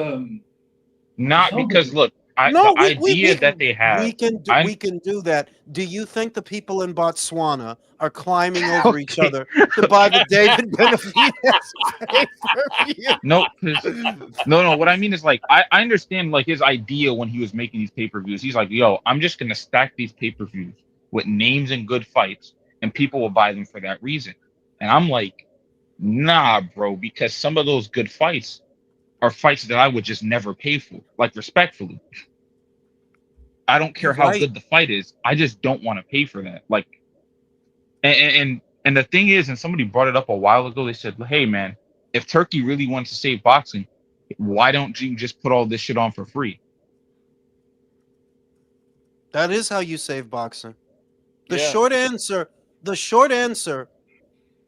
Not something. because look, No, the idea that they have, we I can do that. Do you think the people in Botswana are climbing over each okay. other to buy the David Benavidez pay-per-view? No, because no. What I mean is like I understand like his idea when he was making these pay-per-views. He's like, yo, I'm just gonna stack these pay-per-views with names and good fights, and people will buy them for that reason. And I'm like, nah, bro, because some of those good fights are fights that I would just never pay for. Like respectfully, I don't care You're how right. good the fight is. I just don't want to pay for that. Like, and the thing is, and somebody brought it up a while ago. They said, hey man, if Turkey really wants to save boxing, why don't you just put all this shit on for free? That is how you save boxing. The Yeah. short answer, the short answer,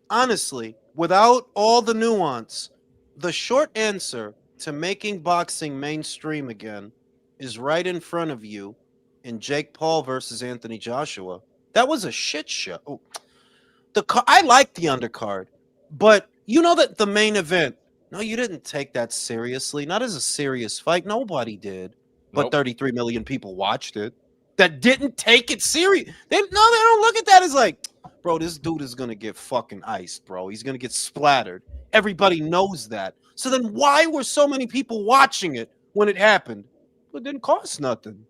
honestly, without all the nuance, the short answer to making boxing mainstream again is right in front of you in Jake Paul versus Anthony Joshua. That was a shit show. Oh, I liked the undercard, but you know that the main event. No, you didn't take that seriously. Not as a serious fight. Nobody did. But Nope. 33 million people watched it. That didn't take it serious. They don't look at that as like, bro, this dude is gonna get fucking iced, bro. He's gonna get splattered. Everybody knows that. So then why were so many people watching it when it happened? Well, it didn't cost nothing.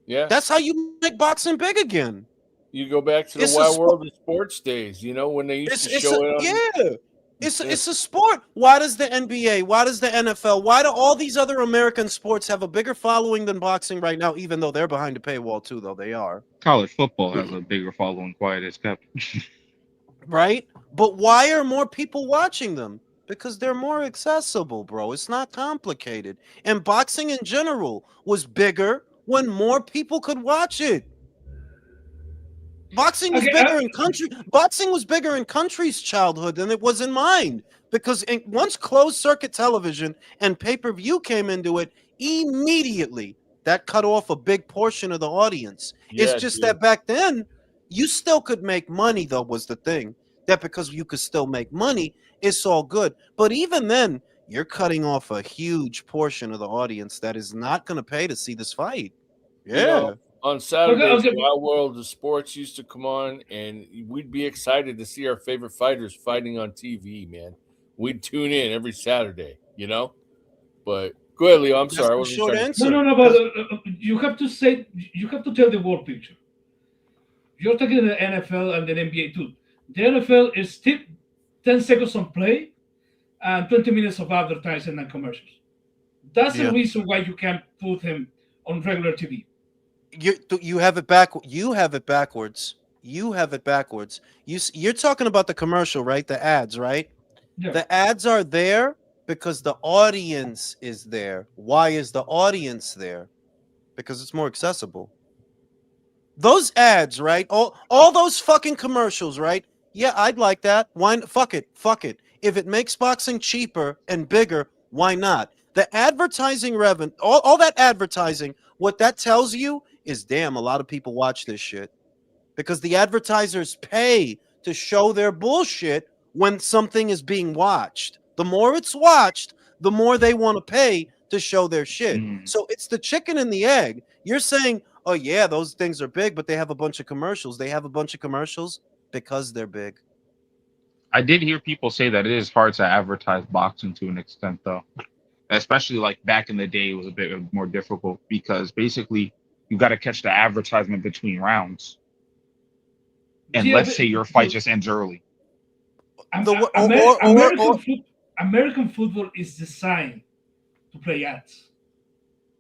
Yeah. That's how you make boxing big again. You go back to the It's a Wild sport. World of Sports days, when they used to It's a show it on. yeah. It's a sport. Why does the NBA? Why does the NFL? Why do all these other American sports have a bigger following than boxing right now? Even though they're behind a paywall too, though they are College football has a bigger following, quiet as kept. right. But why are more people watching them? Because they're more accessible, bro. It's not complicated. And boxing in general was bigger when more people could watch it. Boxing was Okay, bigger in country. Boxing was bigger in country's childhood than it was in mine because once closed circuit television and pay per view came into it, immediately that cut off a big portion of the audience. It's Yeah, just dude. that back then you still could make money, though, was the thing. That because you could still make money, it's all good. But even then, you're cutting off a huge portion of the audience that is not going to pay to see this fight. Yeah. On okay, Saturdays, okay. Wild World of Sports used to come on, and we'd be excited to see our favorite fighters fighting on TV, man. We'd tune in every Saturday. But go ahead, Leo. I'm That's sorry. I the wasn't short trying to. No, answer. no, no. But you have to tell the world picture. You're talking the NFL and the NBA too. The NFL is still 10 seconds on play and 20 minutes of advertising and commercials. That's the Yeah. reason why you can't put him on regular TV. You have it back. You have it backwards. You have it backwards. You're talking about the commercial, right? The ads, right? Yeah. The ads are there because the audience is there. Why is the audience there? Because it's more accessible. Those ads, right? All those fucking commercials, right? Yeah, I'd like that. Why? Fuck it. Fuck it. If it makes boxing cheaper and bigger, why not? The advertising revenue, all that advertising, what that tells you is, damn, a lot of people watch this shit because the advertisers pay to show their bullshit when something is being watched. The more it's watched, the more they want to pay to show their shit. Mm. So it's the chicken and the egg. You're saying, oh, yeah, those things are big, but they have a bunch of commercials. They have a bunch of commercials because they're big. I did hear people say that it is hard to advertise boxing to an extent, though. Especially like back in the day, it was a bit more difficult because basically you got to catch the advertisement between rounds. And Yeah, let's say your fight just ends early. The American football is designed to play ads.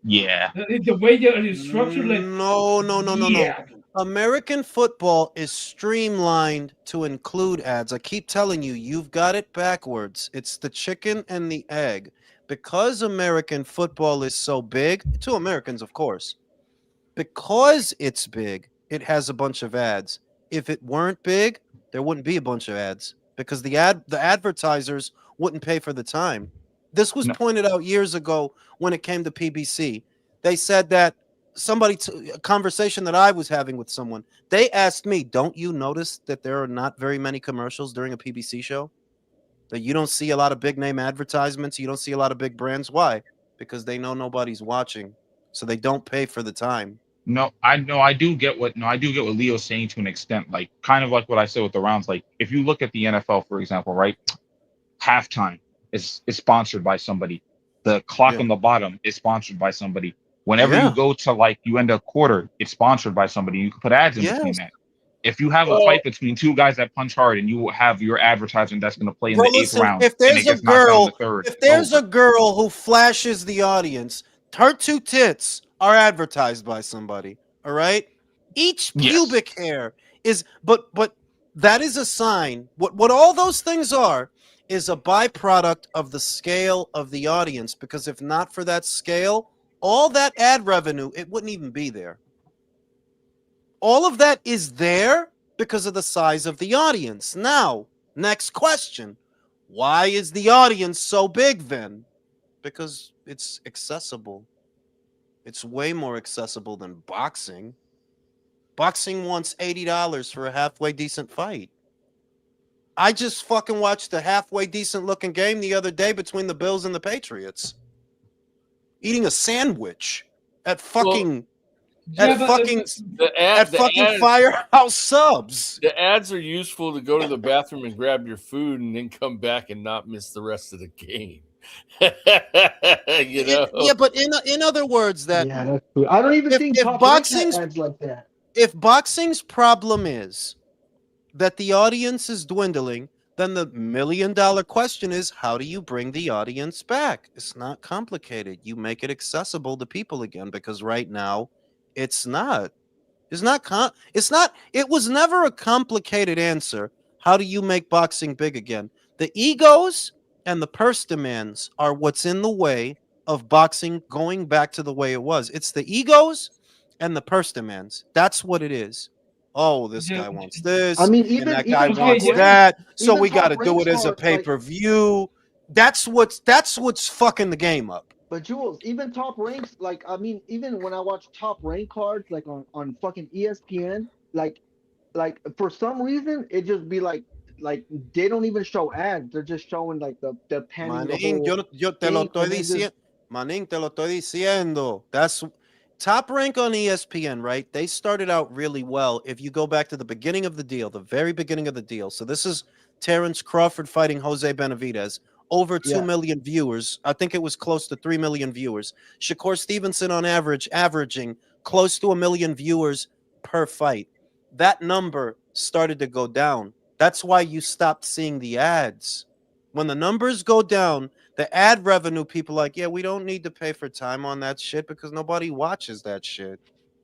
Yeah. The way they are structured, like no. yeah, American football is streamlined to include ads. I keep telling you, you've got it backwards. It's the chicken and the egg. Because American football is so big, to Americans, of course, because it's big, it has a bunch of ads. If it weren't big, there wouldn't be a bunch of ads because the advertisers wouldn't pay for the time. This was No. pointed out years ago when it came to PBC. They said that a conversation that I was having with someone, they asked me, "Don't you notice that there are not very many commercials during a PBC show? That you don't see a lot of big name advertisements, you don't see a lot of big brands? Why? Because they know nobody's watching." so they don't pay for the time. No, I know I do get what Leo's saying to an extent, like kind of like what I said with the rounds. Like if you look at the NFL, for example, right? Halftime is sponsored by somebody. The clock Yeah. on the bottom is sponsored by somebody. Whenever you Yeah. go to like you end a quarter, it's sponsored by somebody. You can put ads in between Yes. that. If you have a Well, fight between two guys that punch hard and you have your advertisement that's going to play in Bro, the eighth listen, round and it gets knocked out in the third, if it's there's a over. girl who flashes the audience, her two tits are advertised by somebody. All right? Each Yes. pubic hair is but that is a sign. What all those things are is a byproduct of the scale of the audience, because if not for that scale, all that ad revenue, it wouldn't even be there. All of that is there because of the size of the audience. Now, next question. Why is the audience so big then? Because it's accessible. It's way more accessible than boxing. Boxing wants $80 for a halfway decent fight. I just fucking watched a halfway decent looking game the other day between the Bills and the Patriots. Eating a sandwich at well, fucking Yeah, but the ad Firehouse Subs. the ads are useful to go to the bathroom and grab your food and then come back and not miss the rest of the game. You know, Yeah, but in other words, that Yeah, that's true. I don't even think if Top Rank had boxing's ads like that. if boxing's problem is that the audience is dwindling, then the $1 million question is, how do you bring the audience back? It's not complicated. You make it accessible to people again, because right now it's not. It was never a complicated answer. How do you make boxing big again? The egos and the purse demands are what's in the way of boxing going back to the way it was. It's the egos and the purse demands. That's what it is. Oh, this yeah, guy wants I this mean, and even that guy even okay, Top wants yeah, Rank, that. So even we got Top to do Rank it as a cards, like, pay-per-view. That's what's fucking the game up. but Jules, even Top Ranks, like, I mean, even when I watch Top Rank cards, like on fucking ESPN, like for some reason it just be like they don't even show ads. They're just showing like the panning the Manín, whole yo te lo thing, estoy and then just diciendo. Manín, te lo estoy diciendo. That's Top Rank on ESPN, right? They started out really well. If you go back to the beginning of the deal, the very beginning of the deal. So this is Terrence Crawford fighting Jose Benavidez. Over 2 yeah. million viewers. I think it was close to 3 million viewers. Shakur Stevenson on average, averaging close to 1 million viewers per fight. That number started to go down. That's why you stopped seeing the ads. When the numbers go down, the ad revenue, people like, yeah, we don't need to pay for time on that shit because nobody watches that shit.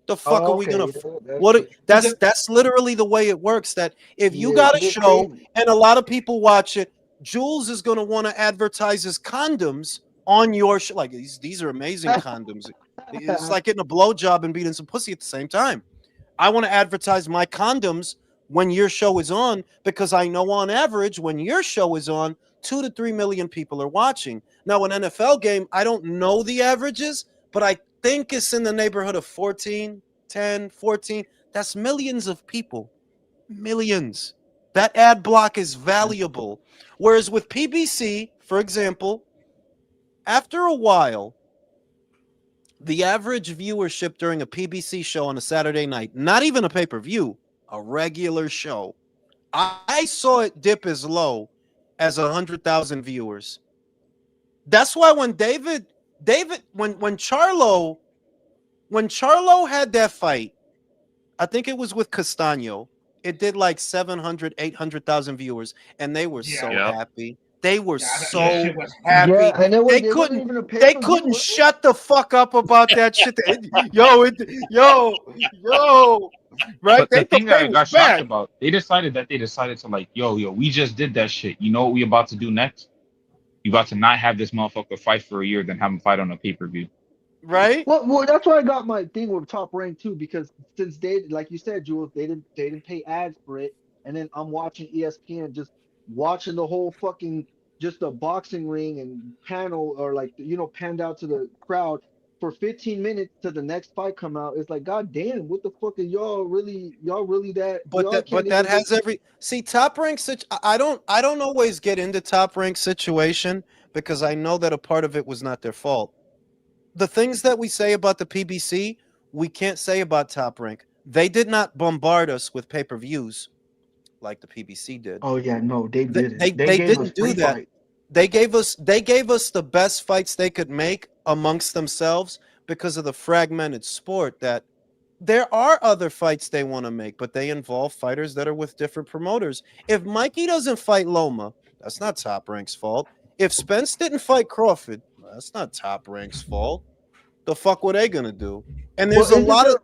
The fuck are Oh, we gonna? okay, yeah, that's What? true. but That's literally the way it works. That if you Yeah, got a shit is show crazy. and a lot of people watch it, Jules is gonna want to advertise his condoms on your show. Like these are amazing condoms. It's like getting a blowjob and beating some pussy at the same time. I want to advertise my condoms when your show is on, because I know on average when your show is on, 2 to 3 million people are watching. Now, an NFL game, I don't know the averages, but I think it's in the neighborhood of 14, 10, 14. That's millions of people. Millions. That ad block is valuable. Whereas with PBC, for example, after a while, the average viewership during a PBC show on a Saturday night, not even a pay per view, a regular show, I saw it dip as low as 100,000 viewers. That's why when when Charlo had that fight, I think it was with Castano, it did like 700, 800,000 viewers, and they were yeah, so Yep. happy. They were that so shit was Yeah, happy. and They it wasn't couldn't even a pay they per view, couldn't was it? shut the fuck up about that shit. Yo, right? But the They thing that they I was got shocked back, about, they decided to like, yo, we just did that shit. You know what we about to do next? You about to not have this motherfucker fight for a year, then have him fight on a pay-per-view. right? Well, that's why I got my thing with Top Rank too, because since they, like you said, Jules, they didn't pay ads for it, and then I'm watching ESPN, just watching the whole fucking just a boxing ring and panel, or like panned out to the crowd for 15 minutes to the next fight come out. It's like, god damn, what the fuck are y'all really that y'all can't But that even just. has every see top rank I don't always get into top rank situation because I know that a part of it was not their fault. the things that we say about the PBC, we can't say about Top Rank. They did not bombard us with pay-per-views like the PBC did. Oh yeah, no, they They, didn't. they They they gave us didn't free do that. fight. They gave us the best fights they could make amongst themselves because of the fragmented sport that there are other fights they want to make, but they involve fighters that are with different promoters. If Mikey doesn't fight Loma, that's not Top Rank's fault. If Spence didn't fight Crawford, that's not Top Rank's fault. The fuck were they gonna do? And Well, isn't there?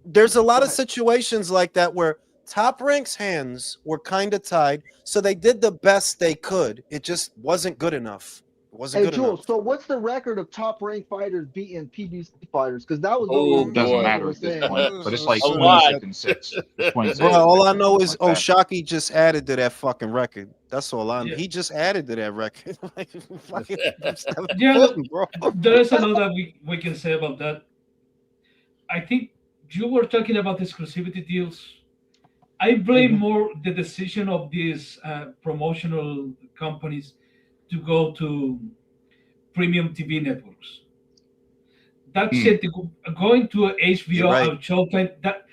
there's a lot Go of ahead. situations like that where Top Rank's hands were kind of tied, so they did the best they could. It just wasn't good enough. It wasn't Hey good enough. Jules, so what's the record of top ranked fighters beating PBC fighters? Because that was Oh what Doesn't boy, people matter were at this saying. point, but it's like a lot. 26 and 6. It's 26 Bro, and all 6 I or know something is like that. Oshaki just added to that fucking record. That's all I know. Yeah. He just added to that record. Like, fucking seven Yeah, footing, bro. there is a lot that we can say about that. I think you were talking about exclusivity deals. I blame Mhm. more the decision of these promotional companies to go to premium TV networks. That Hmm. shit, going to You're HBO right. or Showtime, that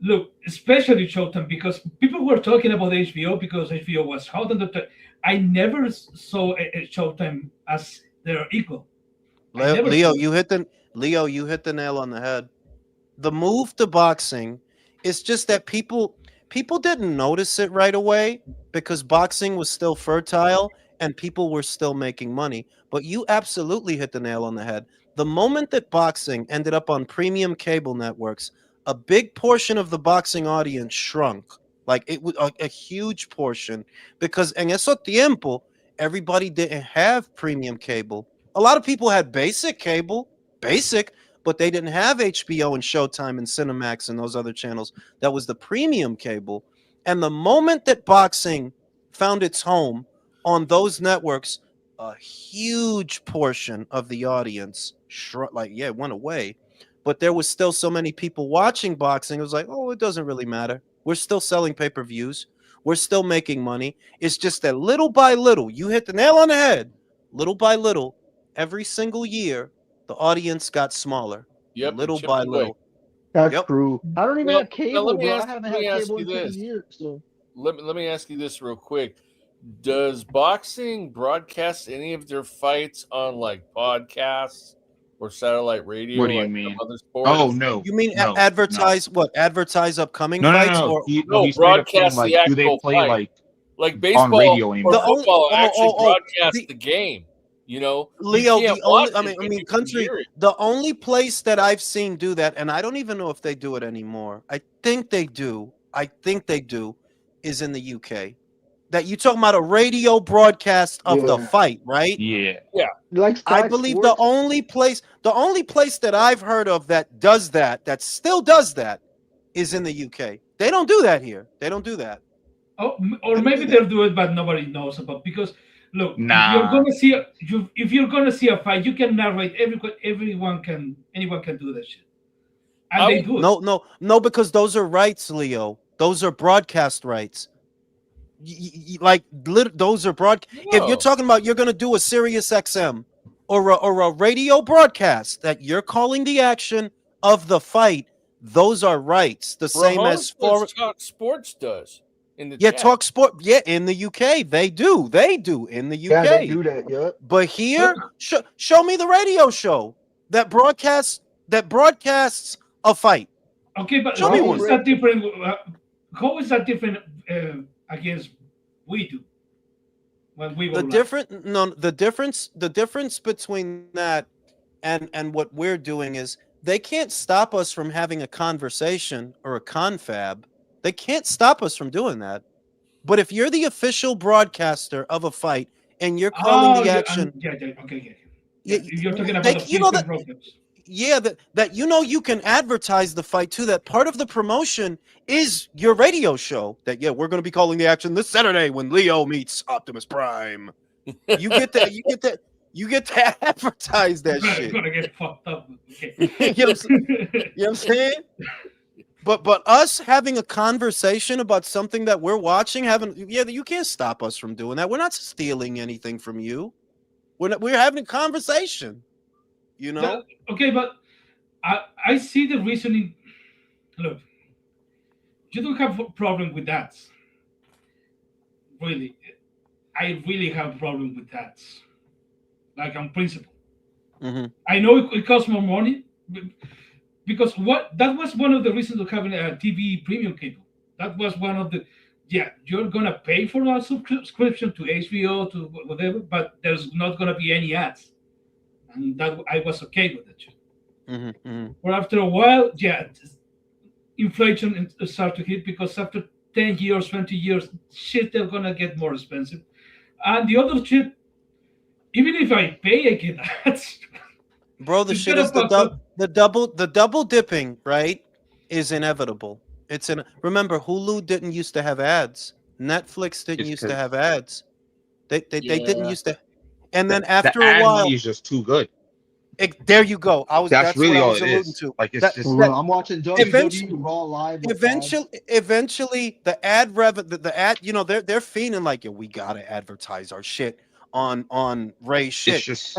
look, especially Showtime, because people were talking about HBO because HBO was hot on the time. I never saw a Showtime as their equal. I never Leo, saw it. you hit the nail on the head. The move to boxing is just that people didn't notice it right away because boxing was still fertile and people were still making money. But you absolutely hit the nail on the head. The moment that boxing ended up on premium cable networks, a big portion of the boxing audience shrunk. Like it was a huge portion because en eso tiempo everybody didn't have premium cable. A lot of people had basic cable, basic, but they didn't have HBO and Showtime and Cinemax and those other channels. That was the premium cable. And the moment that boxing found its home on those networks, a huge portion of the audience it went away. But there was still so many people watching boxing. It was like, oh, it doesn't really matter. We're still selling pay-per-views. We're still making money. It's just that little by little, you hit the nail on the head. Little by little, every single year, the audience got smaller, Yep, it little chipped by away. little. That's Yep. true. I don't even Well, have now cable, bro. I haven't let me had ask cable you in 10 this. years. So Let me ask you this real quick. Does boxing broadcast any of their fights on like podcasts or satellite radio What do you like mean? some other Oh sports? no, You mean no, no, advertise what? Advertise upcoming no, no, fights no. or No, He's straight up saying broadcast the like, do they actual play fight. like Like on baseball radio or the anymore? only football actually broadcast the the game. You know, you Leo, can't the only watch it, I but mean you can country, hear it. the only place that I've seen do that, and I don't even know if they do it anymore. I think they do. I think they do, is in the UK. That you talking about a radio broadcast of the yeah, fight, right? Yeah. Yeah, like I Sky believe the Sports. only place that I've heard of that does that still does that, is in the UK. They don't do that here. They don't do that. Oh, or They don't do maybe that. they'll do it, but nobody knows about. Because look, if you're Nah. gonna see if you're gonna see a fight, you can narrate. Anyone can do that shit, and I they would. do it. No, because those are rights, Leo. Those are broadcast rights. Like those are broad. If you're No, talking about you're gonna do a Sirius XM or a radio broadcast that you're calling the action of the fight, those are rights. The same Rahon as says for Talk Sports does in the yeah, chat. talk sport. Yeah, in the UK they do. They do in the Yeah, they UK. do that. Yep. But So, here, show me the radio show that broadcasts a fight. okay, but Show me how Rahul one. is Ray. that different? How is that different against we do when we The were live? different no the difference between that and what we're doing is they can't stop us from having a conversation or a confab. They can't stop us from doing that. But if you're the official broadcaster of a fight and you're calling Oh, the yeah, action, yeah, yeah. Okay, yeah, yeah. you, You're talking about they the you know frequent that programs. yeah that you can advertise the fight too. That part of the promotion is your radio show. That yeah, we're going to be calling the action this Saturday when Leo meets Optimus Prime. You get that. You get to advertise that You're shit. gonna get fucked up. Okay. You know what I'm saying? But us having a conversation about something that we're watching, you can't stop us from doing that. We're not stealing anything from you. We're having a conversation. You The- know? okay, but I see the reasoning. Look, you don't have a problem with that, really. I really have a problem with that, like on principle. Hmm. I know it costs more money because what that was one of the reasons of having a TV premium cable. That was one of the, yeah, you're gonna pay for a subscription to HBO to whatever, but there's not gonna be any ads, and that I was okay with it. Hmm. Hmm. But after a while, yeah, inflation start to hit because after 10 years, 20 years, shit they're gonna get more expensive, and the other shit, even if I pay, I get ads. Bro, the shit Instead is of the double dipping, right? Is inevitable. Remember, Hulu didn't used to have ads. Netflix didn't It's used to have because ads. They didn't Yeah. used to. And then the after a ad money while, is just too good. there you go. That's That's what really I all was it alluding is. to. Like it's That For just that real, I'm watching eventually WWE Raw live with ads. eventually the the ad, they're fiending like, yo, we gotta advertise our shit on Ray's it's shit. just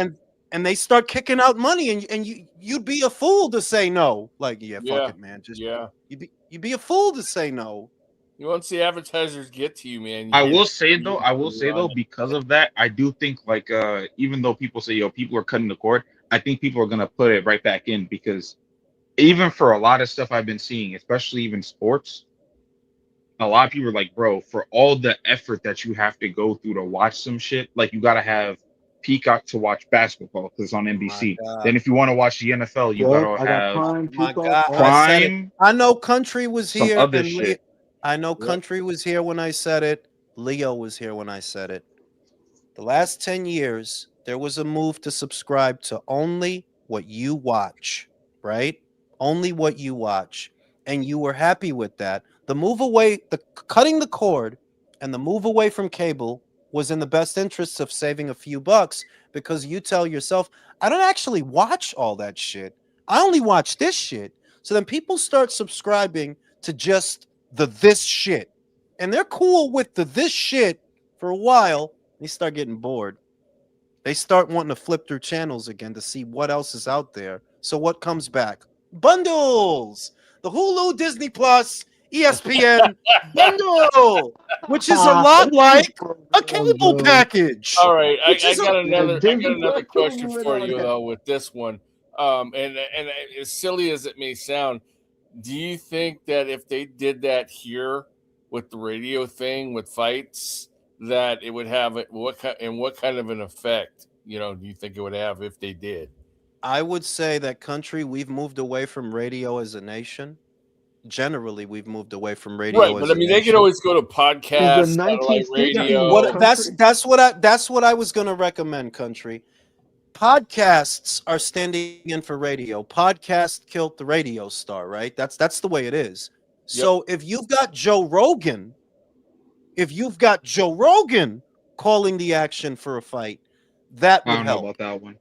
And they start kicking out money, and you'd be a fool to say no. Like, yeah, fuck Yeah. it, man. Just Yeah. you'd be a fool to say no. Once the advertisers get to you, man, I you will say though, I will say run though, it. because of that, I do think like even though people say, yo, people are cutting the cord, I think people are gonna put it right back in because even for a lot of stuff I've been seeing, especially even sports, a lot of people are like, bro, for all the effort that you have to go through to watch some shit, like you gotta have Peacock to watch basketball because it's on My NBC. God. Then if you want to watch the NFL, you Yep, gotta I got have Prime, My Peacock, God, all I that. said it. Prime, I know Country was some here, other and shit. I know Yep. Country was here when I said it. Leo was here when I said it. The last 10 years, there was a move to subscribe to only what you watch, right? Only what you watch. And you were happy with that. The move away, the cutting the cord and the move away from cable was in the best interests of saving a few bucks, because you tell yourself, I don't actually watch all that shit. I only watch this shit. So then people start subscribing to just the this shit. And they're cool with the this shit for a while. They start getting bored. They start wanting to flip through channels again to see what else is out there. So what comes back? Bundles. The Hulu, Disney Plus, ESPN bundle, which is a lot like For a real, cable bro. package. All right, Which is a Yeah, I Disney got Plus another told question you it for on you that. though with this one. And as silly as it may sound, do you think that if they did that here with the radio thing with fights, that it would have what kind of an effect? Do you think it would have if they did? I would say that country, we've moved away from radio as a nation. Generally, we've moved away from Right, radio but as I a mean they could nation. always go to Since the podcasts, satellite 1960s, What radio. country. that's what I was gonna recommend, country. Podcasts are standing in for radio. Podcast killed the radio star, right? That's the way it is. Yep. So if you've got Joe Rogan calling the action for a fight, that I would don't know help. about that one.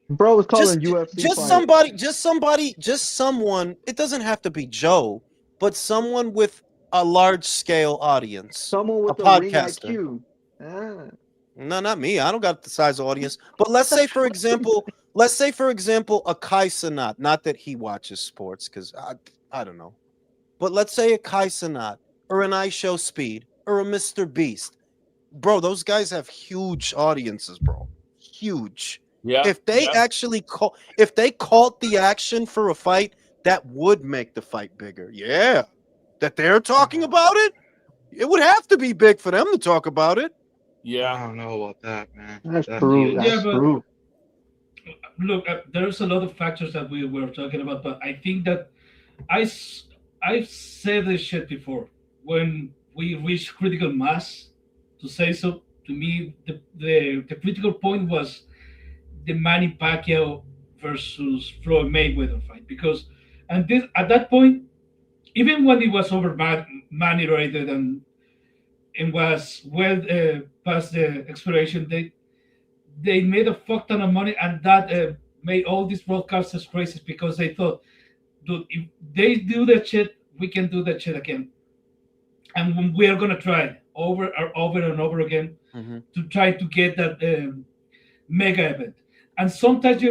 Bro was calling Just UFC just fight. somebody, just someone, it doesn't have to be Joe, but someone with a large scale audience, Someone a with a ring podcaster. IQ. Ah. No, not me. I don't got the size of audience. But let's say for example, a Kai Sanat. Not that he watches sports, because I don't know. But let's say a Kai Sanat or an I Show Speed or a Mr. Beast. Bro, those guys have huge audiences, bro. Huge. Yeah. If they actually if they called the action for a fight, that would make the fight bigger. Yeah. That they're talking about it, it would have to be big for them to talk about it. Yeah. I don't know about that, man. That's That's true. the Yeah, That's but true. look, there's a lot of factors that we were talking about, but I think that I s- I've said this shit before. When we reach critical mass, to say so, to me, the critical point was the Manny Pacquiao versus Floyd Mayweather fight, because and this at that point, even when it was over Manny rated and was well past the expiration date, they made a fuck ton of money, and that made all these broadcasters crazy because they thought, dude, if they do that shit, we can do that shit again, and we are gonna try over and over and over again Mhm. to try to get that mega event. And sometimes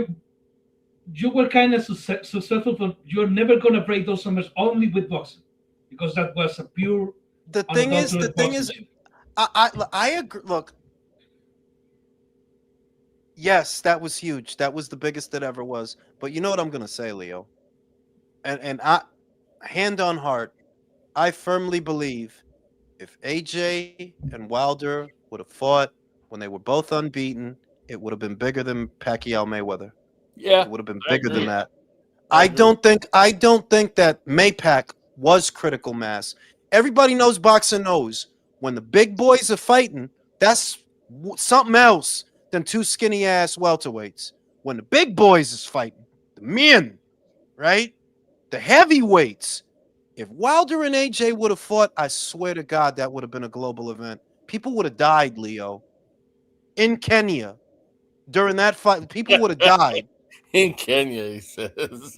you were kind of successful, but you're never gonna break those numbers only with boxing, because that was a pure, The unadulterated thing is, boxmanship. I agree. Look, yes, that was huge. That was the biggest that ever was. But you know what I'm gonna say, Leo, and I, hand on heart, I firmly believe if AJ and Wilder would have fought when they were both unbeaten, it would have been bigger than Pacquiao Mayweather. It Yeah, would have been I bigger than agree. that. I agree. I don't think that Maypac was critical mass. Everybody knows boxing knows when the big boys are fighting, that's something else than two skinny ass welterweights. When the big boys is fighting, the men, right? The heavyweights. If Wilder and AJ would have fought, I swear to God, that would have been a global event. People would have died, Leo, in Kenya during that fight. People would have died. In Kenya, he says.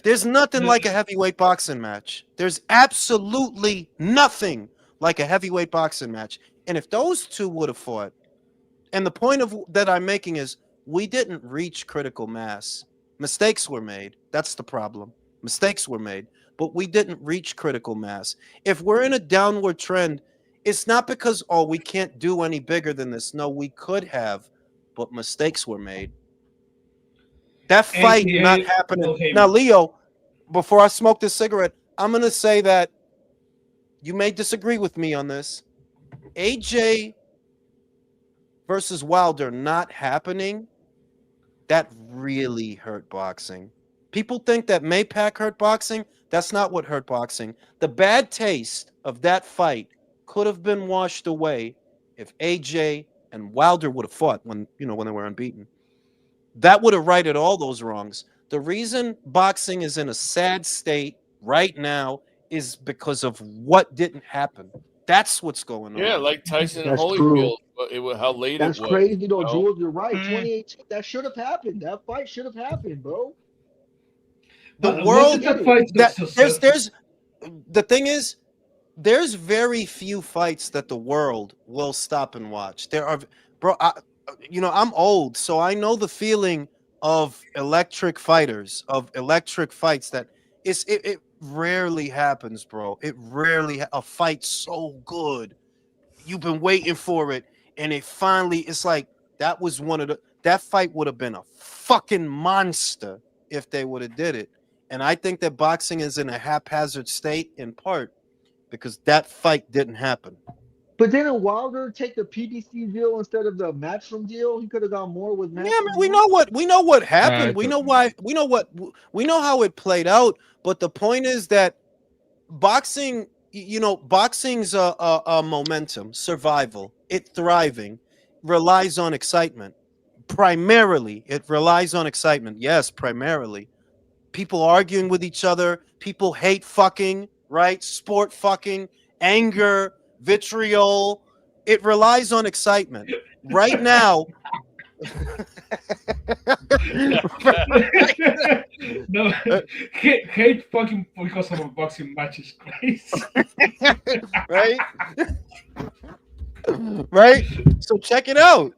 There's nothing like a heavyweight boxing match. There's absolutely nothing like a heavyweight boxing match. And if those two would have fought, and the point of that I'm making is we didn't reach critical mass. Mistakes were made. That's the problem. Mistakes were made, but we didn't reach critical mass. If we're in a downward trend, it's not because we can't do any bigger than this. No, we could have, but mistakes were made. That fight not AKA happening. Paul Now, Heyman. Leo, before I smoke this cigarette, I'm going to say that you may disagree with me on this. AJ versus Wilder not happening, that really hurt boxing. People think that Maypac hurt boxing. That's not what hurt boxing. The bad taste of that fight could have been washed away if AJ and Wilder would have fought when they were unbeaten. That would have righted all those wrongs. The reason boxing is in a sad state right now is because of what didn't happen. That's what's going Yeah, on. like Tyson and That's true. Holyfield, how late it That's was. crazy though, You know? Jules. You're right. Mm, 2018. That should have happened. That fight should have happened, bro. The But we Wasn't world didn't get that it. fight that successful? there's the thing is there's very few fights that the world will stop and watch. There are, bro. I'm old, so I know the feeling of electric fighters, of electric fights. It rarely happens, bro. It rarely a fight so good. You've been waiting for it, and it's like that fight would have been a fucking monster if they would have did it. And I think that boxing is in a haphazard state in part because that fight didn't happen. But didn't Wilder take the PBC deal instead of the Matchroom deal? He could have gone more with Yeah, man, Matchroom One. we know what I happened. We took know why. We know how it played out. But the point is that boxing, boxing's a momentum, survival, it thriving, relies on excitement. Primarily, it relies on excitement. Yes, primarily. People arguing with each other. People hate fucking, right? Sport fucking, anger, vitriol. It relies on excitement. Right now, No, hate fucking because of a boxing match is crazy. right? Right? So check it out.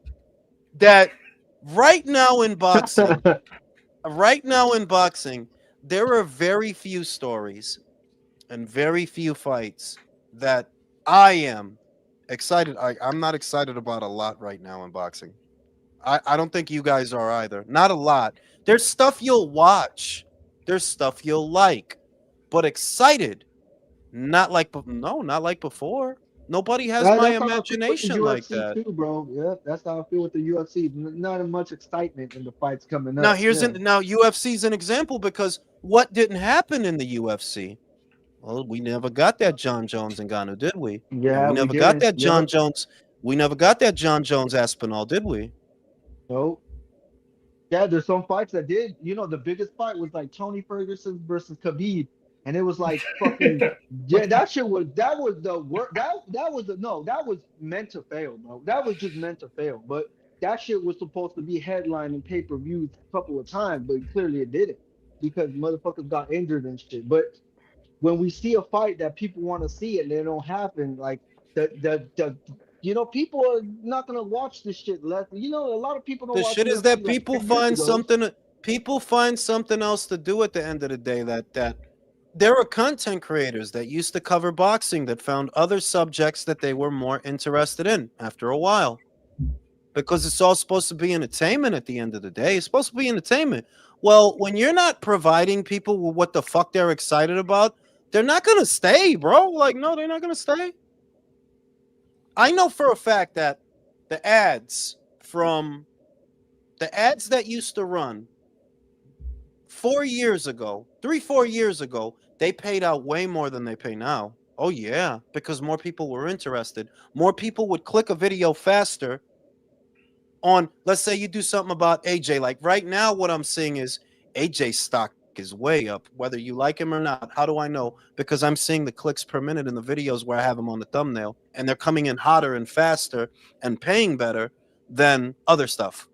That right now in boxing, there are very few stories and very few fights that I am excited. I'm not excited about a lot right now in boxing. I don't think you guys are either. Not a lot. There's stuff you'll watch. There's stuff you'll like. But excited, not like before. Nobody has my That's how I feel with the imagination like UFC that. too, bro. Yeah, that's how I feel with the UFC. Not as much excitement in the fights coming Now up. here's Yeah, an now UFC's an example because what didn't happen in the UFC? Well, we never got that John Jones and Ngannou, did we? And yeah, we didn't. Yep. We never got that John Jones Aspinall, did we? No. Yeah, there's some fights that did. The biggest fight was like Tony Ferguson versus Khabib, and it was like fucking. Yeah, that was the work. That was the no. That was meant to fail, bro. That was just meant to fail. But that shit was supposed to be headlining pay-per-views a couple of times, but clearly it didn't because motherfuckers got injured and shit. But when we see a fight that people want to see and they don't happen, like the people are not gonna watch this shit less. A lot of people don't The watch shit is UFC that like 10 years ago. people find something else to do at the end of the day. That there are content creators that used to cover boxing that found other subjects that they were more interested in after a while. Because it's all supposed to be entertainment at the end of the day. It's supposed to be entertainment. Well, when you're not providing people with what the fuck they're excited about, they're not gonna stay, bro. Like, no, they're not gonna stay. I know for a fact that the ads from the ads that used to run 4 years ago, 3, 4 years ago, they paid out way more than they pay now. Oh yeah, because more people were interested. More people would click a video faster on, let's say you do something about AJ. Like right now, what I'm seeing is AJ's stock is way up, whether you like him or not. How do I know? Because I'm seeing the clicks per minute in the videos where I have him on the thumbnail, and they're coming in hotter and faster and paying better than other stuff.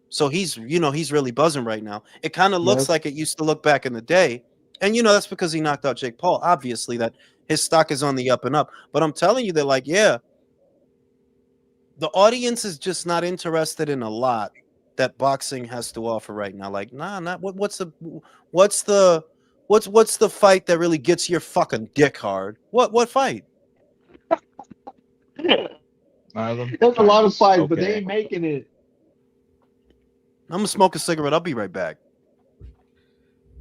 So he's really buzzing right now. It kind of looks Yes. like it used to look back in the day. And that's because he knocked out Jake Paul. Obviously, that his stock is on the up and up. But I'm telling you that, like, yeah, the audience is just not interested in a lot that boxing has to offer right now. Like, nah, not what's the fight that really gets your fucking dick hard? What fight? There's a lot of fights, but they ain't making it. I'm gonna smoke a cigarette. I'll be right back.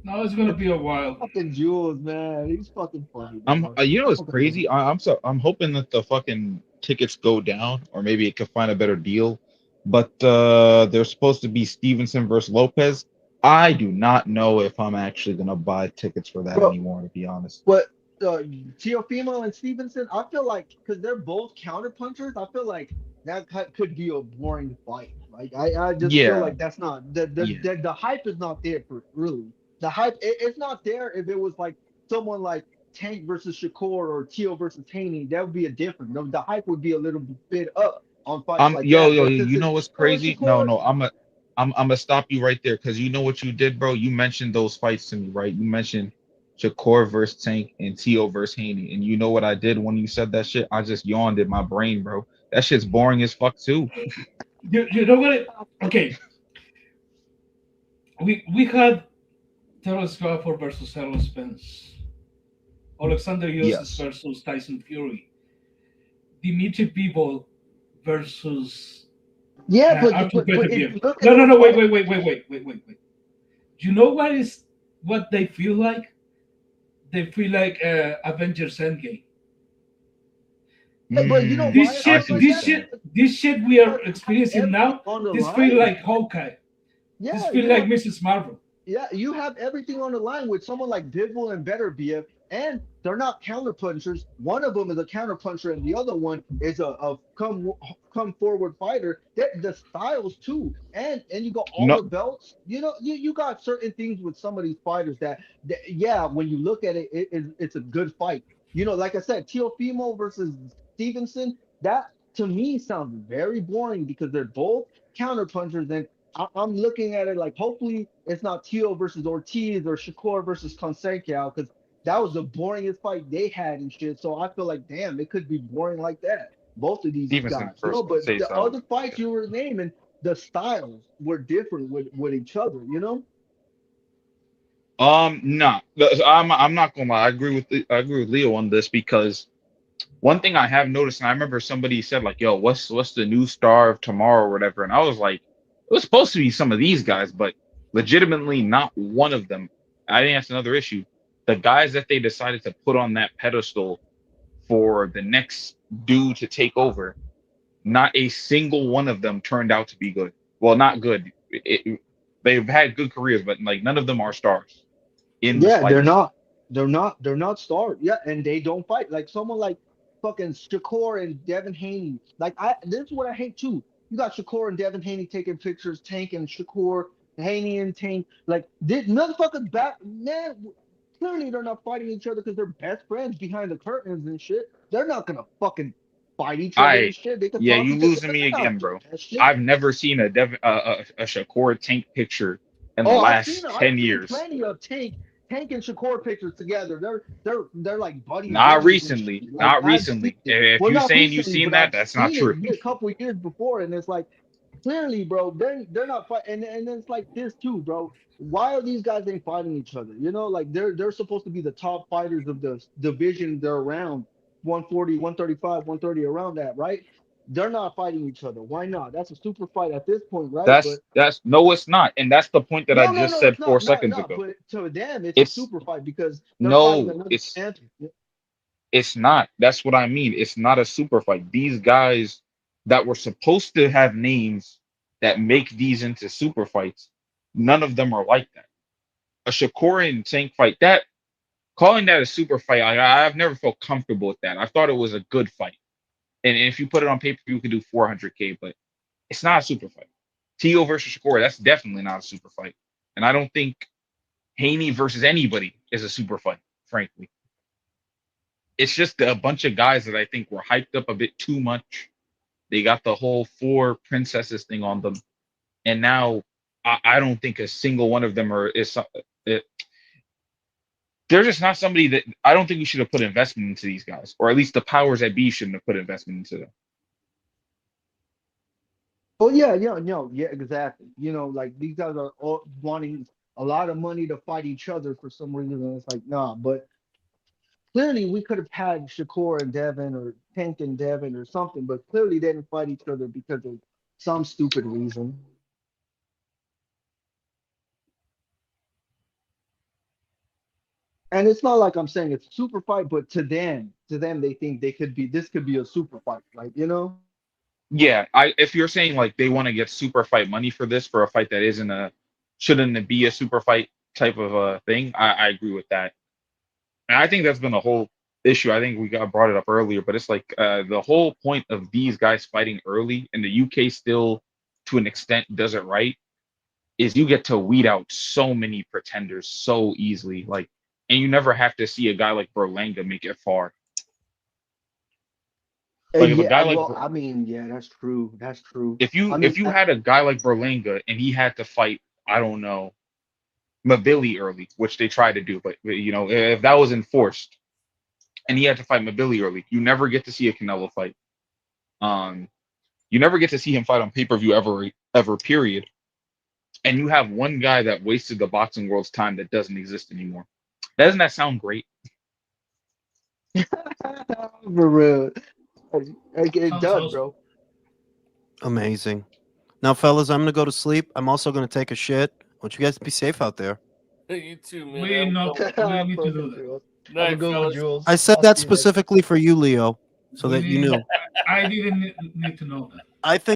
No, it's gonna be a while. Fucking Jules, man, he's fucking funny. It's Fucking crazy. I'm hoping that the fucking tickets go down, or maybe it could find a better deal. But there's supposed to be Stevenson versus Lopez. I do not know if I'm actually gonna buy tickets for that Bro, anymore, to be honest. but Teofimo and Stevenson, I feel like because they're both counter punchers, I feel like that could be a boring fight. Like I just feel Yeah, like that's not yeah. the hype is not there for really. The hype it's not there if it was like someone like Tank versus Shakur or Teo versus Haney. That would be a different. The hype would be a little bit up on fights like Yo, that. yo, But since you it's know what's Teo and crazy? No, Shakur, no, I'm gonna stop you right there because you know what you did, bro. You mentioned those fights to me, right? You mentioned Shakur versus Tank and Tio versus Haney, and you know what I did when you said that shit? I just yawned in my brain, bro. That shit's boring as fuck too. You know what? Okay, we had Terence Crawford versus Errol Spence, Alexander Usyk Yes. versus Tyson Fury, Dimitri Bivol versus yeah, Arthur but if Beterbiev. you look at No, no, those no, wait, fights, wait, wait, wait, wait, wait, wait, wait. Do you know what they feel like? They feel like Avengers Endgame. but you know This why it I feels shit, see what like you're this that? saying. shit, this shit we are Because you have experiencing everything now. on the This feel line. like Hawkeye. This Yeah, feel you like have Mrs. Marvel. Yeah, you have everything on the line with someone like Bivol and Beterbiev, and they're not counter punchers. One of them is a counter puncher, and the other one is a come forward fighter. The styles too, and you got all No, the belts. You got certain things with some of these fighters that yeah, when you look at it, it's a good fight. Like I said, Teofimo versus Stevenson. That to me sounds very boring because they're both counter punchers, and I'm looking at it like hopefully it's not Tio versus Ortiz or Shakur versus Consequao because that was the boringest fight they had and shit. So I feel like damn, it could be boring like that. Both of these Stevenson guys, first gonna but say the so. other fights you were naming, the styles were different with each other. Nah, I'm not gonna lie. I agree with Leo on this because one thing I have noticed, and I remember somebody said like, "Yo, what's the new star of tomorrow or whatever?" And I was like, it was supposed to be some of these guys, but legitimately not one of them. I think that's another issue. The guys that they decided to put on that pedestal for the next dude to take over, not a single one of them turned out to be good. Well, not good. They've had good careers, but like none of them are stars in the Yeah, they're slightest. not. They're not stars. Yeah, and they don't fight. Like someone like fucking Shakur and Devin Haney. Like this is what I hate too. You got Shakur and Devin Haney taking pictures, Tank and Shakur, Haney and Tank. Like this motherfuckers back man. Clearly they're not fighting each other because they're best friends behind the curtains and shit. They're not gonna fucking fight each other I and shit. They could Yeah, talk you each other, losing but me they're again, not doing bro. that shit. I've never seen a Shakur Tank picture in the Oh, last I've 10 seen years. plenty of Tank and Shakur pictures together. They're like buddy Not buddies and recently. shit. Like Not I've seen recently. it. If Well, you not saying you've recently, seen but that, I've that's not seen it true. a couple of years before, and it's like clearly, bro, they're not fighting, and it's like this too, bro. Why are these guys ain't fighting each other? You know, like they're supposed to be the top fighters of the division. They're around 140, 135, 130, around that, right? They're not fighting each other. Why not? That's a super fight at this point, right? But That's no, it's not, and that's the point that I no, no, just no, said it's four not, not, seconds not. ago. But to them, it's a It's super fight because they're fighting no, another champion. it's not. That's what I mean. It's not a super fight. These guys that were supposed to have names that make these into super fights, none of them are like that. A Shakur and Tank fight, that calling that a super fight, I've never felt comfortable with that. I thought it was a good fight, and if you put it on paper, you could do 400K, but it's not a super fight. Tio versus Shakur, that's definitely not a super fight, and I don't think Haney versus anybody is a super fight, frankly. It's just a bunch of guys that I think were hyped up a bit too much. They got the whole four princesses thing on them, and now I don't think a single one of them it, they're just not somebody that I don't think we should have put investment into these guys, or at least the powers that be shouldn't have put investment into them. Oh yeah, yeah, no, yeah, exactly. You know, like these guys are all wanting a lot of money to fight each other for some reason, and it's like, nah. But clearly, we could have had Shakur and Devin, or Tank and Devin, or something. But clearly, they didn't fight each other because of some stupid reason. And it's not like I'm saying it's a super fight, but to them, they think they could be. This could be a super fight, like you know. Yeah, I if you're saying like they want to get super fight money for this for a fight that isn't a shouldn't it be a super fight type of a thing, I agree with that. And I think that's been the whole issue. I think we got brought it up earlier, but it's like the whole point of these guys fighting early, and the UK still to an extent does it right, is you get to weed out so many pretenders so easily. Like, and you never have to see a guy like Berlanga make it far. Like if a Yeah, guy like well, I mean, yeah, that's true. That's true. I if mean, you had a guy like Berlanga and he had to fight, I don't know, Mabili early, which they tried to do, but you know, if that was enforced and he had to fight Mabili early, you never get to see a Canelo fight. Um, you never get to see him fight on pay-per-view ever, period. And you have one guy that wasted the boxing world's time that doesn't exist anymore. Doesn't that sound great? for real, it Sounds does, awesome. bro. Amazing. Now, fellas, I'm gonna go to sleep. I'm also gonna take a shit. I want you guys to be safe out there. You too, man. We not. We need to do Perfect, that. Jules. Have a Night, good one, fellas. Jules. I said I'll that see you next. specifically for you, Leo, so We that you need. knew. I didn't need to know that. I think.